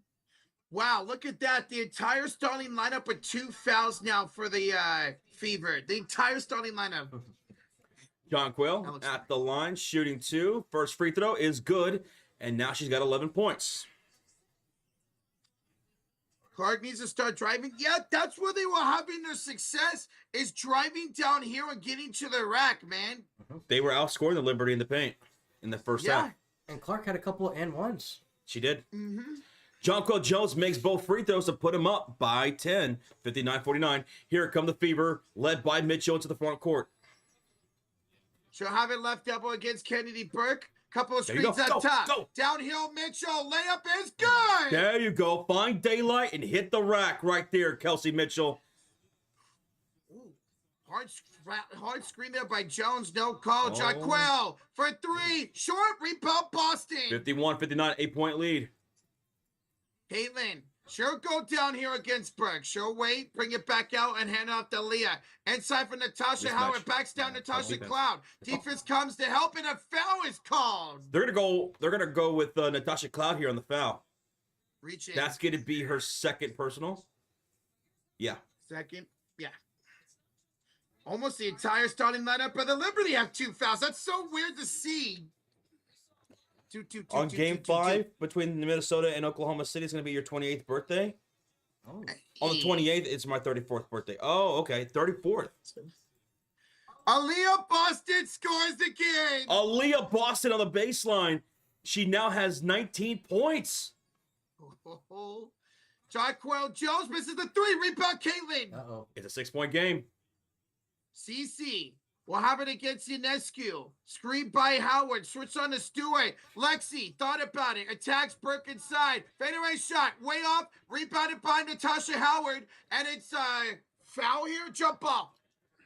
Wow, look at that. The entire starting lineup with 2 fouls now for the Fever. The entire starting lineup. Jonquil at the line, shooting 2. First free throw is good, and now she's got 11 points. Clark needs to start driving. Yeah, that's where they were having their success, is driving down here and getting to the rack, man. They were outscoring the Liberty in the paint in the first half. And Clark had a couple and ones. She did. Mm-hmm. Jonquil Jones makes both free throws to put him up by 10, 59-49. Here come the Fever, led by Mitchell into the front court. She'll have it left elbow against Kennedy Burke. Couple of screens up top. Go. Downhill Mitchell. Layup is good. There you go. Find daylight and hit the rack right there, Kelsey Mitchell. Ooh, hard screen there by Jones. No call. Jonquil for 3. Short rebound Boston. 51-59, 8-point lead. Caitlin, she'll go down here against Burke. She'll wait, bring it back out, and hand off to Leah. Inside for Natasha Howard. Backs down Natasha Cloud. Defense comes to help, and a foul is called. They're gonna go with Natasha Cloud here on the foul. Reach in. That's gonna be her second personal. Yeah. Second. Yeah. Almost the entire starting lineup of the Liberty have 2 fouls. That's so weird to see. On game 5 between Minnesota and Oklahoma City is going to be your 28th birthday. Oh. On the 28th, it's my 34th birthday. Oh, okay. 34th. Aaliyah Boston scores the game. Aaliyah Boston on the baseline. She now has 19 points. Jonquil Jones misses the 3. Rebound Caitlin. Uh-oh. It's a 6-point game. CC will have it against Ionescu. Screen by Howard. Switch on to Stewart. Lexi thought about it. Attacks Burke inside. Fadeaway shot. Way off. Rebounded by Natasha Howard. And it's foul here. Jump ball.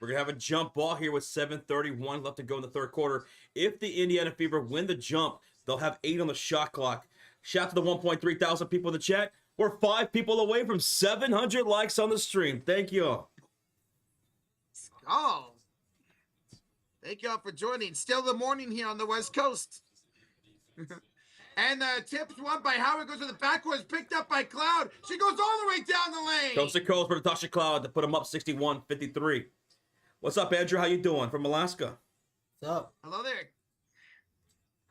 We're going to have a jump ball here with 7:31 left to go in the third quarter. If the Indiana Fever win the jump, they'll have 8 on the shot clock. Shout out to the 1.3 thousand people in the chat. We're 5 people away from 700 likes on the stream. Thank you. Oh. Thank you all for joining. Still the morning here on the West Coast. And tips won by Howard goes to the backwards, picked up by Cloud. She goes all the way down the lane. Coast to coast for Natasha Cloud to put him up 61-53. What's up, Andrew? How you doing from Alaska? What's up? Hello there.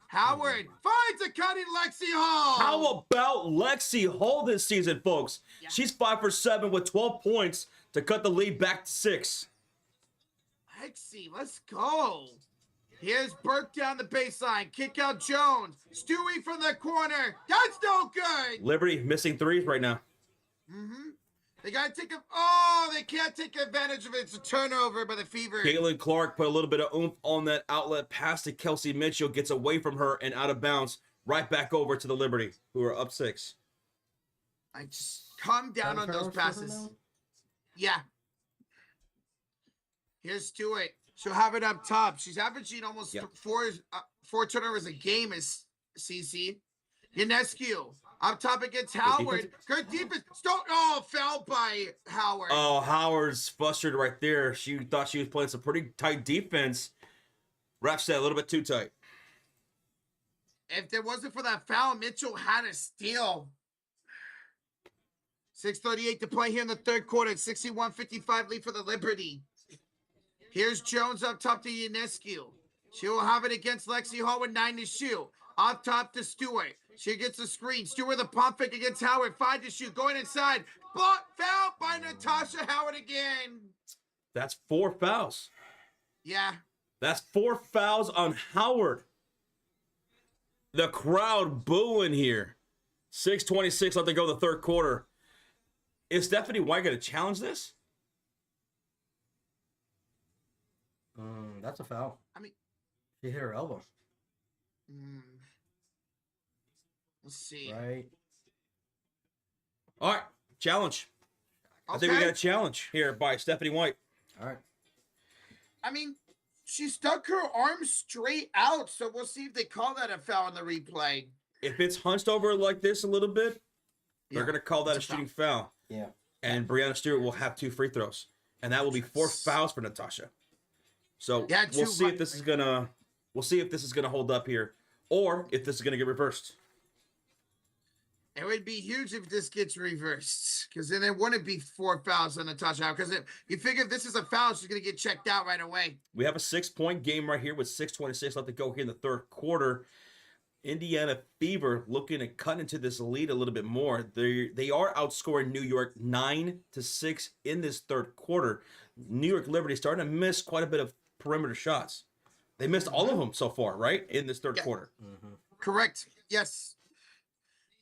Howard finds a cutting Lexi Hall. How about Lexi Hall this season, folks? Yeah. She's 5 for 7 with 12 points to cut the lead back to 6. Lexi, let's go. Here's Burke down the baseline. Kick out Jones. Stewie from the corner. That's no good. Liberty missing 3s right now. Mm-hmm. They got to take a... Oh, they can't take advantage of it. It's a turnover by the Fever. Caitlin Clark put a little bit of oomph on that outlet pass to Kelsey Mitchell. Gets away from her and out of bounds. Right back over to the Liberty, who are up 6. I just calm down on those passes. Yeah. Here's Stewart. She'll have it up top. She's averaging almost 4 turnovers a game as CC. Ionescu up top against Howard. Good defense. Foul by Howard. Oh, Howard's flustered right there. She thought she was playing some pretty tight defense. Ref said a little bit too tight. If there wasn't for that foul, Mitchell had a steal. 6:38 to play here in the third quarter. 61-55 lead for the Liberty. Here's Jones up top to Ionescu. She will have it against Lexi Hall with 9 to shoot. Up top to Stewart. She gets a screen. Stewart the pump fake against Howard. 5 to shoot. Going inside. But foul by Natasha Howard again. That's 4 fouls. Yeah. That's 4 fouls on Howard. The crowd booing here. 6:26 let them go the third quarter. Is Stephanie White going to challenge this? That's a foul. I mean, she hit her elbow. Let's see. Right. All right, challenge. Okay. I think we got a challenge here by Stephanie White. All right. I mean, she stuck her arm straight out, so we'll see if they call that a foul in the replay. If it's hunched over like this a little bit, they're going to call that a shooting foul. Yeah. And Brianna Stewart will have 2 free throws. And that will be 4 fouls for Natasha. So we'll see if this is gonna hold up here, or if this is gonna get reversed. It would be huge if this gets reversed, because then it wouldn't be 4 fouls on Natasha. Because you figure if this is a foul, she's gonna get checked out right away. We have a 6-point game right here with 6:26 left to go here in the third quarter. Indiana Fever looking to cut into this lead a little bit more. They are outscoring New York 9-6 in this third quarter. New York Liberty starting to miss quite a bit of perimeter shots. They missed all of them so far, right? In this third quarter. Correct. Yes.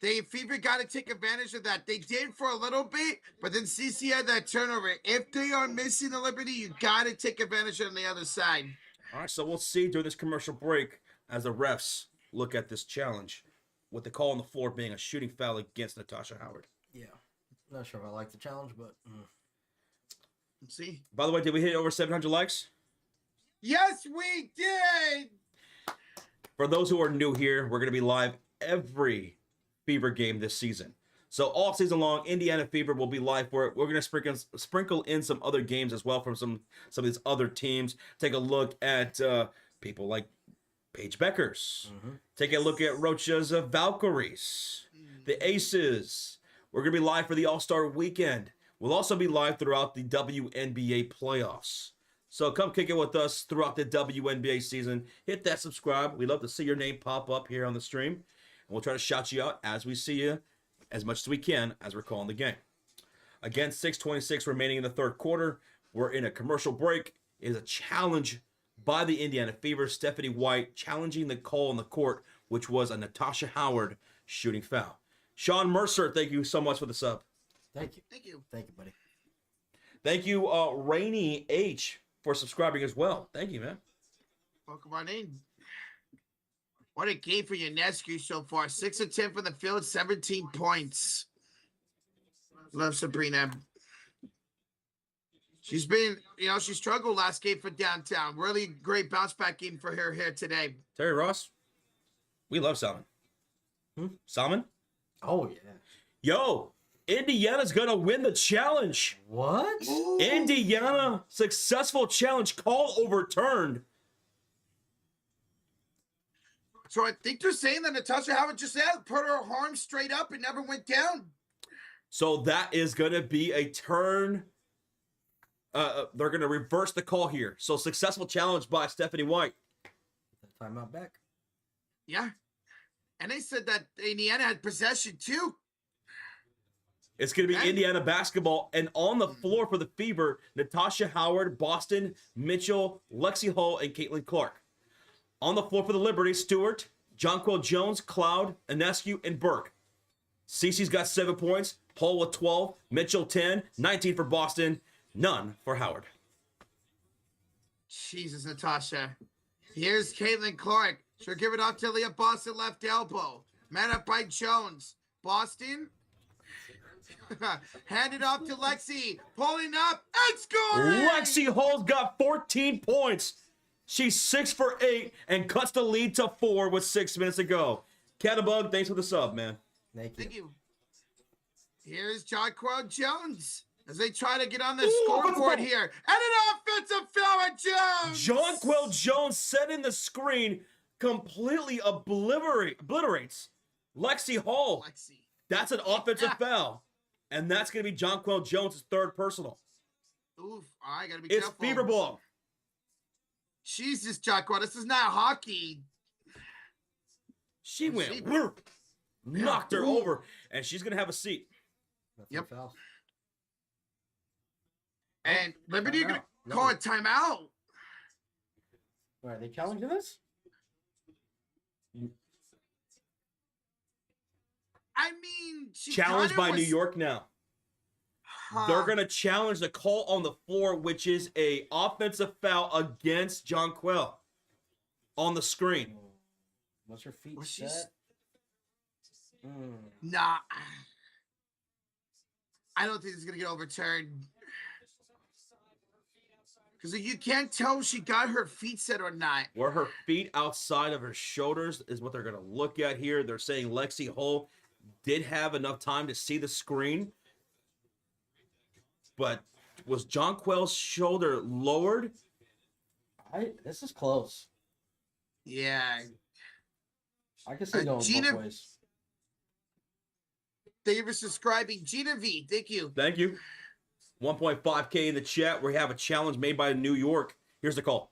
They Fever got to take advantage of that. They did for a little bit, but then CC had that turnover. If they are missing the Liberty, you got to take advantage on the other side. All right, so we'll see during this commercial break as the refs look at this challenge, with the call on the floor being a shooting foul against Natasha Howard. Yeah. Not sure if I like the challenge, but... Let's see. By the way, did we hit over 700 likes? Yes, we did. For those who are new here, we're going to be live every Fever game this season. So all season long, Indiana Fever will be live for it. We're going to sprinkle in some other games as well from some of these other teams. Take a look at people like Paige Beckers. Take a look at Rocha's Valkyries, the Aces. We're going to be live for the All-Star Weekend. We'll also be live throughout the WNBA playoffs. So come kick it with us throughout the WNBA season. Hit that subscribe. We'd love to see your name pop up here on the stream. And we'll try to shout you out as we see you, as much as we can as we're calling the game. Again, 6:26 remaining in the third quarter. We're in a commercial break. It is a challenge by the Indiana Fever. Stephanie White challenging the call on the court, which was a Natasha Howard shooting foul. Sean Mercer, thank you so much for the sub. Thank you. Thank you. Thank you, buddy. Thank you, Rainy H, for subscribing as well. Thank you, man. Welcome on in. What a game for Ionescu so far. 6 of 10 from the field, 17 points. Love Sabrina. She's been, she struggled last game for downtown. Really great bounce back game for her here today. Terry Ross, we love Salmon. Salmon? Oh, yeah. Yo, Indiana's going to win the challenge. What? Ooh. Indiana, successful challenge call overturned. So I think they're saying that Natasha Howard just put her arm straight up and never went down. So that is going to be a turn. They're going to reverse the call here. So successful challenge by Stephanie White. Timeout back. Yeah. And they said that Indiana had possession too. It's going to be Indiana basketball. And on the floor for the Fever, Natasha Howard, Boston, Mitchell, Lexi Hull, and Caitlin Clark. On the floor for the Liberty, Stewart, Jonquil Jones, Cloud, Inescu, and Burke. Cece's got 7 points, Hull with 12, Mitchell 10, 19 for Boston, none for Howard. Jesus, Natasha. Here's Caitlin Clark. She'll give it off to Leah Boston, left elbow. Man up by Jones. Boston. Hand it off to Lexi. Pulling up and scoring. Lexi Hull's got 14 points. She's 6 for 8 and cuts the lead to 4 with 6 minutes to go. Catabug, thanks for the sub, man. Thank you. Here's Jonquil Jones as they try to get on the scoreboard here. And an offensive foul at Jones. Jonquil Jones setting the screen, completely obliterates Lexi Hull. That's an offensive foul. And that's going to be Jonquil Jones' third personal. Oof, I got to be careful. It's Fever ball. Jesus, Jonquil, this is not hockey. She went, knocked her over, and she's going to have a seat. Yep. And Liberty going to call a timeout. Wait, are they challenging this? I mean, she challenged by New York now. They're going to challenge the call on the floor, which is a offensive foul against Jonquil on the screen. What's her feet set? Nah. I don't think it's going to get overturned. Because you can't tell if she got her feet set or not. Where her feet outside of her shoulders is what they're going to look at here. They're saying Lexi Hull did have enough time to see the screen. But was Jonquil's shoulder lowered? This is close. Yeah. I can see going both ways. Thank you for subscribing. Gina V, thank you. Thank you. 1.5K in the chat. We have a challenge made by New York. Here's the call.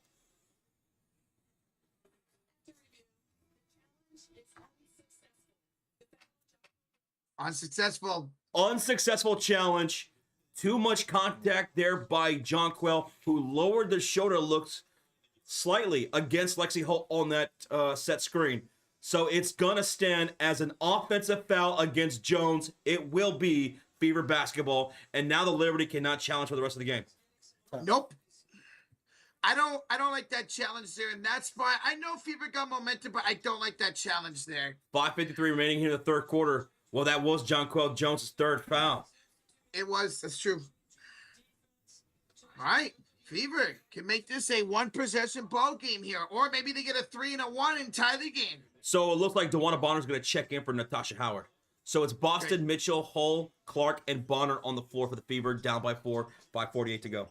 Unsuccessful. Unsuccessful challenge. Too much contact there by Jonquil, who lowered the shoulder looks slightly against Lexi Hull on that set screen. So it's going to stand as an offensive foul against Jones. It will be Fever basketball. And now the Liberty cannot challenge for the rest of the game. Nope. I don't like that challenge there, and that's why I know Fever got momentum, but I don't like that challenge there. 5:53 remaining here in the third quarter. Well, that was Jonquil Jones' third foul. It was. That's true. All right. Fever can make this a one-possession ball game here, or maybe they get a 3 and a 1 and tie the game. So it looks like DeWanna Bonner's going to check in for Natasha Howard. So it's Boston, Mitchell, Hull, Clark, and Bonner on the floor for the Fever, down by 4, 5:48 to go.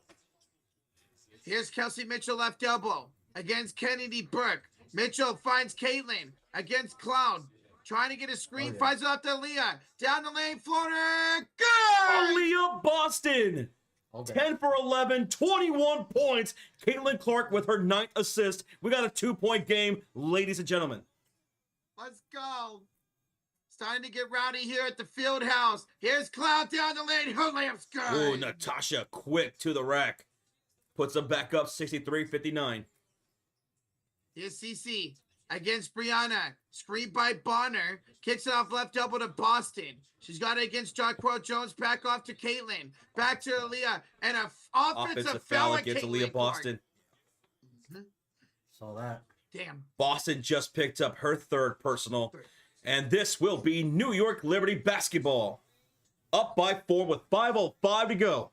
Here's Kelsey Mitchell left elbow against Kennedy Burke. Mitchell finds Caitlin against Cloud. Trying to get a screen, finds it out to Leah. Down the lane, floater. Good! Leah Boston. 10 for 11, 21 points. Caitlin Clark with her 9th assist. We got a 2-point game, ladies and gentlemen. Let's go. It's time to get rowdy here at the field house. Here's Cloud down the lane. Her layup's good. Ooh, Natasha quick to the rack. Puts them back up 63-59. Here's CC against Brianna. Screen by Bonner. Kicks it off left elbow to Boston. She's got it against Jonquil Jones. Back off to Caitlin. Back to Aaliyah. And an offensive foul against Aaliyah Boston. Saw that. Damn. Boston just picked up her third personal. And this will be New York Liberty basketball. Up by 4 with 5:05 to go.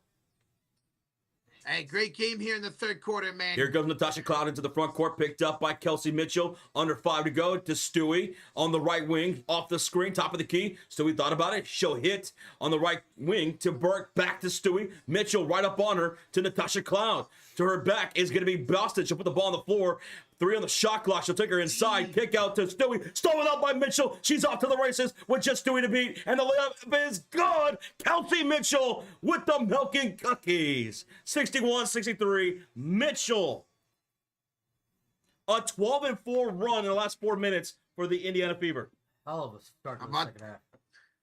Hey, great game here in the third quarter, man. Here goes Natasha Cloud into the front court, picked up by Kelsey Mitchell. Under 5 to go to Stewie on the right wing, off the screen, top of the key. Stewie thought about it. She'll hit on the right wing to Burke, back to Stewie. Mitchell right up on her to Natasha Cloud. To her back is going to be Boston. She'll put the ball on the floor. 3 on the shot clock. She'll take her inside. Kick out to Stewie. Stolen out by Mitchell. She's off to the races with just Stewie to beat. And the layup is good. Kelsey Mitchell with the milking cookies. 61-63. Mitchell. A 12-4 run in the last 4 minutes for the Indiana Fever. Hell of a start to the second half.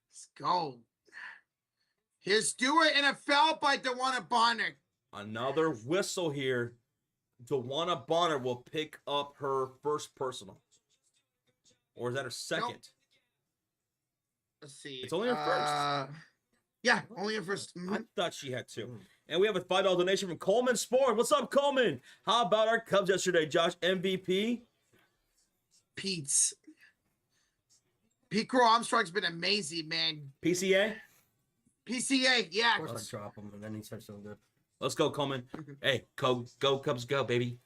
Let's go. Here's Stewart and a foul by DeWanna Bonner. Another whistle here. DeWanna Bonner will pick up her first personal. Or is that her second? Nope. Let's see. It's only her first. Yeah, only her first. I thought she had 2. And we have a $5 donation from Coleman Sport. What's up, Coleman? How about our Cubs yesterday, Josh? MVP? Pete Crow Armstrong's been amazing, man. PCA? PCA, yeah. Of course I drop him, and then he starts doing good. Let's go, Coleman. Hey, go Cubs, go, baby.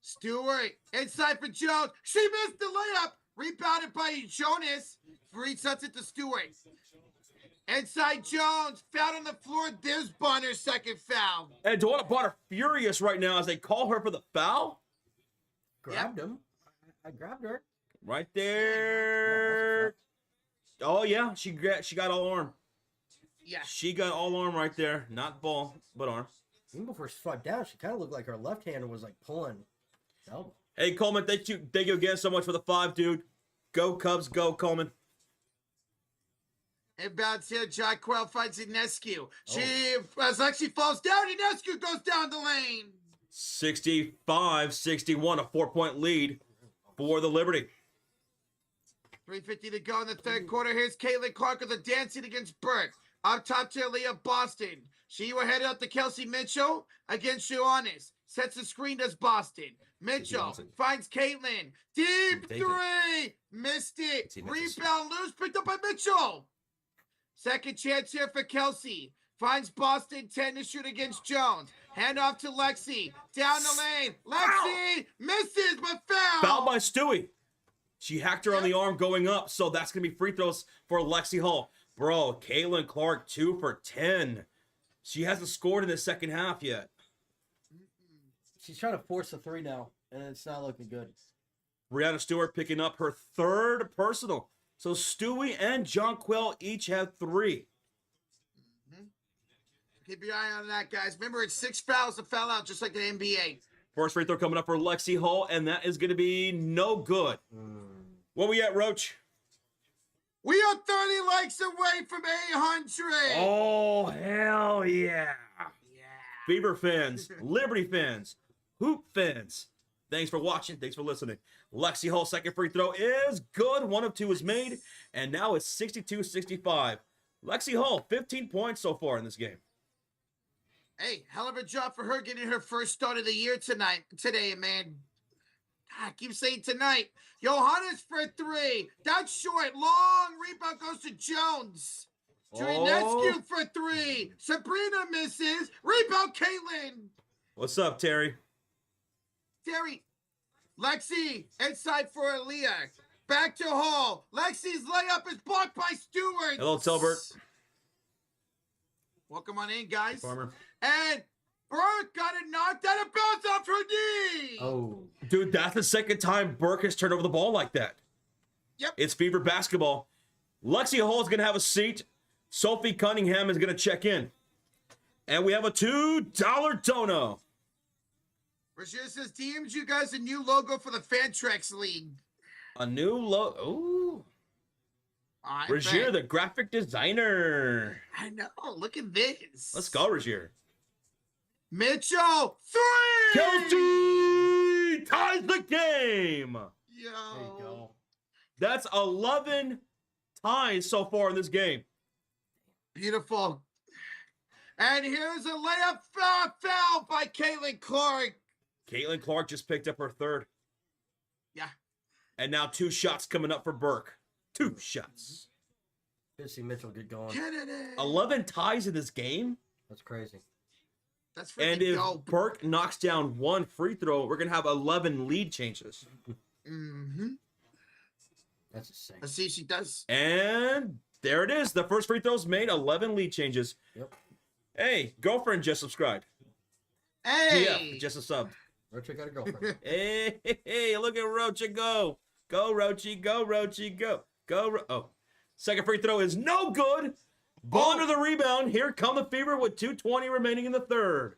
Stewart, inside for Jones. She missed the layup. Rebounded by Jonas. Resets it to Stewart. Inside Jones. Foul on the floor. There's Bonner's second foul. And DeWanna Bonner furious right now as they call her for the foul. Grabbed him. I grabbed her. Right there. Oh, yeah. She got all arm. Yeah. She got all arm right there. Not ball, but arm. Even before she struck down, she kind of looked like her left hand was like pulling. Elbow. Hey, Coleman, thank you again so much for the 5, dude. Go Cubs, go, Coleman. Inbounds here. Jaquel finds Inescu. She actually falls down. Inescu goes down the lane. 65-61, a 4-point lead for the Liberty. 3:50 to go in the third quarter. Here's Caitlin Clark with the dancing against Burke. Up top to Leah Boston. She will head out to Kelsey Mitchell against Ioannis. Sets the screen, does Boston. Mitchell finds Caitlin. Deep three. Missed it. Rebound loose. Picked up by Mitchell. Second chance here for Kelsey. Finds Boston 10 to shoot against Jones. Hand off to Lexi. Down the lane. Lexi misses, but foul. Foul by Stewie. She hacked her on the arm going up, so that's going to be free throws for Lexi Hall. Bro, Caitlin Clark 2 for 10. She hasn't scored in the second half yet. She's trying to force a 3 now, and it's not looking good. Brianna Stewart picking up her 3rd personal. So Stewie and Jonquil each have 3. Keep your eye on that, guys. Remember, it's 6 fouls to foul out, just like the NBA. First free throw coming up for Lexi Hall, and that is going to be no good. What we at, Roach? We are 30 likes away from 800. Oh, hell yeah. Fever fans, Liberty fans, Hoop fans, thanks for watching. Thanks for listening. Lexi Hall, second free throw is good. 1 of 2 is made, and now it's 62-65. Lexi Hall, 15 points so far in this game. Hey, hell of a job for her getting her first start of the year today, man. I keep saying tonight. Johannes for 3. That's short. Long rebound goes to Jones. Trinescu for 3. Sabrina misses. Rebound, Caitlin. What's up, Terry? Terry. Lexi, inside for Aaliyah. Back to Hall. Lexi's layup is blocked by Stewart. Hello, Tilbert. Welcome on in, guys. Farmer. And Burke got it knocked out of bounds off her knee. Oh. Dude, that's the second time Burke has turned over the ball like that. Yep. It's Fever basketball. Lexi Hall is going to have a seat. Sophie Cunningham is going to check in. And we have a $2 dono. Rozier says, DM'd you guys a new logo for the Fantrax League. A new logo. Ooh. Rozier, the graphic designer. I know. Look at this. Let's go, Rozier. Mitchell, 3! Kelsey ties the game. Yo. There you go. That's 11 ties so far in this game. Beautiful. And here's a layup foul by Caitlin Clark. Caitlin Clark just picked up her 3rd. Yeah. And now 2 shots coming up for Burke. 2 shots. Good to see Mitchell get going. 11 ties in this game? That's crazy. That's and freaking if dope. Burke knocks down one free throw, we're going to have 11 lead changes. Mm-hmm. That's insane. Let's see if she does. And there it is. The first free throw's made, 11 lead changes. Yep. Hey, girlfriend just subscribed. Hey! GF, just a sub. Rocha got a girlfriend. Hey, look at Rocha go. Go, Rochi, go, Rochi, go. Oh, second free throw is no good. Bonner the rebound. Here come the Fever with 2:20 remaining in the third.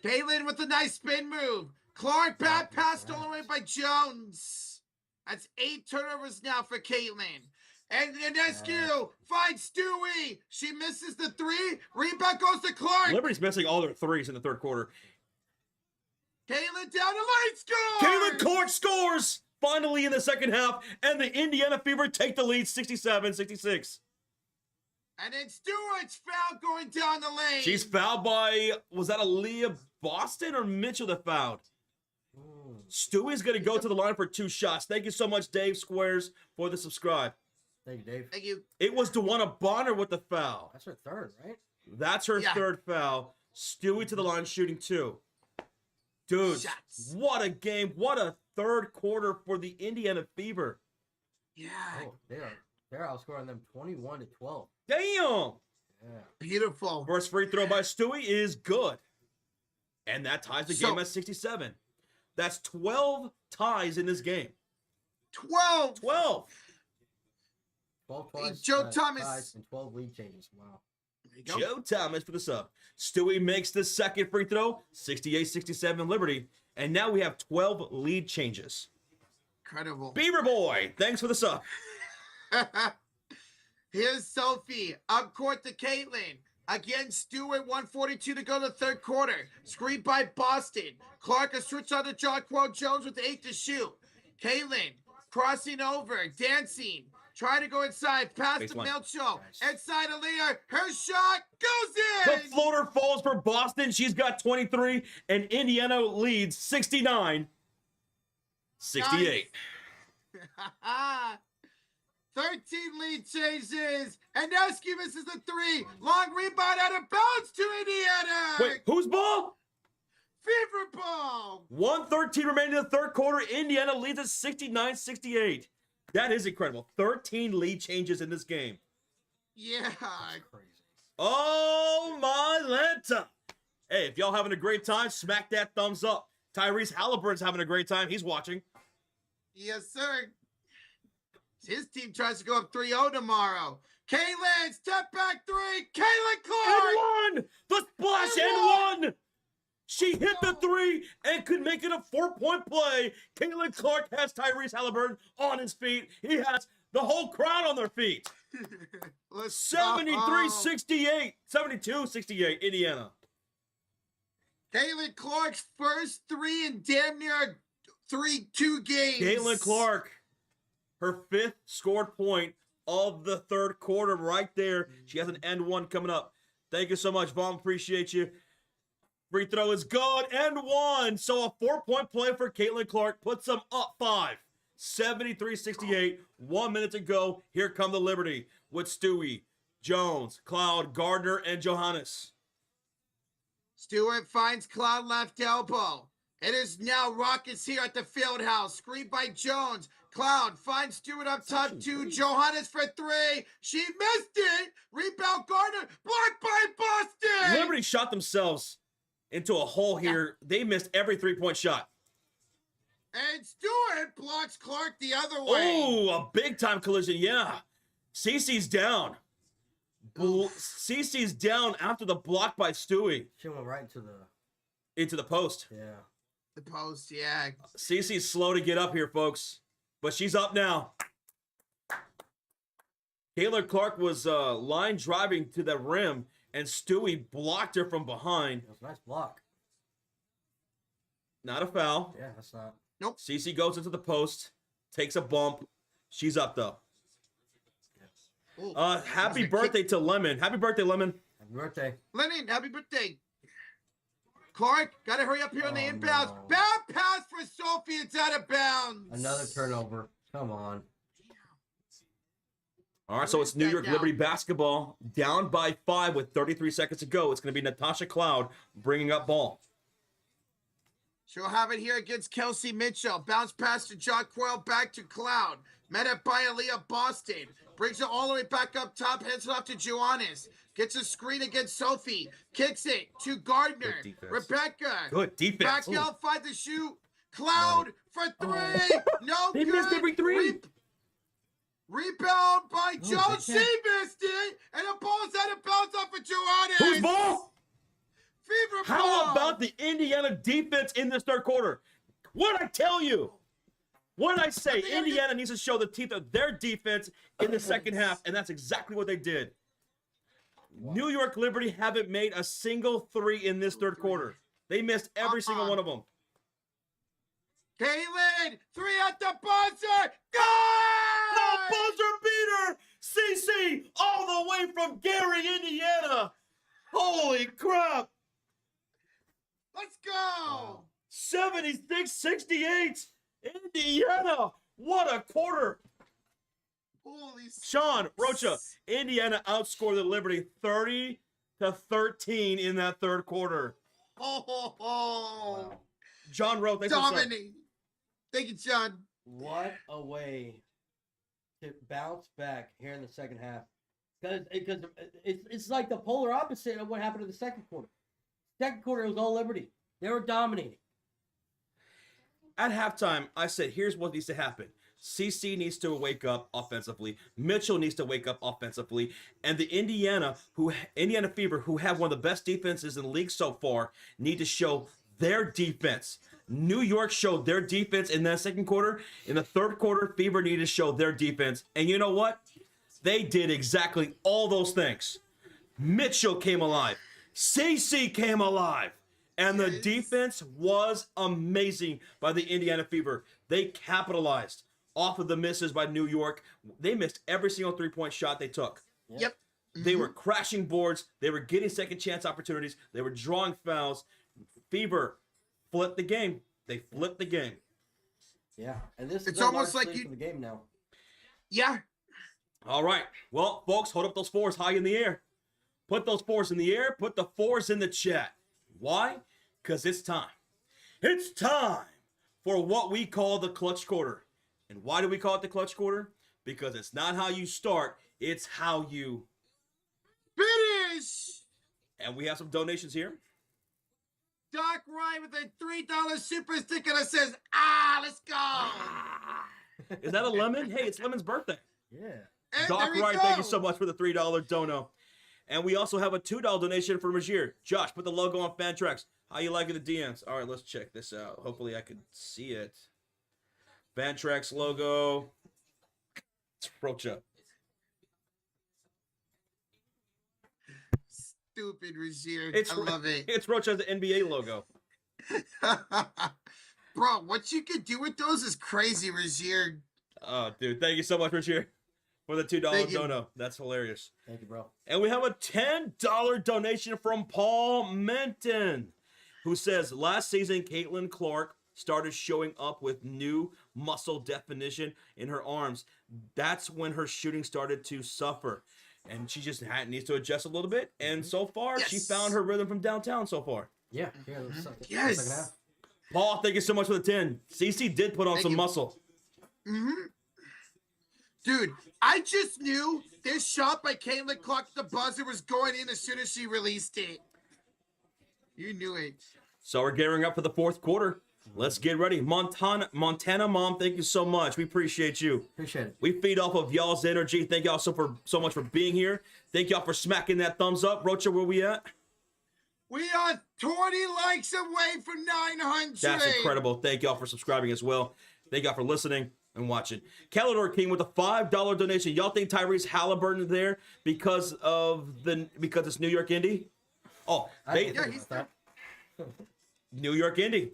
Caitlin with a nice spin move. Clark bad pass stolen away by Jones. That's 8 turnovers now for Caitlin. And Enescu finds Stewie. She misses the 3. Rebound goes to Clark. Liberty's missing all their threes in the third quarter. Caitlin down the lane scores. Caitlin Clark scores finally in the second half, and the Indiana Fever take the lead 67-66. And then Stewart's foul going down the lane. She's fouled by, was that Aaliyah Boston or Mitchell that fouled? Stewie's going to go to the line for 2 shots. Thank you so much, Dave Squares, for the subscribe. Thank you, Dave. Thank you. It was DeWanna Bonner with the foul. That's her third, right? That's her third foul. Stewie to the line shooting 2. Dude, Shots. What a game. What a third quarter for the Indiana Fever. Yeah. Oh, they're outscoring them 21-12. Damn. Yeah. Beautiful. First free throw by Stewie is good. And that ties the game at 67. That's 12 ties in this game. 12. 12. 12 twice. Joe Thomas. Ties and 12 lead changes. Wow. There you go. Joe Thomas for the sub. Stewie makes the second free throw, 68-67 Liberty. And now we have 12 lead changes. Incredible. Beaver Boy, thanks for the sub. Here's Sophie. Up court to Caitlin. Again, Stewart, 1:42 to go to the third quarter. Screened by Boston. Clark a switch on to Jonquel Jones with 8 to shoot. Caitlin crossing over, dancing. Trying to go inside. Pass to Milcho. Inside Aaliyah. Her shot goes in. The floater falls for Boston. She's got 23, and Indiana leads 69-68. Nice. 13 lead changes. And Enescu misses the 3. Long rebound out of bounds to Indiana. Wait, whose ball? Fever ball. 1:13 remaining in the third quarter. Indiana leads at 69-68. That is incredible. 13 lead changes in this game. Yeah. Crazy. Oh, my Lanta. Hey, if y'all having a great time, smack that thumbs up. Tyrese Halliburton's having a great time. He's watching. Yes, sir. His team tries to go up 3-0 tomorrow. Caitlin, step back 3. Caitlin Clark. And 1. The splash and 1. She hit the 3 and could make it a 4-point play. Caitlin Clark has Tyrese Halliburton on his feet. He has the whole crowd on their feet. 73-68. 72-68, Indiana. Caitlin Clark's first 3 in damn near 2 games. Caitlin Clark, her 5th scored point of the third quarter right there. She has an end 1 coming up. Thank you so much, Vaughn. Appreciate you. Free throw is good and 1. So a 4-point play for Caitlin Clark puts them up 5. 73-68. 1 minute to go. Here come the Liberty with Stewie, Jones, Cloud, Gardner, and Johannes. Stewart finds Cloud left elbow. It is now Rockets here at the field house. Screened by Jones. Cloud finds Stewart up top 2. Johannes for 3. She missed it. Rebound Gardner. Blocked by Boston. Liberty shot themselves into a hole here. They missed every 3-point shot. And Stewart blocks Clark the other way. Oh, a big-time collision, yeah. Cece's down. Cece's down after the block by Stewie. She went right into the post. Yeah. The post, yeah. Cece's slow to get up here, folks. But she's up now. Caitlin Clark was line driving to the rim, and Stewie blocked her from behind. That was a nice block. Not a foul. Yeah, that's not. Nope. Cece goes into the post, takes a bump. She's up, though. Ooh, happy birthday to Lemon. Happy birthday, Lemon. Happy birthday. Lennon, happy birthday. Clark, gotta hurry up here on the inbounds. No. Bad pass for Sophie. It's out of bounds. Another turnover. Come on. All right, so it's New York Liberty basketball, down by 5 with 33 seconds to go. It's going to be Natasha Cloud bringing up ball. She'll have it here against Kelsey Mitchell. Bounce pass to John Coyle, back to Cloud. Met up by Aaliyah Boston. Brings it all the way back up top, heads it off to Joannis. Gets a screen against Sophie. Kicks it to Gardner. Rebecca. Good defense. Back outside the shoot. Cloud for 3. No they good. missed every 3. Rebound by Jones. She missed it. And the ball's out of bounds off of Joannis. Whose ball? Fever How ball. about the Indiana defense in this third quarter? What'd I tell you? What did I say? Indiana needs to show the teeth of their defense in the second half, and that's exactly what they did. Wow. New York Liberty haven't made a single 3 in this third quarter. They missed every single one of them. Caitlin, 3 at the buzzer. Go! The buzzer beater! CC all the way from Gary, Indiana. Holy crap. Let's go. 76-68. Indiana. What a quarter. Holy Sean, Rocha, Indiana outscored the Liberty 30-13 in that third quarter. Oh. Wow. John Rowe, thanks dominating. Thank you, John. What a way to bounce back here in the second half. Because it's like the polar opposite of what happened in the second quarter. Second quarter, it was all Liberty. They were dominating. At halftime, I said, here's what needs to happen. CC needs to wake up offensively. Mitchell needs to wake up offensively. And the Indiana Fever, who have one of the best defenses in the league so far, need to show their defense. New York showed their defense in that second quarter. In the third quarter, Fever needed to show their defense. And you know what? They did exactly all those things. Mitchell came alive. CC came alive. And the defense was amazing by the Indiana Fever. They capitalized off of the misses by New York. They missed every single three-point shot they took. Yep. They were crashing boards. They were getting second chance opportunities. They were drawing fouls. Fever flipped the game. They flipped the game. Yeah, and this it's is almost like the game now. Yeah. All right. Well, folks, hold up those 4s high in the air. Put those 4s in the air. Put the 4s in the chat. Why? Because it's time. It's time for what we call the clutch quarter. And why do we call it the clutch quarter? Because it's not how you start, it's how you finish. And we have some donations here. Doc Ryan with a $3 super sticker that says, let's go. Is that a lemon? Hey, it's Lemon's birthday. Yeah. And Doc Ryan, thank you so much for the $3 dono. And we also have a $2 donation from Rajir. Josh, put the logo on Fantrax. How you liking the DMs? All right, let's check this out. Hopefully I can see it. Fantrax logo. It's Rocha. Stupid Rajir. I love it. It's Rocha's NBA logo. Bro, what you could do with those is crazy, Rajir. Oh, dude. Thank you so much, Rajir, for the $2 dono. That's hilarious. Thank you, bro. And we have a $10 donation from Paul Menton, who says, last season, Caitlin Clark started showing up with new muscle definition in her arms. That's when her shooting started to suffer. And she just needs to adjust a little bit. And so far, she found her rhythm from downtown so far. Yeah. Yes. Paul, thank you so much for the 10. CC did put on some muscle. Mm-hmm. Dude, I just knew this shot by Caitlin Clark, the buzzer, was going in as soon as she released it. You knew it. So we're gearing up for the fourth quarter. Let's get ready. Montana Mom, thank you so much. We appreciate you. Appreciate it. We feed off of y'all's energy. Thank y'all so much for being here. Thank y'all for smacking that thumbs up. Rocha, where we at? We are 20 likes away from 900. That's incredible. Thank y'all for subscribing as well. Thank y'all for listening and watching. Calidor King with a $5 donation. Y'all think Tyrese Halliburton there because it's New York Indy? Oh, he's there. New York Indy.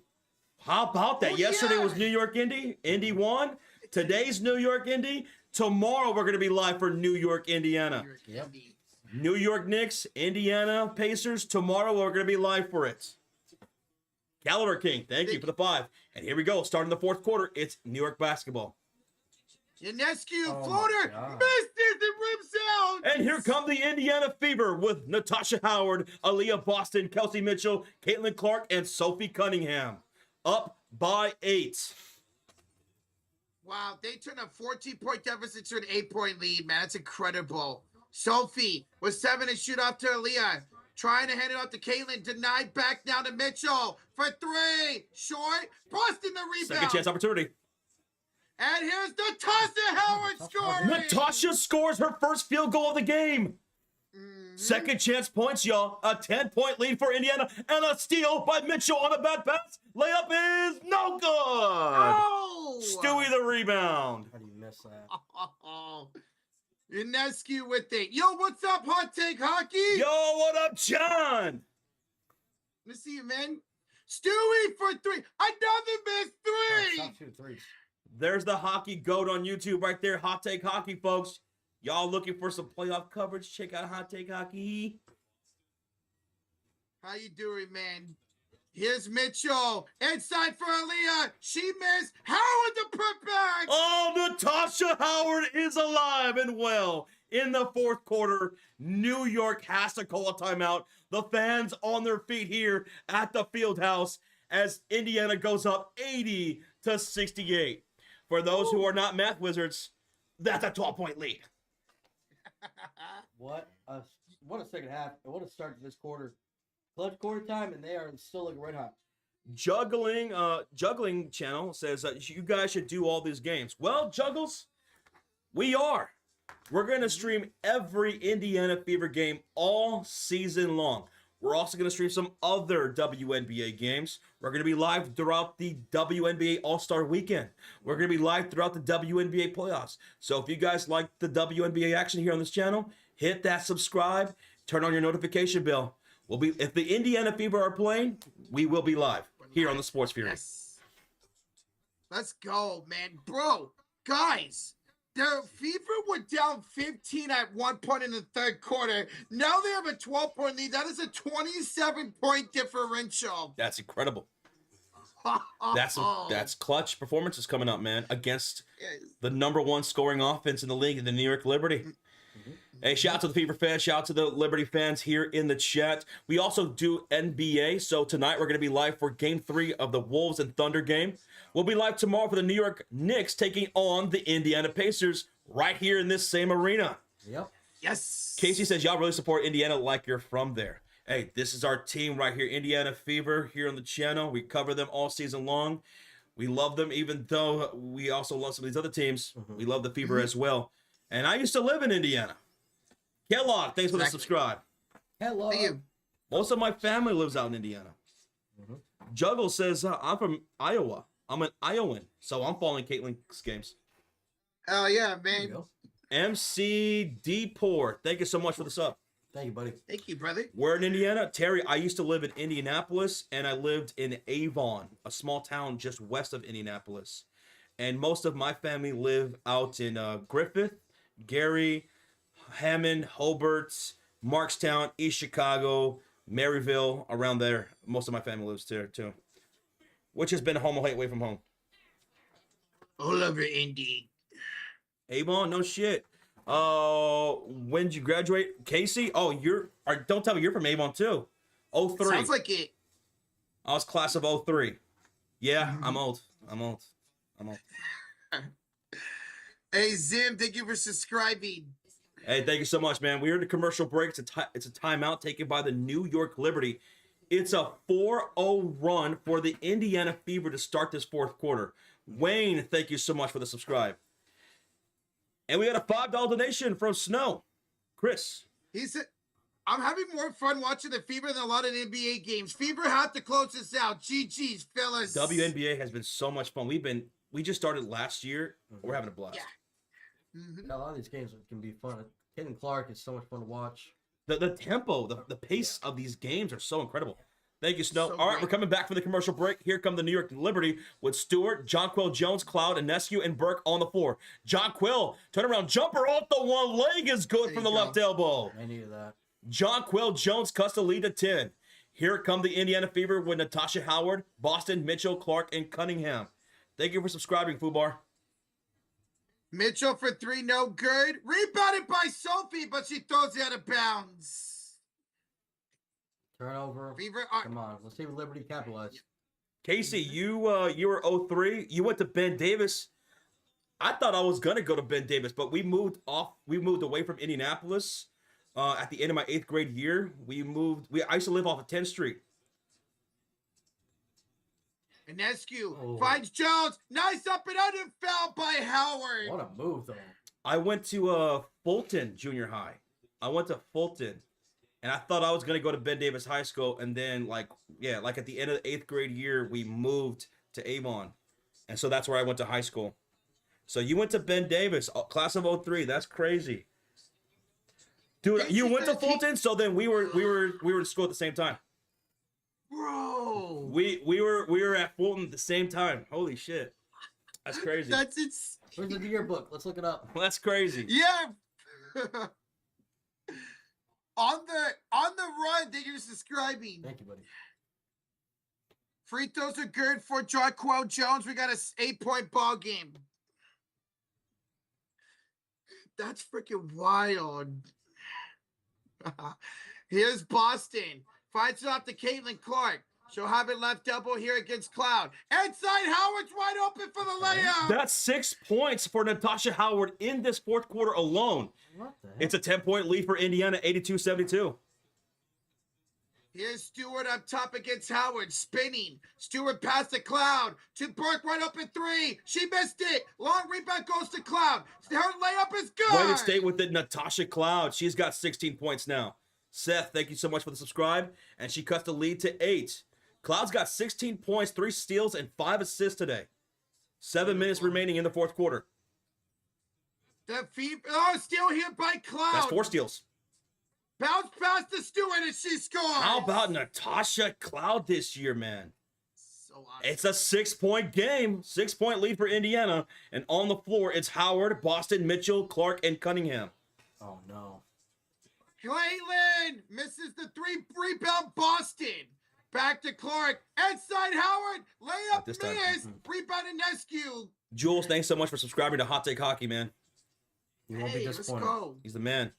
How about that? Yesterday was New York Indy. Indy won. Today's New York Indy. Tomorrow we're going to be live for New York, Indiana. New York Knicks, Indiana Pacers. Tomorrow we're going to be live for it. Calendar King, thank you for the 5. And here we go. Starting the fourth quarter, it's New York basketball. Ionescu, floater, missed it, the rims out. And here come the Indiana Fever with Natasha Howard, Aaliyah Boston, Kelsey Mitchell, Caitlin Clark, and Sophie Cunningham. Up by 8. Wow, they turned a 14-point deficit to an 8-point lead, man. That's incredible. Sophie was 7 to shoot off to Aaliyah. Trying to hand it off to Caitlin. Denied back down to Mitchell for 3. Short. Boston the rebound. Second chance opportunity. And here's Natasha Howard scoring. Natasha scores her first field goal of the game. Second chance points, y'all. A 10-point lead for Indiana and a steal by Mitchell on a bad pass. Layup is no good. Oh! Stewie the rebound. How do you miss that? Ionescu with it. Yo, what's up, Hot Take Hockey? Yo, what up, John? Let's see you, man. Stewie for 3. Another missed 3. Stop shooting threes. There's the Hockey Goat on YouTube right there. Hot Take Hockey, folks. Y'all looking for some playoff coverage? Check out Hot Take Hockey. How you doing, man? Here's Mitchell. Inside for Aaliyah. She missed. Howard the putback. Oh, Natasha Howard is alive and well. In the fourth quarter, New York has to call a timeout. The fans on their feet here at the field house as Indiana goes up 80-68. For those who are not math wizards, that's a 12-point lead. What a second half. What a start to this quarter. Clutch quarter time, and they are still looking red hot. Juggling channel says that you guys should do all these games. Well, Juggles, we are. We're going to stream every Indiana Fever game all season long. We're also going to stream some other WNBA games. We're going to be live throughout the WNBA All-Star Weekend. We're going to be live throughout the WNBA playoffs. So if you guys like the WNBA action here on this channel, hit that subscribe, turn on your notification bell. We'll be, if the Indiana Fever are playing, we will be live here on the Sports Fury. Yes. Let's go, man. Bro, guys, the Fever were down 15 at one point in the third quarter. Now they have a 12-point lead. That is a 27-point differential. That's incredible. That's clutch performances coming up, man, against the #1 scoring offense in the league, the New York Liberty. Hey, shout out to the Fever fans. Shout out to the Liberty fans here in the chat. We also do NBA. So tonight we're going to be live for Game 3 of the Wolves and Thunder game. We'll be live tomorrow for the New York Knicks taking on the Indiana Pacers right here in this same arena. Yep. Yes. Casey says, y'all really support Indiana like you're from there. Hey, this is our team right here, Indiana Fever, here on the channel. We cover them all season long. We love them, even though we also love some of these other teams. We love the Fever as well. And I used to live in Indiana. Kellogg, thanks for the subscribe. Hello. Thank you. Most of my family lives out in Indiana. Juggle says, I'm from Iowa. I'm an Iowan, so I'm following Caitlin's games. Oh, yeah, man. MC Poor, thank you so much for the sub. Thank you, buddy. Thank you, brother. Where in Indiana? Terry, I used to live in Indianapolis, and I lived in Avon, a small town just west of Indianapolis. And most of my family live out in Griffith, Gary, Hammond, Hobart, Markstown, East Chicago, Maryville, around there. Most of my family lives there, too. Which has been a home away from home. All over Indy. Avon, no shit. When did you graduate? Casey? Oh, don't tell me you're from Avon, too. 03. Sounds like it. I was class of 03. Yeah, I'm old. Hey, Zim, thank you for subscribing. Hey, thank you so much, man. We're in the commercial break. It's a timeout taken by the New York Liberty. It's a 4-0 run for the Indiana Fever to start this fourth quarter. Wayne, thank you so much for the subscribe. And we got a $5 donation from Snow. Chris. He said, I'm having more fun watching the Fever than a lot of NBA games. Fever have to close this out. GG's, fellas. WNBA has been so much fun. We just started last year. We're having a blast. Yeah. A lot of these games can be fun. Caitlin Clark is so much fun to watch. The tempo, the pace of these games are so incredible. Thank you, Snow. So All right, great. we're coming back from the commercial break. Here come the New York Liberty with Stewart, Jonquil Jones, Cloud, Ionescu, and Burke on the floor. Jonquil, turnaround jumper off the one leg is good from the left elbow. I needed that. Jonquil Jones cuts the lead to 10. Here come the Indiana Fever with Natasha Howard, Boston, Mitchell, Clark, and Cunningham. Thank you for subscribing, Fubar. Mitchell for 3, no good. Rebounded by Sophie, but she throws it out of bounds. Turnover. Fever. Come on, let's see if Liberty capitalize. Casey, you were 03. You went to Ben Davis. I thought I was gonna go to Ben Davis, but we moved away from Indianapolis at the end of my 8th grade year. I used to live off of 10th Street. Inescu finds Jones. Nice up and under, foul by Howard. What a move, though. I went to Fulton Junior High. I went to Fulton, and I thought I was gonna go to Ben Davis High School, and then like at the end of the 8th grade year, we moved to Avon, and so that's where I went to high school. So you went to Ben Davis, class of 03. That's crazy, dude. You went to Fulton, so then we were in school at the same time. Bro, we were at Fulton at the same time. Holy shit, that's crazy. That's it. Where's the yearbook? Let's look it up. That's crazy. Yeah. on the run that you're describing. Thank you, buddy. Free throws are good for Jonquel Jones. We got a 8-point ball game. That's freaking wild. Here's Boston. Fights it off to Caitlin Clark. She'll have it left elbow here against Cloud. Inside, Howard's wide open for the layup. That's 6 points for Natasha Howard in this 4th quarter alone. What the heck? It's a 10-point lead for Indiana, 82-72. Here's Stewart up top against Howard, spinning. Stewart past the Cloud to Burke, right open 3. She missed it. Long rebound goes to Cloud. Her layup is good. Way to stay with it, Natasha Cloud. She's got 16 points now. Seth, thank you so much for the subscribe. And she cuts the lead to 8. Cloud's got 16 points, 3 steals, and 5 assists today. 7 minutes remaining in the 4th quarter. Steal here by Cloud. That's 4 steals. Bounce past the Stewart and she scores. How about Natasha Cloud this year, man? So awesome. It's a 6-point game. 6-point lead for Indiana. And on the floor, it's Howard, Boston, Mitchell, Clark, and Cunningham. Oh, no. Caitlin misses the 3 rebound. Boston. Back to Clark. Inside Howard. Layup this time. missed. Rebound Inescu. Jules, thanks so much for subscribing to Hot Take Hockey, man. You won't be disappointed. Let's go. He's the man.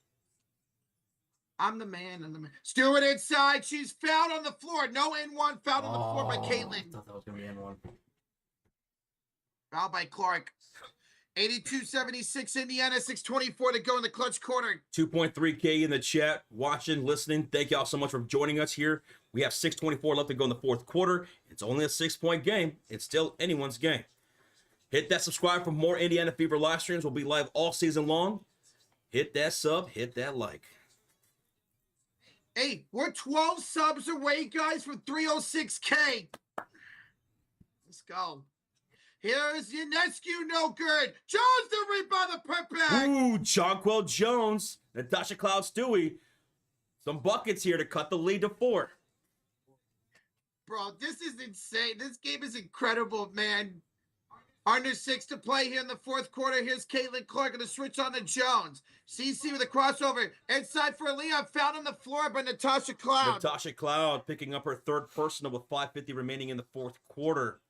I'm the man. Stewart inside. She's fouled on the floor. No N1. Fouled on the floor by Caitlin. I thought that was going to be N1. Foul by Clark. 82-76 Indiana. 6:24 to go in the clutch quarter. 2.3K in the chat, watching, listening. Thank y'all so much for joining us here. We have 6:24 left to go in the 4th quarter. It's only a 6-point game. It's still anyone's game. Hit that subscribe for more Indiana Fever live streams. We'll be live all season long. Hit that sub. Hit that like. Hey, we're 12 subs away, guys, from 306K. Let's go. Here's Inescu, no good. Jones the rebound, the putback. Ooh, Jonquel Jones, Natasha Cloud Stewie. Some buckets here to cut the lead to 4. Bro, this is insane. This game is incredible, man. Under 6 to play here in the 4th quarter. Here's Caitlin Clark and the switch on the Jones. CC with a crossover. Inside for Leon. Found on the floor by Natasha Cloud. Natasha Cloud picking up her 3rd personal with 5:50 remaining in the 4th quarter.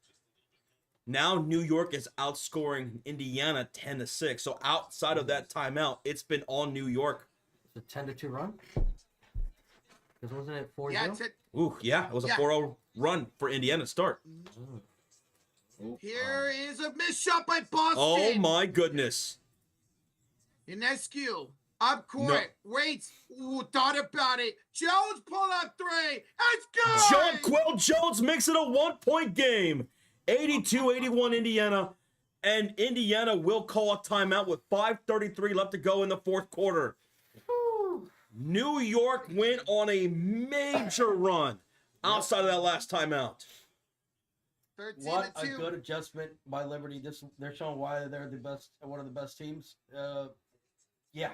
Now New York is outscoring Indiana 10-6. So outside of that timeout, it's been all New York. It's a 10-2 run? Because wasn't it 4-0? Yeah, it's it. Ooh, yeah, it was a 4-0 run for Indiana to start. Here is a missed shot by Boston. Oh my goodness. Inescu up court. Waits. Ooh, thought about it. Jones pull up 3. It's good. Jonquel Jones makes it a 1-point game. 82-81 Indiana. And Indiana will call a timeout with 5:33 left to go in the 4th quarter. New York went on a major run outside of that last timeout. What a good adjustment by Liberty. They're showing why they're the best, one of the best teams. Yeah.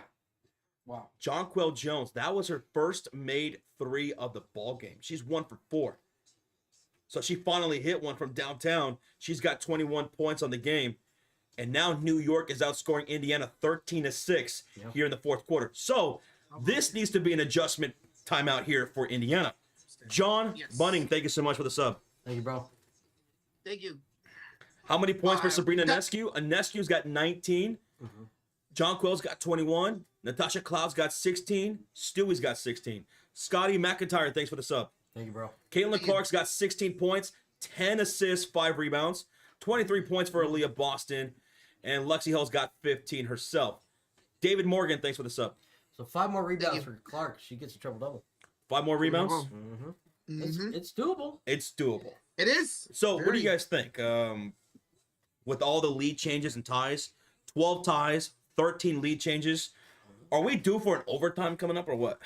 Wow. Jonquel Jones, that was her first made 3 of the ball game. She's 1 for 4. So she finally hit one from downtown. She's got 21 points on the game. And now New York is outscoring Indiana 13-6 here in the 4th quarter. So this needs to be an adjustment timeout here for Indiana. John Bunning, thank you so much for the sub. Thank you, bro. Thank you. How many points for Sabrina Inescu? Inescu's got 19. John Quill's got 21. Natasha Cloud's got 16. Stewie's got 16. Scotty McIntyre, thanks for the sub. Thank you, bro. Caitlin Clark's got 16 points, 10 assists, 5 rebounds, 23 points for Aaliyah Boston, and Lexi Hill's got 15 herself. David Morgan, thanks for the sub. So 5 more rebounds for Clark. She gets a triple-double. 5 more rebounds? It's doable. It's doable. It is. So what do you guys think? With all the lead changes and ties, 12 ties, 13 lead changes, are we due for an overtime coming up or what?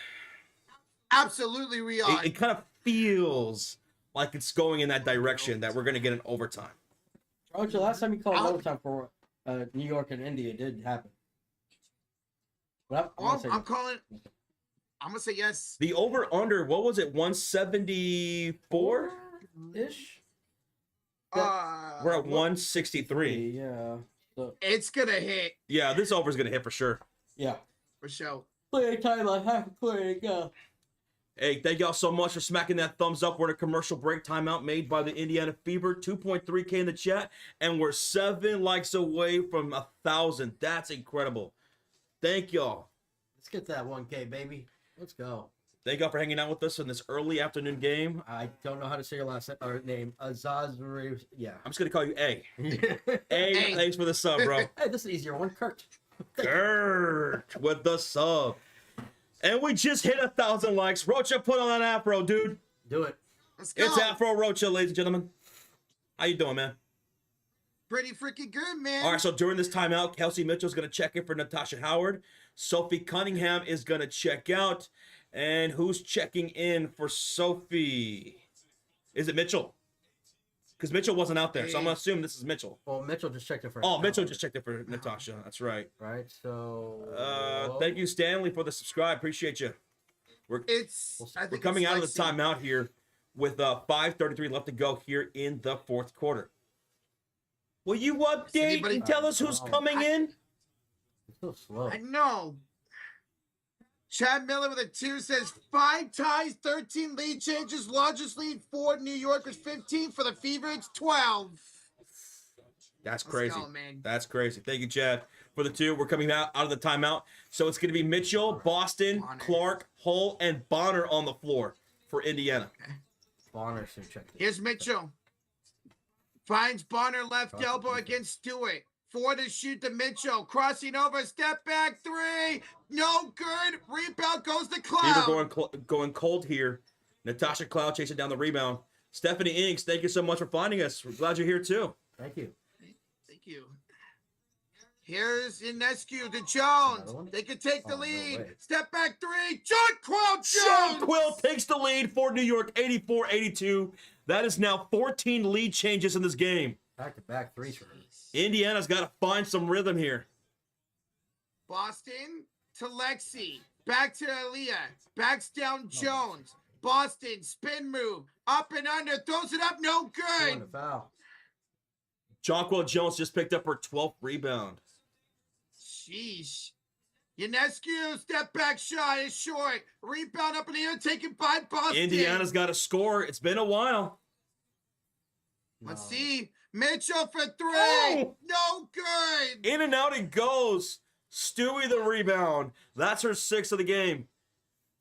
Absolutely we are. It kind of feels like it's going in that direction that we're going to get an overtime. Roger, last time you called overtime for New York and India, it did happen. But I'm calling. I'm going to say yes. The over-under, what was it, 174? Ish. We're at 163. Yeah. So, it's going to hit. Yeah, this over's going to hit for sure. Yeah. For sure. Play time like half a play to go. Hey, thank y'all so much for smacking that thumbs up. We're in a commercial break timeout made by the Indiana Fever. 2.3K in the chat. And we're 7 likes away from 1,000. That's incredible. Thank y'all. Let's get that 1K, baby. Let's go. Thank y'all for hanging out with us in this early afternoon game. I don't know how to say your last name. Azaz. Yeah. I'm just going to call you A. A, thanks for the sub, bro. Hey, this is an easier one. Kurt. Kurt with the sub. And we just hit 1,000 likes. Rocha, put on that afro, dude. Do it. Let's go. It's Afro Rocha, ladies and gentlemen. How you doing, man? Pretty freaking good, man. All right, so during this timeout, Kelsey Mitchell's going to check in for Natasha Howard. Sophie Cunningham is going to check out. And who's checking in for Sophie? Is it Mitchell? Because Mitchell wasn't out there, so I'm going to assume this is Mitchell. Well, Mitchell just checked it for Mitchell just checked it for Natasha. That's right. Right, so... Thank you, Stanley, for the subscribe. Appreciate you. We're coming out of the timeout here with 5:33 left to go here in the fourth quarter. Will you update and tell us who's coming in? It's so slow. I know. Chad Miller with a 2 says 5 ties, 13 lead changes, largest lead for New York is 15. For the Fever, it's 12. That's crazy. Let's go, man. That's crazy. Thank you, Chad, for the 2. We're coming out of the timeout. So it's going to be Mitchell, Boston, Clark, Hull, and Bonner on the floor for Indiana. Okay. Bonner should check it. Here's Mitchell. Finds Bonner left elbow against Stewart. 4 to shoot to Mitchell. Crossing over. Step back 3. No good. Rebound goes to Cloud. Fever going cold here. Natasha Cloud chasing down the rebound. Stephanie Inks, thank you so much for finding us. We're glad you're here too. Thank you. Thank you. Here's Inescu to Jones. They can take the lead. Step back 3. John Quill Jones. John Quill takes the lead for New York, 84-82. That is now 14 lead changes in this game. Back-to-back threes for her. Indiana's got to find some rhythm here. Boston to Lexi. Back to Aaliyah. Backs down Jones. Boston, spin move. Up and under. Throws it up. No good. Foul. Jonquil Jones just picked up her 12th rebound. Sheesh. Ionescu, step back shot is short. Rebound up in the air, taken by Boston. Indiana's got to score. It's been a while. Let's see. Mitchell for 3. Oh! No good. In and out it goes. Stewie the rebound. That's her 6th of the game.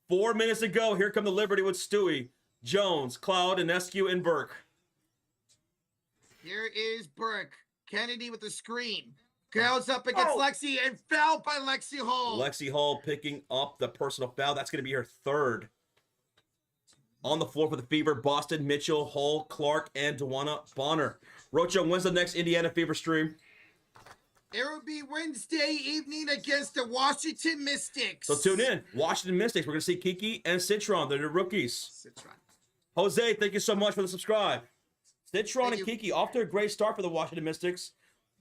4 minutes to go. Here come the Liberty with Stewie, Jones, Cloud, Inescu, and Burke. Here is Burke. Kennedy with the screen. Girls up against Lexi and fouled by Lexi Hall. Lexi Hall picking up the personal foul. That's going to be her 3rd. On the floor for the Fever, Boston, Mitchell, Hull, Clark, and Dewana Bonner. Rocha, when's the next Indiana Fever stream? It will be Wednesday evening against the Washington Mystics. So tune in. Washington Mystics. We're going to see Kiki and Citron. They're the rookies. Jose, thank you so much for the subscribe. Citron and Kiki off to a great start for the Washington Mystics.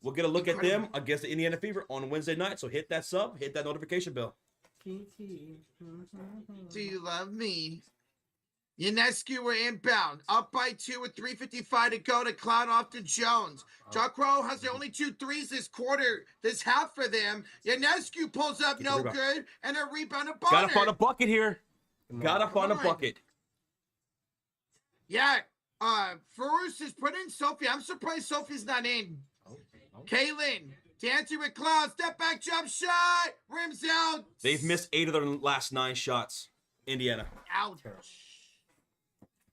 We'll get a look at them against the Indiana Fever on Wednesday night. So hit that sub, hit that notification bell. Kiki. Do you love me? Ionescu were inbound. Up by 2 with 3:55 to go to Cloud off to Jones. Jacro has the only 2 threes this quarter, this half for them. Ionescu pulls up, no good, and a rebound of Bonner. Gotta find a bucket here. Gotta find a bucket. Yeah, Farouz is put in Sophie. I'm surprised Sophie's not in. Kaylin Dancing with Cloud. Step back jump shot. Rims out. They've missed 8 of their last 9 shots. Indiana. Ouch.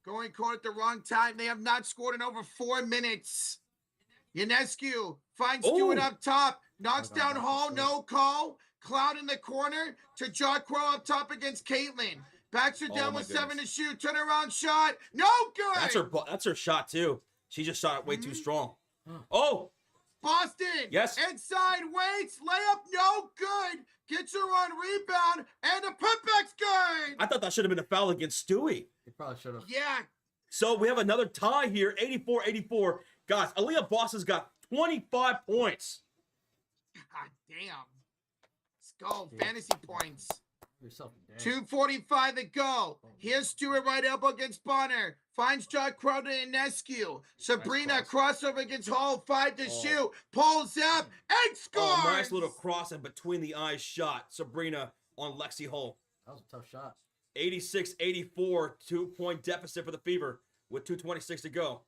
Going court at the wrong time. They have not scored in over 4 minutes. Ionescu finds Stewart up top. Knocks down Hall. No call. Cloud in the corner to Jacro up top against Caitlin. Backs her down with 7 to shoot. Turnaround shot. No good. That's her shot too. She just shot it way too strong. Oh. Boston. Yes. Inside waits. Layup no good. Gets her on rebound. And the putback's good. I thought that should have been a foul against Stewie. You probably should have. Yeah. So we have another tie here, 84-84. Guys, Aaliyah Boston's got 25 points. God damn. Let's go. Fantasy points. Yourself 2:45 to go. Here's Stewart right elbow against Bonner. Finds John Crowder and Nescu. Sabrina crossover against Hall. 5 to shoot. Pulls up and scores. Oh, nice little cross and between the eyes shot. Sabrina on Lexi Hull. That was a tough shot. 86-84, 2-point deficit for the Fever with 2:26 to go.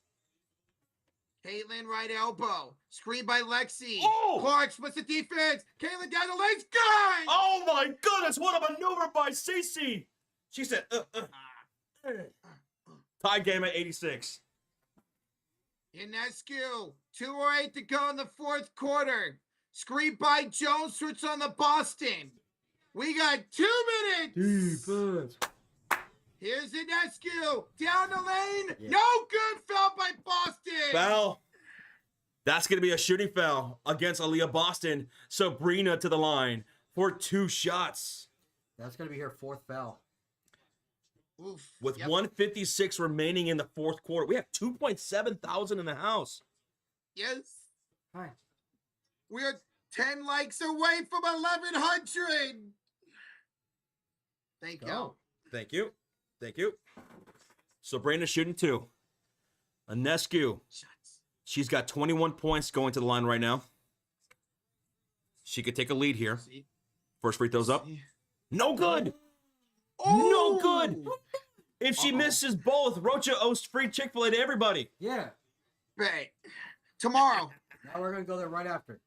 Caitlin right elbow. Screen by Lexi. Oh! Clark splits the defense. Caitlin down the legs. Good! Oh my goodness, what a maneuver by Cece. She said, Tie game at 86. Ionescu. 2:08 to go in the fourth quarter. Screen by Jones. Switch on the Boston. We got 2 minutes. Defense. Here's Ionescu. Down the lane. Yeah. No good. Foul by Boston. Foul. That's going to be a shooting foul against Aaliyah Boston. Sabrina to the line for 2 shots. That's going to be her 4th foul. Oof. With 1:56 remaining in the fourth quarter. We have 2.7 thousand in the house. Yes. Hi. We are 10 likes away from 1,100. Thank you. Thank you. Thank you. Sabrina shooting 2. Ionescu. She's got 21 points going to the line right now. She could take a lead here. First free throws up. No good. Oh! No good. If she misses both, Rocha owes free Chick-fil-A to everybody. Yeah. Right. Tomorrow. Now we're going to go there right after.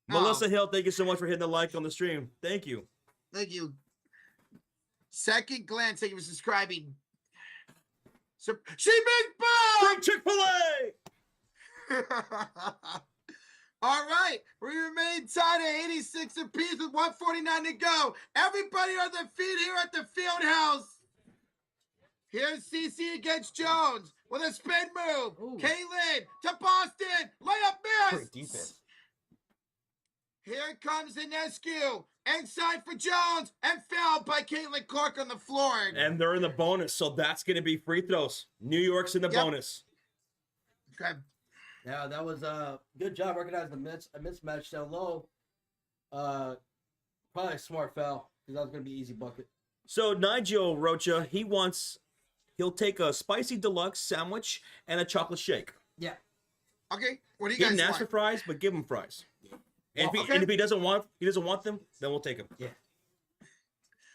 Melissa Hill, thank you so much for hitting the like on the stream. Thank you. Thank you. Second glance, thank you for subscribing. So, she missed both! Free Chick-fil-A! All right, we remain tied at 86 apiece with 1:49 to go. Everybody on their feet here at the field house. Here's CC against Jones with a spin move. Ooh. Caitlin to Boston. Layup miss. Great defense. Here comes Ionescu. Inside for Jones. And fouled by Caitlin Clark on the floor. And they're in the bonus, so that's going to be free throws. New York's in the bonus. Okay. Yeah, that was a good job recognizing a mismatch down low. Probably a smart foul because that was going to be easy bucket. So Nigel Rocha, he'll take a spicy deluxe sandwich and a chocolate shake. Yeah. Okay. What do you He guys didn't ask want? for fries, but give him fries. And, Well, and if he doesn't want them, then we'll take them. Yeah.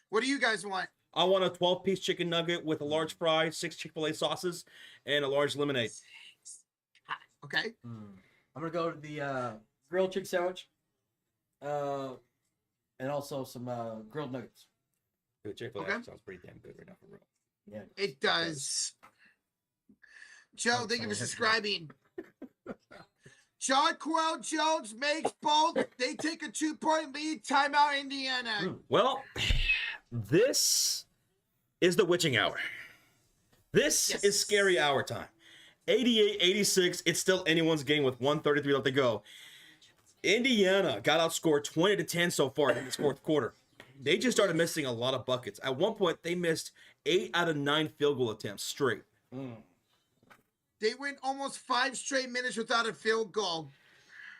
What do you guys want? I want a 12-piece chicken nugget with a large fry, 6 Chick-fil-A sauces, and a large lemonade. Okay. I'm gonna go to the grilled chicken sandwich, and also some grilled nuggets. Dude, Chick-fil-A Okay. sounds pretty damn good right now for real. Yeah. It does. Joe, thank you for subscribing. John Quell Jones makes both. They take a 2-point lead. Timeout, Indiana. Well, this is the witching hour. This is scary hour time. 88-86. It's still anyone's game with 1:33 left to go. Indiana got outscored 20-10 so far in this fourth quarter. They just started missing a lot of buckets. At one point, they missed 8 out of 9 field goal attempts straight. They went almost 5 straight minutes without a field goal.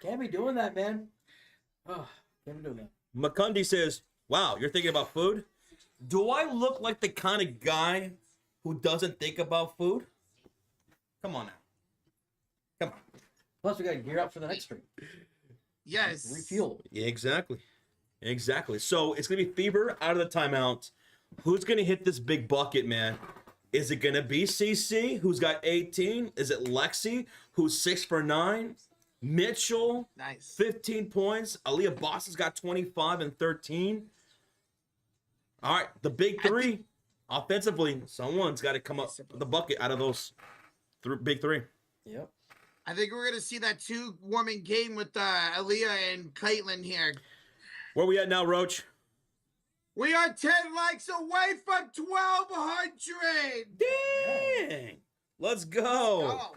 Can't be doing that, man. Oh, can't be doing that. McCundy says, wow, you're thinking about food? Do I look like the kind of guy who doesn't think about food? Come on now. Come on. Plus, we got to gear up for the next stream. Yes. Refuel. Yeah, exactly. Exactly. So it's going to be Fever out of the timeout. Who's going to hit this big bucket, man? Is it going to be CC, who's got 18? Is it Lexi, who's 6 for 9? Mitchell, nice. 15 points. Aaliyah Boston's got 25 and 13. All right, the big three. Offensively, someone's got to come up with the bucket out of those big three. Yep. I think we're going to see that 2-woman game with Aaliyah and Caitlin here. Where we at now, Roach? We are 10 likes away from 1,200. Dang. Let's go. Let's go.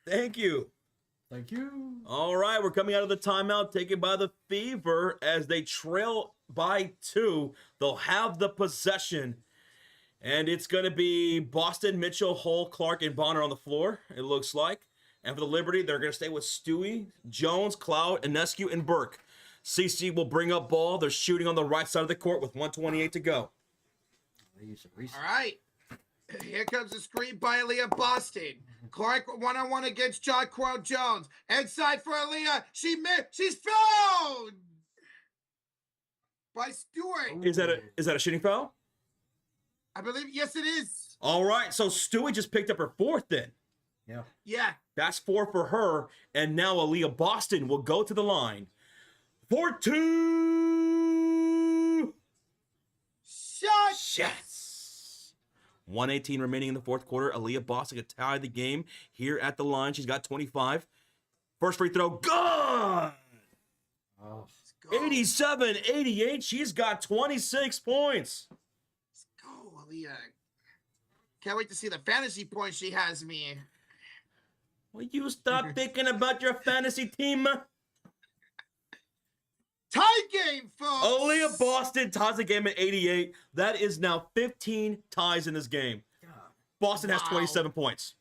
Thank you. Thank you. All right, we're coming out of the timeout taken by the Fever as they trail by 2. They'll have the possession. And it's going to be Boston, Mitchell, Hull, Clark, and Bonner on the floor, it looks like. And for the Liberty, they're going to stay with Stewie, Jones, Cloud, Inescu, and Burke. CC will bring up ball. They're shooting on the right side of the court with 1:28 to go. All right. Here comes the screen by Aaliyah Boston. Clark one-on-one against John Corral Jones. Inside for Aaliyah. She's fouled by Stewart. Is that a shooting foul? I believe, yes, it is. All right, so Stewie just picked up her 4th then. Yeah. Yeah. That's 4 for her, and now Aaliyah Boston will go to the line for 2 shots. 1:18 remaining in the 4th quarter. Aaliyah Boston could tie the game here at the line. She's got 25. First free throw, good. Oh. 87-88. She's got 26 points. Let's go, Aaliyah. Can't wait to see the fantasy points she has me. Will you stop thinking about your fantasy team? Tie game, folks. Aaliyah Boston ties the game at 88. That is now 15 ties in this game. Boston has 27 points.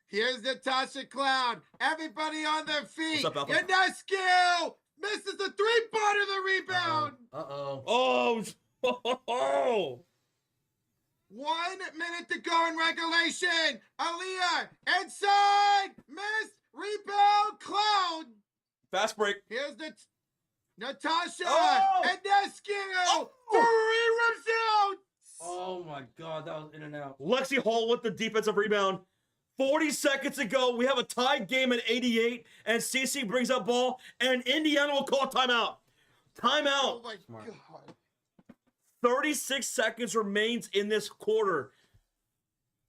Here's Natasha Cloud. Everybody on their feet. What's up, Alpha? Ionescu misses the 3-pointer, the rebound. Oh. 1 minute to go in regulation. Aaliyah inside. Missed. Rebound. Cloud. Fast break. Here's the Natasha. Oh! Ionescu. 3 rims out. Oh my God, that was in and out. Lexi Hall with the defensive rebound. 40 seconds ago, we have a tied game at 88, and CC brings up ball, and Indiana will call timeout. Timeout. Oh my Smart. God. 36 seconds remains in this quarter,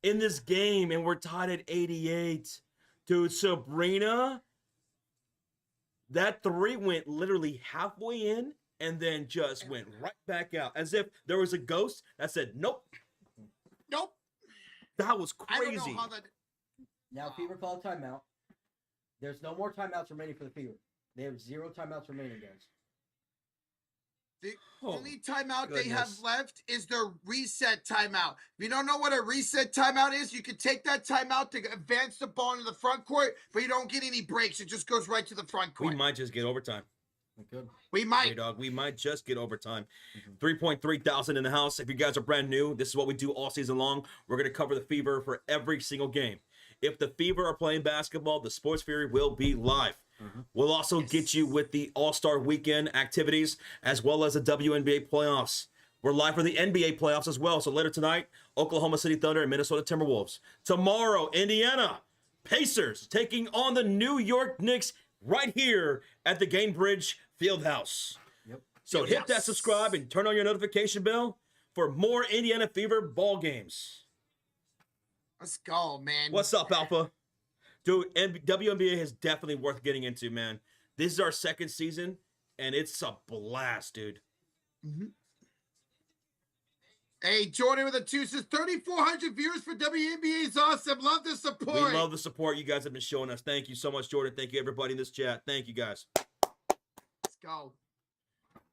in this game, and we're tied at 88. Dude, Sabrina, that 3 went literally halfway in and then just went right back out as if there was a ghost that said, nope. Nope. That was crazy. I don't know how that... Now, Fever call a timeout. There's no more timeouts remaining for the Fever. They have 0 timeouts remaining, guys. The only timeout they have left is their reset timeout. If you don't know what a reset timeout is, you can take that timeout to advance the ball into the front court, but you don't get any breaks. It just goes right to the front court. We might just get overtime. We might. Hey, dog, we might just get overtime. 3.3 thousand in the house. If you guys are brand new, this is what we do all season long. We're going to cover the Fever for every single game. If the Fever are playing basketball, the Sports Fury will be live. We'll also get you with the All-Star Weekend activities as well as the WNBA playoffs. We're live for the NBA playoffs as well. So later tonight, Oklahoma City Thunder and Minnesota Timberwolves. Tomorrow, Indiana Pacers taking on the New York Knicks right here at the Gainbridge Fieldhouse. So hit that subscribe and turn on your notification bell for more Indiana Fever ball games. Let's go, man. What's up, Alpha? Dude, WNBA is definitely worth getting into, man. This is our 2nd season, and it's a blast, dude. Hey, Jordan with a 2 says 3,400 viewers for WNBA is awesome. Love the support. We love the support you guys have been showing us. Thank you so much, Jordan. Thank you, everybody in this chat. Thank you, guys. Let's go.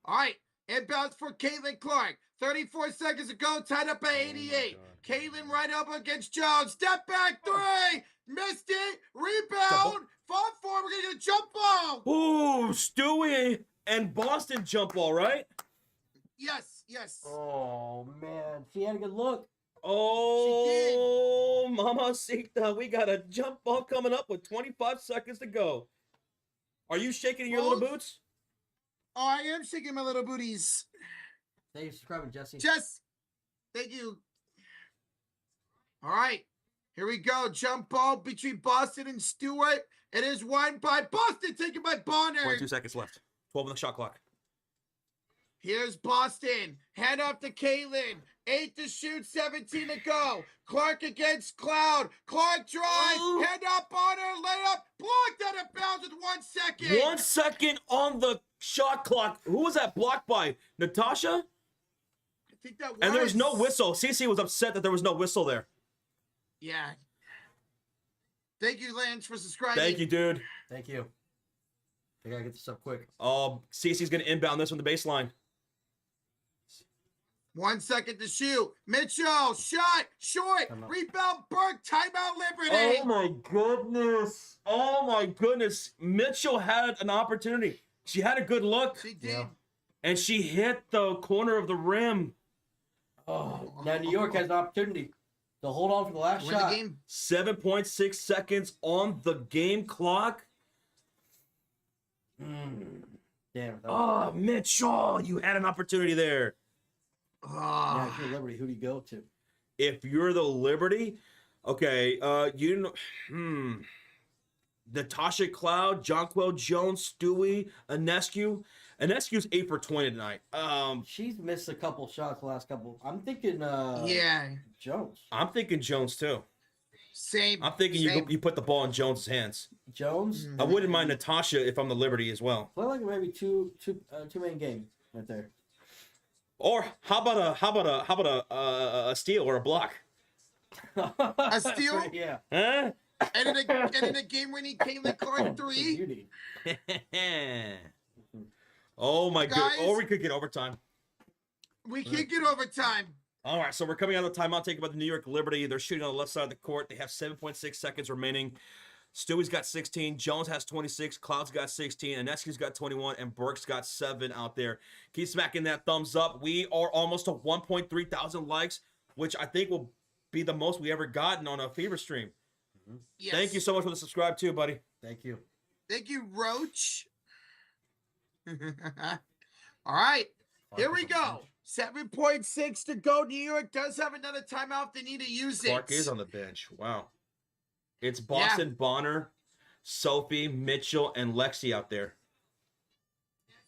All right. Inbounds for Caitlin Clark. 34 seconds ago, tied up at 88. Caitlin right up against Jones. Step back 3. Missed it. Rebound. Fall forward. We're going to get a jump ball. Ooh, Stewie and Boston jump ball, right? Yes, yes. Oh, man. She had a good look. Oh, Mamacita. We got a jump ball coming up with 25 seconds to go. Are you shaking in your little boots? Oh, I am shaking my little booties. Thank you for subscribing, Jesse. Jess, thank you. All right. Here we go. Jump ball between Boston and Stewart. It is won by Boston, taken by Bonner. 22 seconds left. 12 on the shot clock. Here's Boston. Hand off to Caitlin. 8 to shoot, 17 to go. Clark against Cloud. Clark drive. Ooh. Hand off Bonner. Layup. Blocked out of bounds with 1 second. 1 second on the shot clock. Who was that blocked by? Natasha? I think that was. And there was no whistle. CC was upset that there was no whistle there. Yeah. Thank you, Lance, for subscribing. Thank you, dude. Thank you. I gotta get this up quick. CC's gonna inbound this from the baseline. 1 second to shoot. Mitchell, shot, short, rebound, Burke, timeout, Liberty. Oh my goodness. Oh my goodness. Mitchell had an opportunity. She had a good look. She did. Yeah. And she hit the corner of the rim. Oh, now New York has an opportunity to hold on for the last Win shot. the game. 7.6 seconds on the game clock. Damn. Oh, Mitchell, you had an opportunity there. Yeah, if you're Liberty, who do you go to? If you're the Liberty, okay, you know, Natasha Cloud, Jonquel Jones, Stewie, Anescu. Anescu's 8 for 20 tonight. She's missed a couple shots the last couple. I'm thinking Yeah. Jones. I'm thinking Jones too. Same. I'm thinking same. you put the ball in Jones' hands. Jones. I wouldn't mind Natasha if I'm the Liberty as well. Play like maybe two main game right there. Or how about a steal or a block? A steal? Yeah. Huh? And in a game-winning Caitlin Clark 3. You need. Oh my god! Guys. Or we could get overtime. We can get overtime. All right, so we're coming out of the timeout taken by the New York Liberty. They're shooting on the left side of the court. They have 7.6 seconds remaining. Stewie's got 16. Jones has 26. Cloud's got 16. Anescu's got 21. And Burke's got 7 out there. Keep smacking that thumbs up. We are almost to 1.3 thousand likes, which I think will be the most we ever gotten on a Fever stream. Yes. Thank you so much for the subscribe too, buddy. Thank you. Thank you, Roach. All right. Here we go. 7.6 to go. New York does have another timeout if they need to use it. Clark is on the bench. Wow. It's Boston, Bonner, Sophie, Mitchell, and Lexi out there.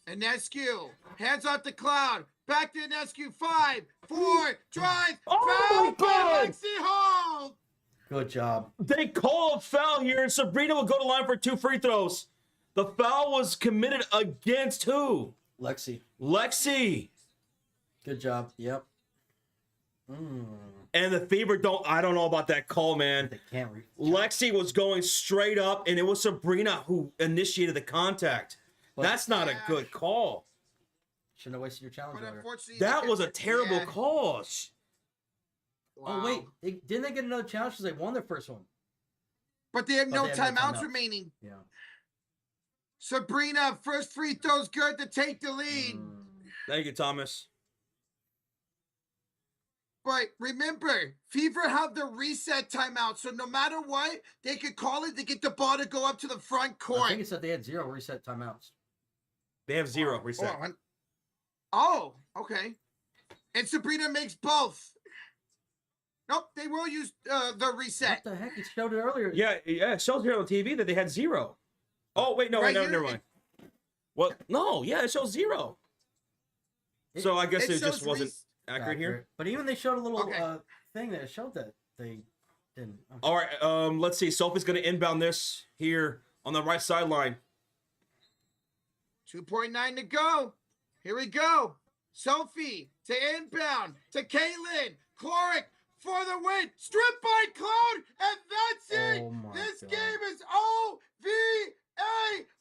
Anescu. Hands off the Cloud. Back to Anescu. 5, 4, drive. Oh foul my by God. Lexi Hall. Good job. They call a foul here, and Sabrina will go to line for 2 free throws. The foul was committed against who? Lexi. Lexi. Good job. Yep. And the Fever I don't know about that call, man. They can't reach. Lexi was going straight up, and it was Sabrina who initiated the contact. But that's not a good call. Shouldn't have wasted your challenge But order. unfortunately, That was a terrible call. Wow. Oh, wait. Didn't they get another challenge because they won their first one? But they have no they have no timeouts timeouts. remaining. Yeah. Sabrina, first free throw's good to take the lead. Thank you, Thomas. But remember, Fever have the reset timeout, so no matter what, they could call it to get the ball to go up to the front I court. think it said they had 0 reset timeouts. They have 0 reset. Oh, okay. And Sabrina makes both. Nope, they will use the reset. What the heck? It showed it earlier. Yeah, it shows here on TV that they had 0. Oh, wait, no, Right never here, mind. Well, no, yeah, it shows 0. So I guess it just shows wasn't accurate here. But even they showed a little Okay. thing that showed that they didn't. Okay. All right, let's see. Sophie's going to inbound this here on the right sideline. 2.9 to go. Here we go. Sophie to inbound to Caitlin. Clark for the win. Stripped by Cloud, and that's it. Oh my This God. game is OVA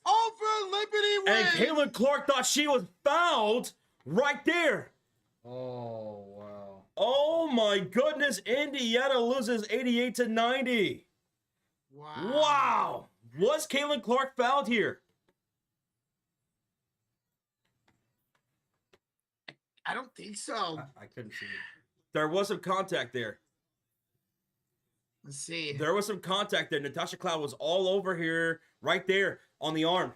over Liberty win. And Caitlin Clark thought she was fouled right there. Oh, wow. Oh my goodness, Indiana loses 88 to 90. Wow. Was Caitlin Clark fouled here? I don't think so. I couldn't see it. There was some contact there. Let's see. There was some contact there. Natasha Cloud was all over here, right there on the arm.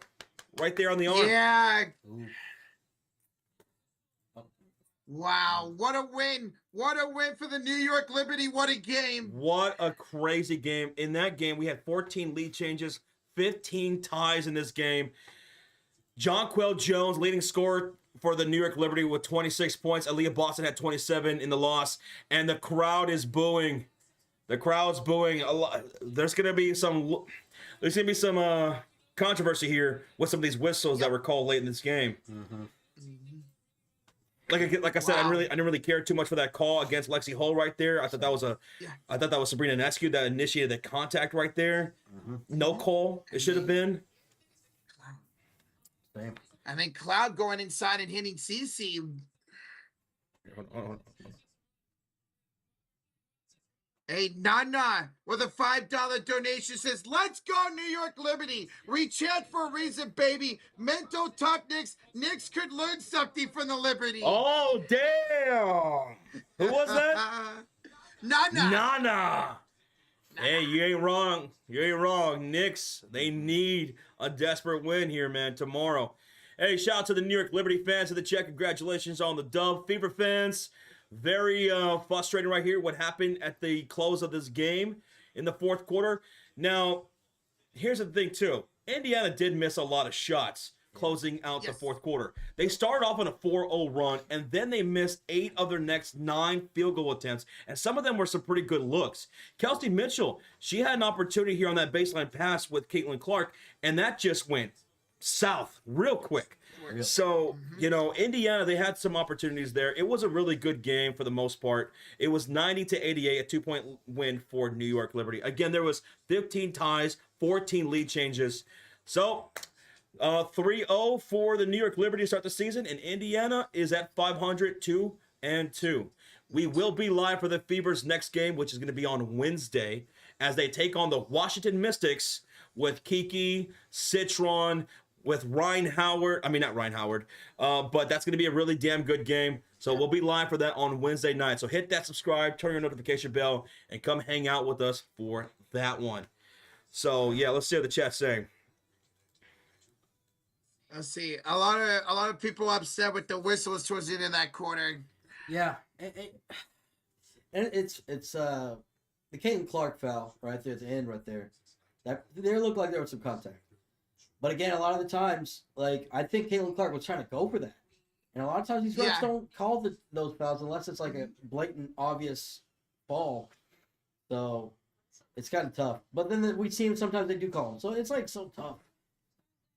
Right there on the arm. Yeah. Ooh. Oh. Wow, what a win. What a win for the New York Liberty. What a game. What a crazy game. In that game, we had 14 lead changes, 15 ties in this game. Jonquel Jones, leading scorer for the New York Liberty with 26 points. Aaliyah Boston had 27 in the loss. And the crowd is booing. The crowd's booing a lot. There's gonna be some controversy here with some of these whistles that were called late in this game. Like I said, I didn't really care too much for that call against Lexi Hull right there. I thought that was Sabrina Nescu that initiated the contact right there. No call. It should have been. Same. And then Cloud going inside and hitting CC. Hold on. Hey, Nana with a $5 donation says, "Let's go, New York Liberty. We chant for a reason, baby. Mental toughness. Knicks could learn something from the Liberty." Oh, damn. Who was that? Nana. Hey, you ain't wrong. You ain't wrong. Knicks, they need a desperate win here, man, tomorrow. Hey, shout out to the New York Liberty fans of the chat. Congratulations on the dub. Fever fans, very frustrating right here what happened at the close of this game in the fourth quarter. Now, here's the thing, too. Indiana did miss a lot of shots closing out the fourth quarter. They started off on a 4-0 run, and then they missed 8 of their next 9 field goal attempts, and some of them were some pretty good looks. Kelsey Mitchell, she had an opportunity here on that baseline pass with Caitlin Clark, and that just went south real quick. So, Indiana, they had some opportunities there. It was a really good game for the most part. It was 90-88, a 2-point win for New York Liberty. Again, there was 15 ties, 14 lead changes. So, 3-0 for the New York Liberty to start the season, and Indiana is at 500-2-2. We will be live for the Fever's next game, which is going to be on Wednesday, as they take on the Washington Mystics with Kiki, Citron, with Ryan Howard. I mean, not Ryan Howard, but that's going to be a really damn good game. So we'll be live for that on Wednesday night. So hit that subscribe, turn your notification bell, and come hang out with us for that one. So, yeah, let's see what the chat's saying. Let's see. A lot of people upset with the whistles towards the end of that quarter. Yeah, it's the Caitlin Clark foul right there at the end, right there. That there looked like there was some contact, but again, a lot of the times, like I think Caitlin Clark was trying to go for that, and a lot of times these refs don't call those fouls unless it's like a blatant, obvious fall. So it's kind of tough. But then we see them sometimes they do call them, so it's like so tough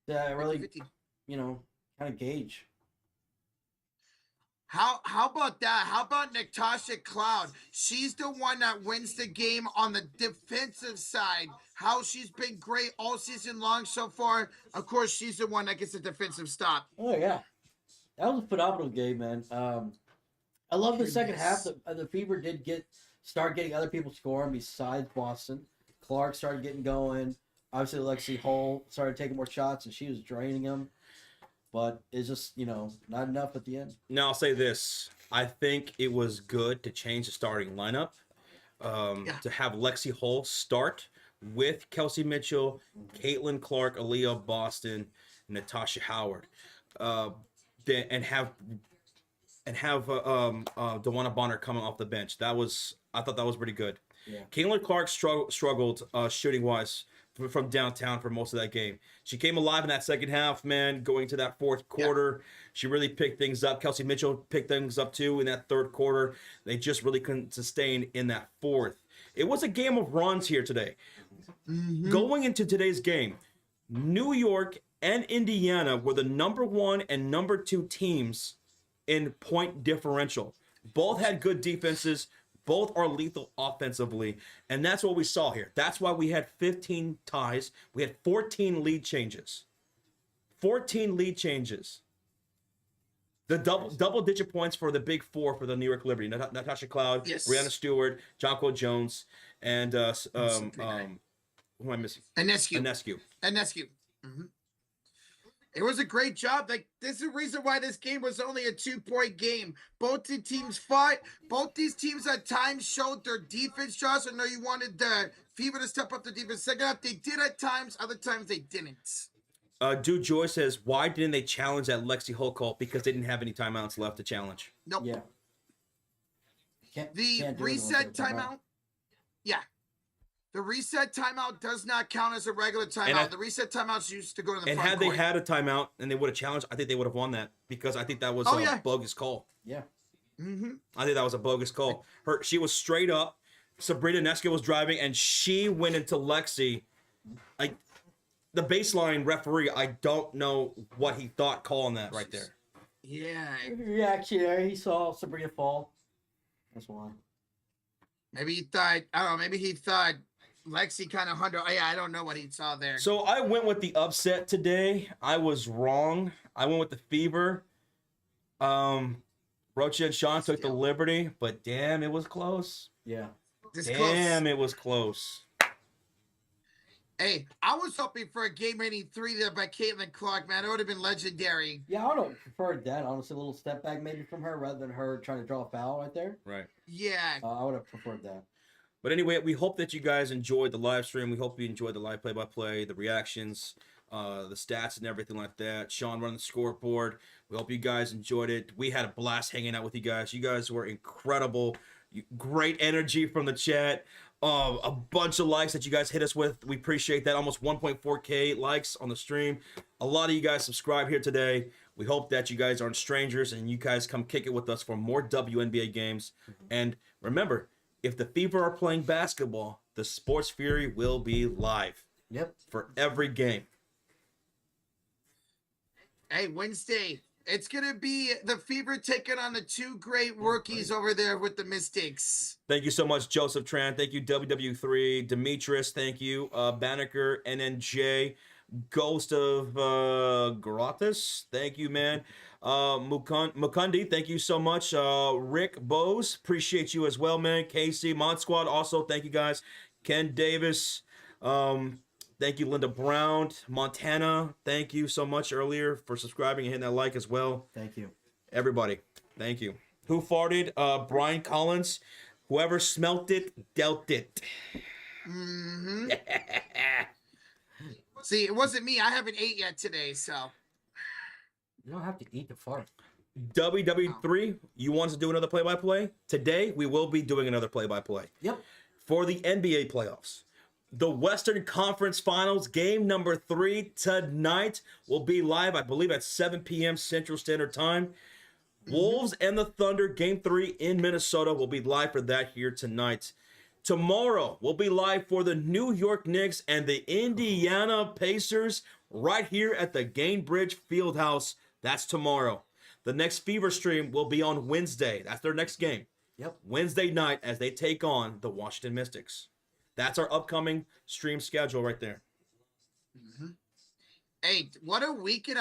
to really. 50-50. Kind of gauge. How about that? How about Natasha Cloud? She's the one that wins the game on the defensive side. How she's been great all season long so far. Of course, she's the one that gets the defensive stop. Oh, yeah. That was a phenomenal game, man. I love the second half. The Fever did start getting other people scoring besides Boston. Clark started getting going. Obviously, Lexi Hull started taking more shots, and she was draining them. But it's just, not enough at the end. Now, I'll say this. I think it was good to change the starting lineup. To have Lexi Hull start with Kelsey Mitchell, Caitlin Clark, Aaliyah Boston, Natasha Howard. And have DeWanna Bonner coming off the bench. I thought that was pretty good. Yeah. Caitlin Clark struggled shooting-wise from downtown for most of that game. She came alive in that second half, man, going to that fourth quarter. Yeah. She really picked things up. Kelsey Mitchell picked things up, too, in that third quarter. They just really couldn't sustain in that fourth. It was a game of runs here today. Mm-hmm. Going into today's game, New York and Indiana were the number 1 and number 2 teams in point differential. Both had good defenses. Both are lethal offensively, and that's what we saw here. That's why we had 15 ties. We had 14 lead changes. 14 lead changes. The double-digit points for the big 4 for the New York Liberty. Natasha Cloud, Brianna Stewart, Jonquel Jones, and who am I missing? Anescu. Mm-hmm. It was a great job. Like, this is the reason why this game was only a 2-point game. Both the teams fought. Both these teams at times showed their defense, Josh. I know you wanted the Fever to step up the defense. Second half, they did at times. Other times, they didn't. Dude Joy says, why didn't they challenge that Lexi Hulk call? Because they didn't have any timeouts left to challenge. Nope. Yeah. The reset timeout. Yeah. The reset timeout does not count as a regular timeout. The reset timeouts used to go to the front And had court. they had a timeout and they would have challenged, I think they would have won that because I think that was a bogus call. Yeah. Mm-hmm. I think that was a bogus call. She was straight up. Sabrina Neska was driving, and she went into Lexi. Like, the baseline referee, I don't know what he thought calling that right there. Yeah. Reaction there. He saw Sabrina fall. That's why. Maybe he thought, I don't know, maybe he thought Lexi kind of under. Oh, yeah, I don't know what he saw there. So I went with the upset today. I was wrong. I went with the fever. Rocha and Sean took the liberty, but damn, it was close. Yeah. It was close. Hey, I was hoping for a game rating 3 there by Caitlin Clark, man. It would have been legendary. Yeah, I would have preferred that. Honestly, a little step back maybe from her rather than her trying to draw a foul right there. Right. Yeah. I would have preferred that. But anyway, we hope that you guys enjoyed the live stream. We hope you enjoyed the live play-by-play, the reactions, the stats and everything like that. Sean running the scoreboard. We hope you guys enjoyed it. We had a blast hanging out with you guys. You guys were incredible. Great energy from the chat. A bunch of likes that you guys hit us with. We appreciate that. Almost 1.4K likes on the stream. A lot of you guys subscribe here today. We hope that you guys aren't strangers and you guys come kick it with us for more WNBA games. And remember, if the Fever are playing basketball, the Sports Fury will be live. Yep. For every game. Hey, Wednesday, it's going to be the Fever taking on the 2 great rookies over there with the Mystics. Thank you so much, Joseph Tran. Thank you, WW3. Demetrius, thank you. Banneker, NNJ. Ghost of Gratis, thank you, man. Mukundi, thank you so much. Rick Bose, appreciate you as well, man. Casey, Mod Squad, also, thank you guys. Ken Davis, thank you, Linda Brown. Montana, thank you so much earlier for subscribing and hitting that like as well. Thank you. Everybody, thank you. Who farted? Brian Collins. Whoever smelt it, dealt it. Mm-hmm. See, it wasn't me. I haven't ate yet today, so. You don't have to eat the fart. WW3, you want us to do another play-by-play? Today, we will be doing another play-by-play. Yep. For the NBA playoffs. The Western Conference Finals, game number 3 tonight will be live, I believe, at 7 p.m. Central Standard Time. Wolves and the Thunder, game 3 in Minnesota will be live for that here tonight. Tomorrow, we'll be live for the New York Knicks and the Indiana Pacers right here at the Gainbridge Fieldhouse. That's tomorrow. The next Fever stream will be on Wednesday. That's their next game. Yep. Wednesday night as they take on the Washington Mystics. That's our upcoming stream schedule right there. Mm-hmm. Hey, what a week in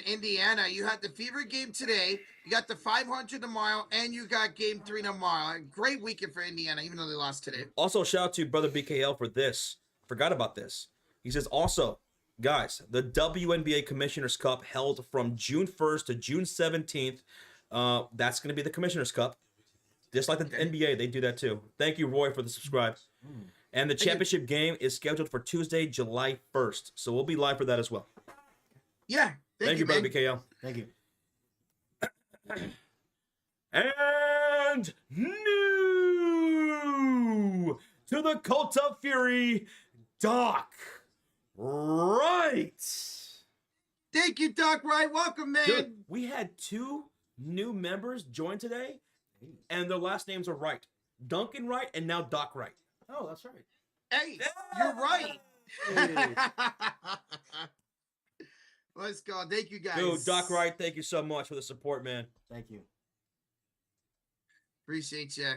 Indiana. You had the Fever game today. You got the 500 tomorrow, and you got game 3 tomorrow. Great weekend for Indiana, even though they lost today. Also, shout out to Brother BKL for this. Forgot about this. He says, also, guys, the WNBA Commissioner's Cup held from June 1st to June 17th. That's going to be the Commissioner's Cup. Just like the NBA, they do that too. Thank you, Roy, for the subscribe. And the championship game is scheduled for Tuesday, July 1st. So we'll be live for that as well. Yeah. Thank you, Brother BKL. Thank you. And new to the Cult of Fury, Doc Wright. Thank you, Doc Wright. Welcome, man. Dude, we had 2 new members join today, and their last names are Wright. Duncan Wright and now Doc Wright. Oh, that's right. Hey, you're right. Hey. Let's go. Thank you, guys. Dude, Doc Wright, thank you so much for the support, man. Thank you. Appreciate you.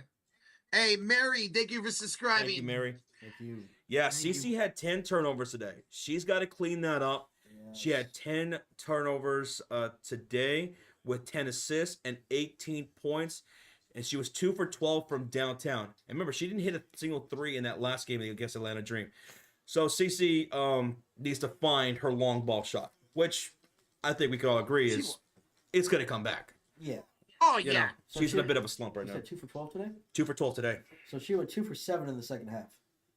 Hey, Mary, thank you for subscribing. Thank you, Mary. Thank you. Yeah, Cece had 10 turnovers today. She's got to clean that up. Yes. She had 10 turnovers today with 10 assists and 18 points. And she was 2 for 12 from downtown. And remember, she didn't hit a single 3 in that last game against Atlanta Dream. So Cece needs to find her long ball shot, which I think we could all agree is it's going to come back. Yeah. Oh, You yeah. know, So she's in a bit of a slump right You now. said 2 for 12 today? 2 for 12 today. So she went 2 for 7 in the second half.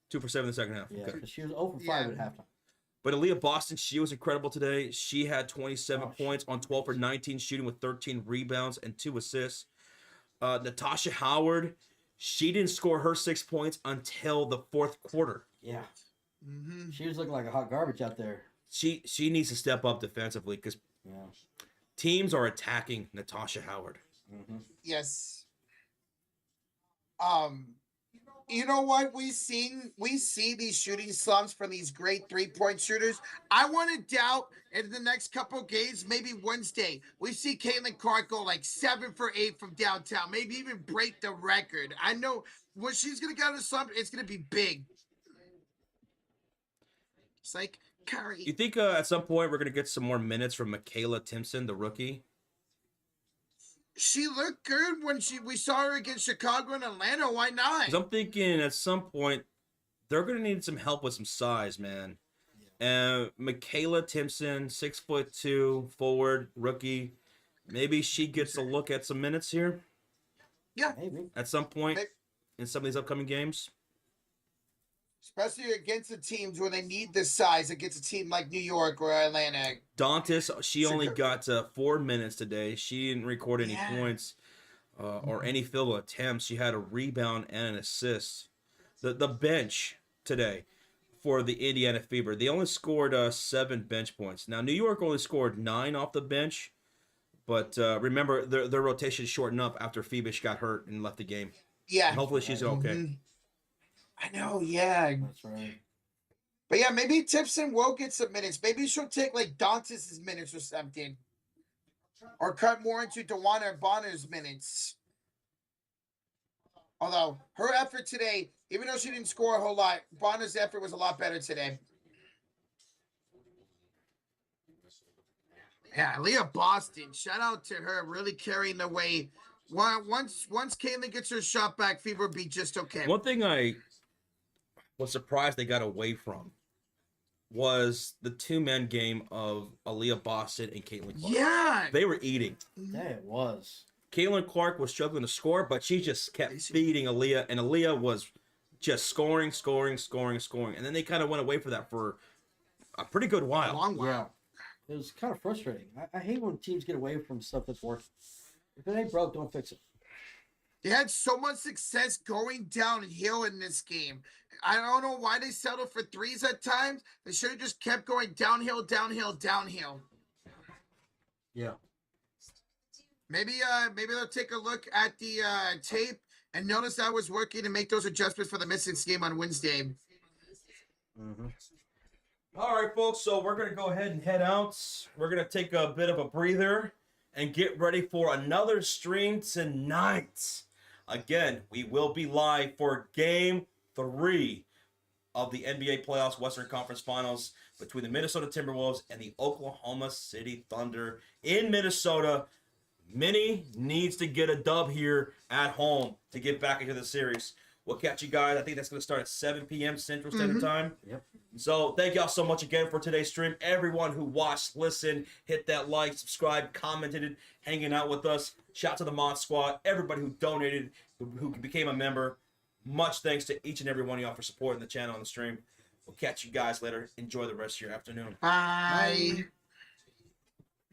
2 for 7 in the second half. Yeah, Okay. because she was 0 for 5 at halftime. But Aaliyah Boston, she was incredible today. She had 27 points on 12 for 19 shooting with 13 rebounds and 2 assists. Natasha Howard, she didn't score her 6 points until the fourth quarter. Yeah. She was looking like a hot garbage out there. She needs to step up defensively because teams are attacking Natasha Howard. Yes. You know what? We see these shooting slumps from these great 3-point shooters. I want to doubt in the next couple of games, maybe Wednesday, we see Caitlin Clark go like 7 for 8 from downtown, maybe even break the record. I know when she's gonna get out of the slump, it's gonna be big. It's like Curry. You think at some point we're gonna get some more minutes from Michaela Timpson, the rookie? She looked good when we saw her against Chicago and Atlanta. Why not? 'Cause I'm thinking at some point they're gonna need some help with some size, man. Michaela Timpson, 6'2", forward, rookie. Maybe she gets a look at some minutes here. Yeah, maybe at some point in some of these upcoming games. Especially against the teams where they need this size, against a team like New York or Atlanta. Dantas, she only got 4 minutes today. She didn't record any points or any field goal attempts. She had a rebound and an assist. The bench today for the Indiana Fever, they only scored 7 bench points. Now, New York only scored 9 off the bench, but remember, their rotation shortened up after Phoebus got hurt and left the game. Yeah. And hopefully she's okay. I know, yeah. That's right. But yeah, maybe Timpson will get some minutes. Maybe she'll take like Dantas' minutes or something. Or cut more into Dewana Bonner's minutes. Although, her effort today, even though she didn't score a whole lot, Bonner's effort was a lot better today. Yeah, Leah Boston, shout out to her, really carrying the weight. Once Caitlin gets her shot back, Fever will be just okay. One thing I was surprised they got away from was the 2-man game of Aaliyah Boston and Caitlin Clark. Yeah. They were eating. Yeah, it was. Caitlin Clark was struggling to score, but she just kept feeding Aaliyah, and Aaliyah was just scoring. And then they kind of went away from that for a pretty good while. A long while. Yeah. It was kind of frustrating. I hate when teams get away from stuff that's working. If it ain't broke, don't fix it. They had so much success going downhill in this game. I don't know why they settled for threes at times. They should have just kept going downhill. Yeah. Maybe they'll take a look at the tape and notice that was working and make those adjustments for the Mystics game on Wednesday. All right, folks, so we're going to go ahead and head out. We're going to take a bit of a breather and get ready for another stream tonight. Again, we will be live for Game 3 of the NBA Playoffs Western Conference Finals between the Minnesota Timberwolves and the Oklahoma City Thunder in Minnesota. Minnie needs to get a dub here at home to get back into the series. We'll catch you guys. I think that's going to start at 7 p.m. Central Standard Time. Yep. So thank y'all so much again for today's stream. Everyone who watched, listened, hit that like, subscribe, commented, hanging out with us. Shout out to the Mod Squad, everybody who donated, who became a member. Much thanks to each and every one of y'all for supporting the channel and the stream. We'll catch you guys later. Enjoy the rest of your afternoon. Bye.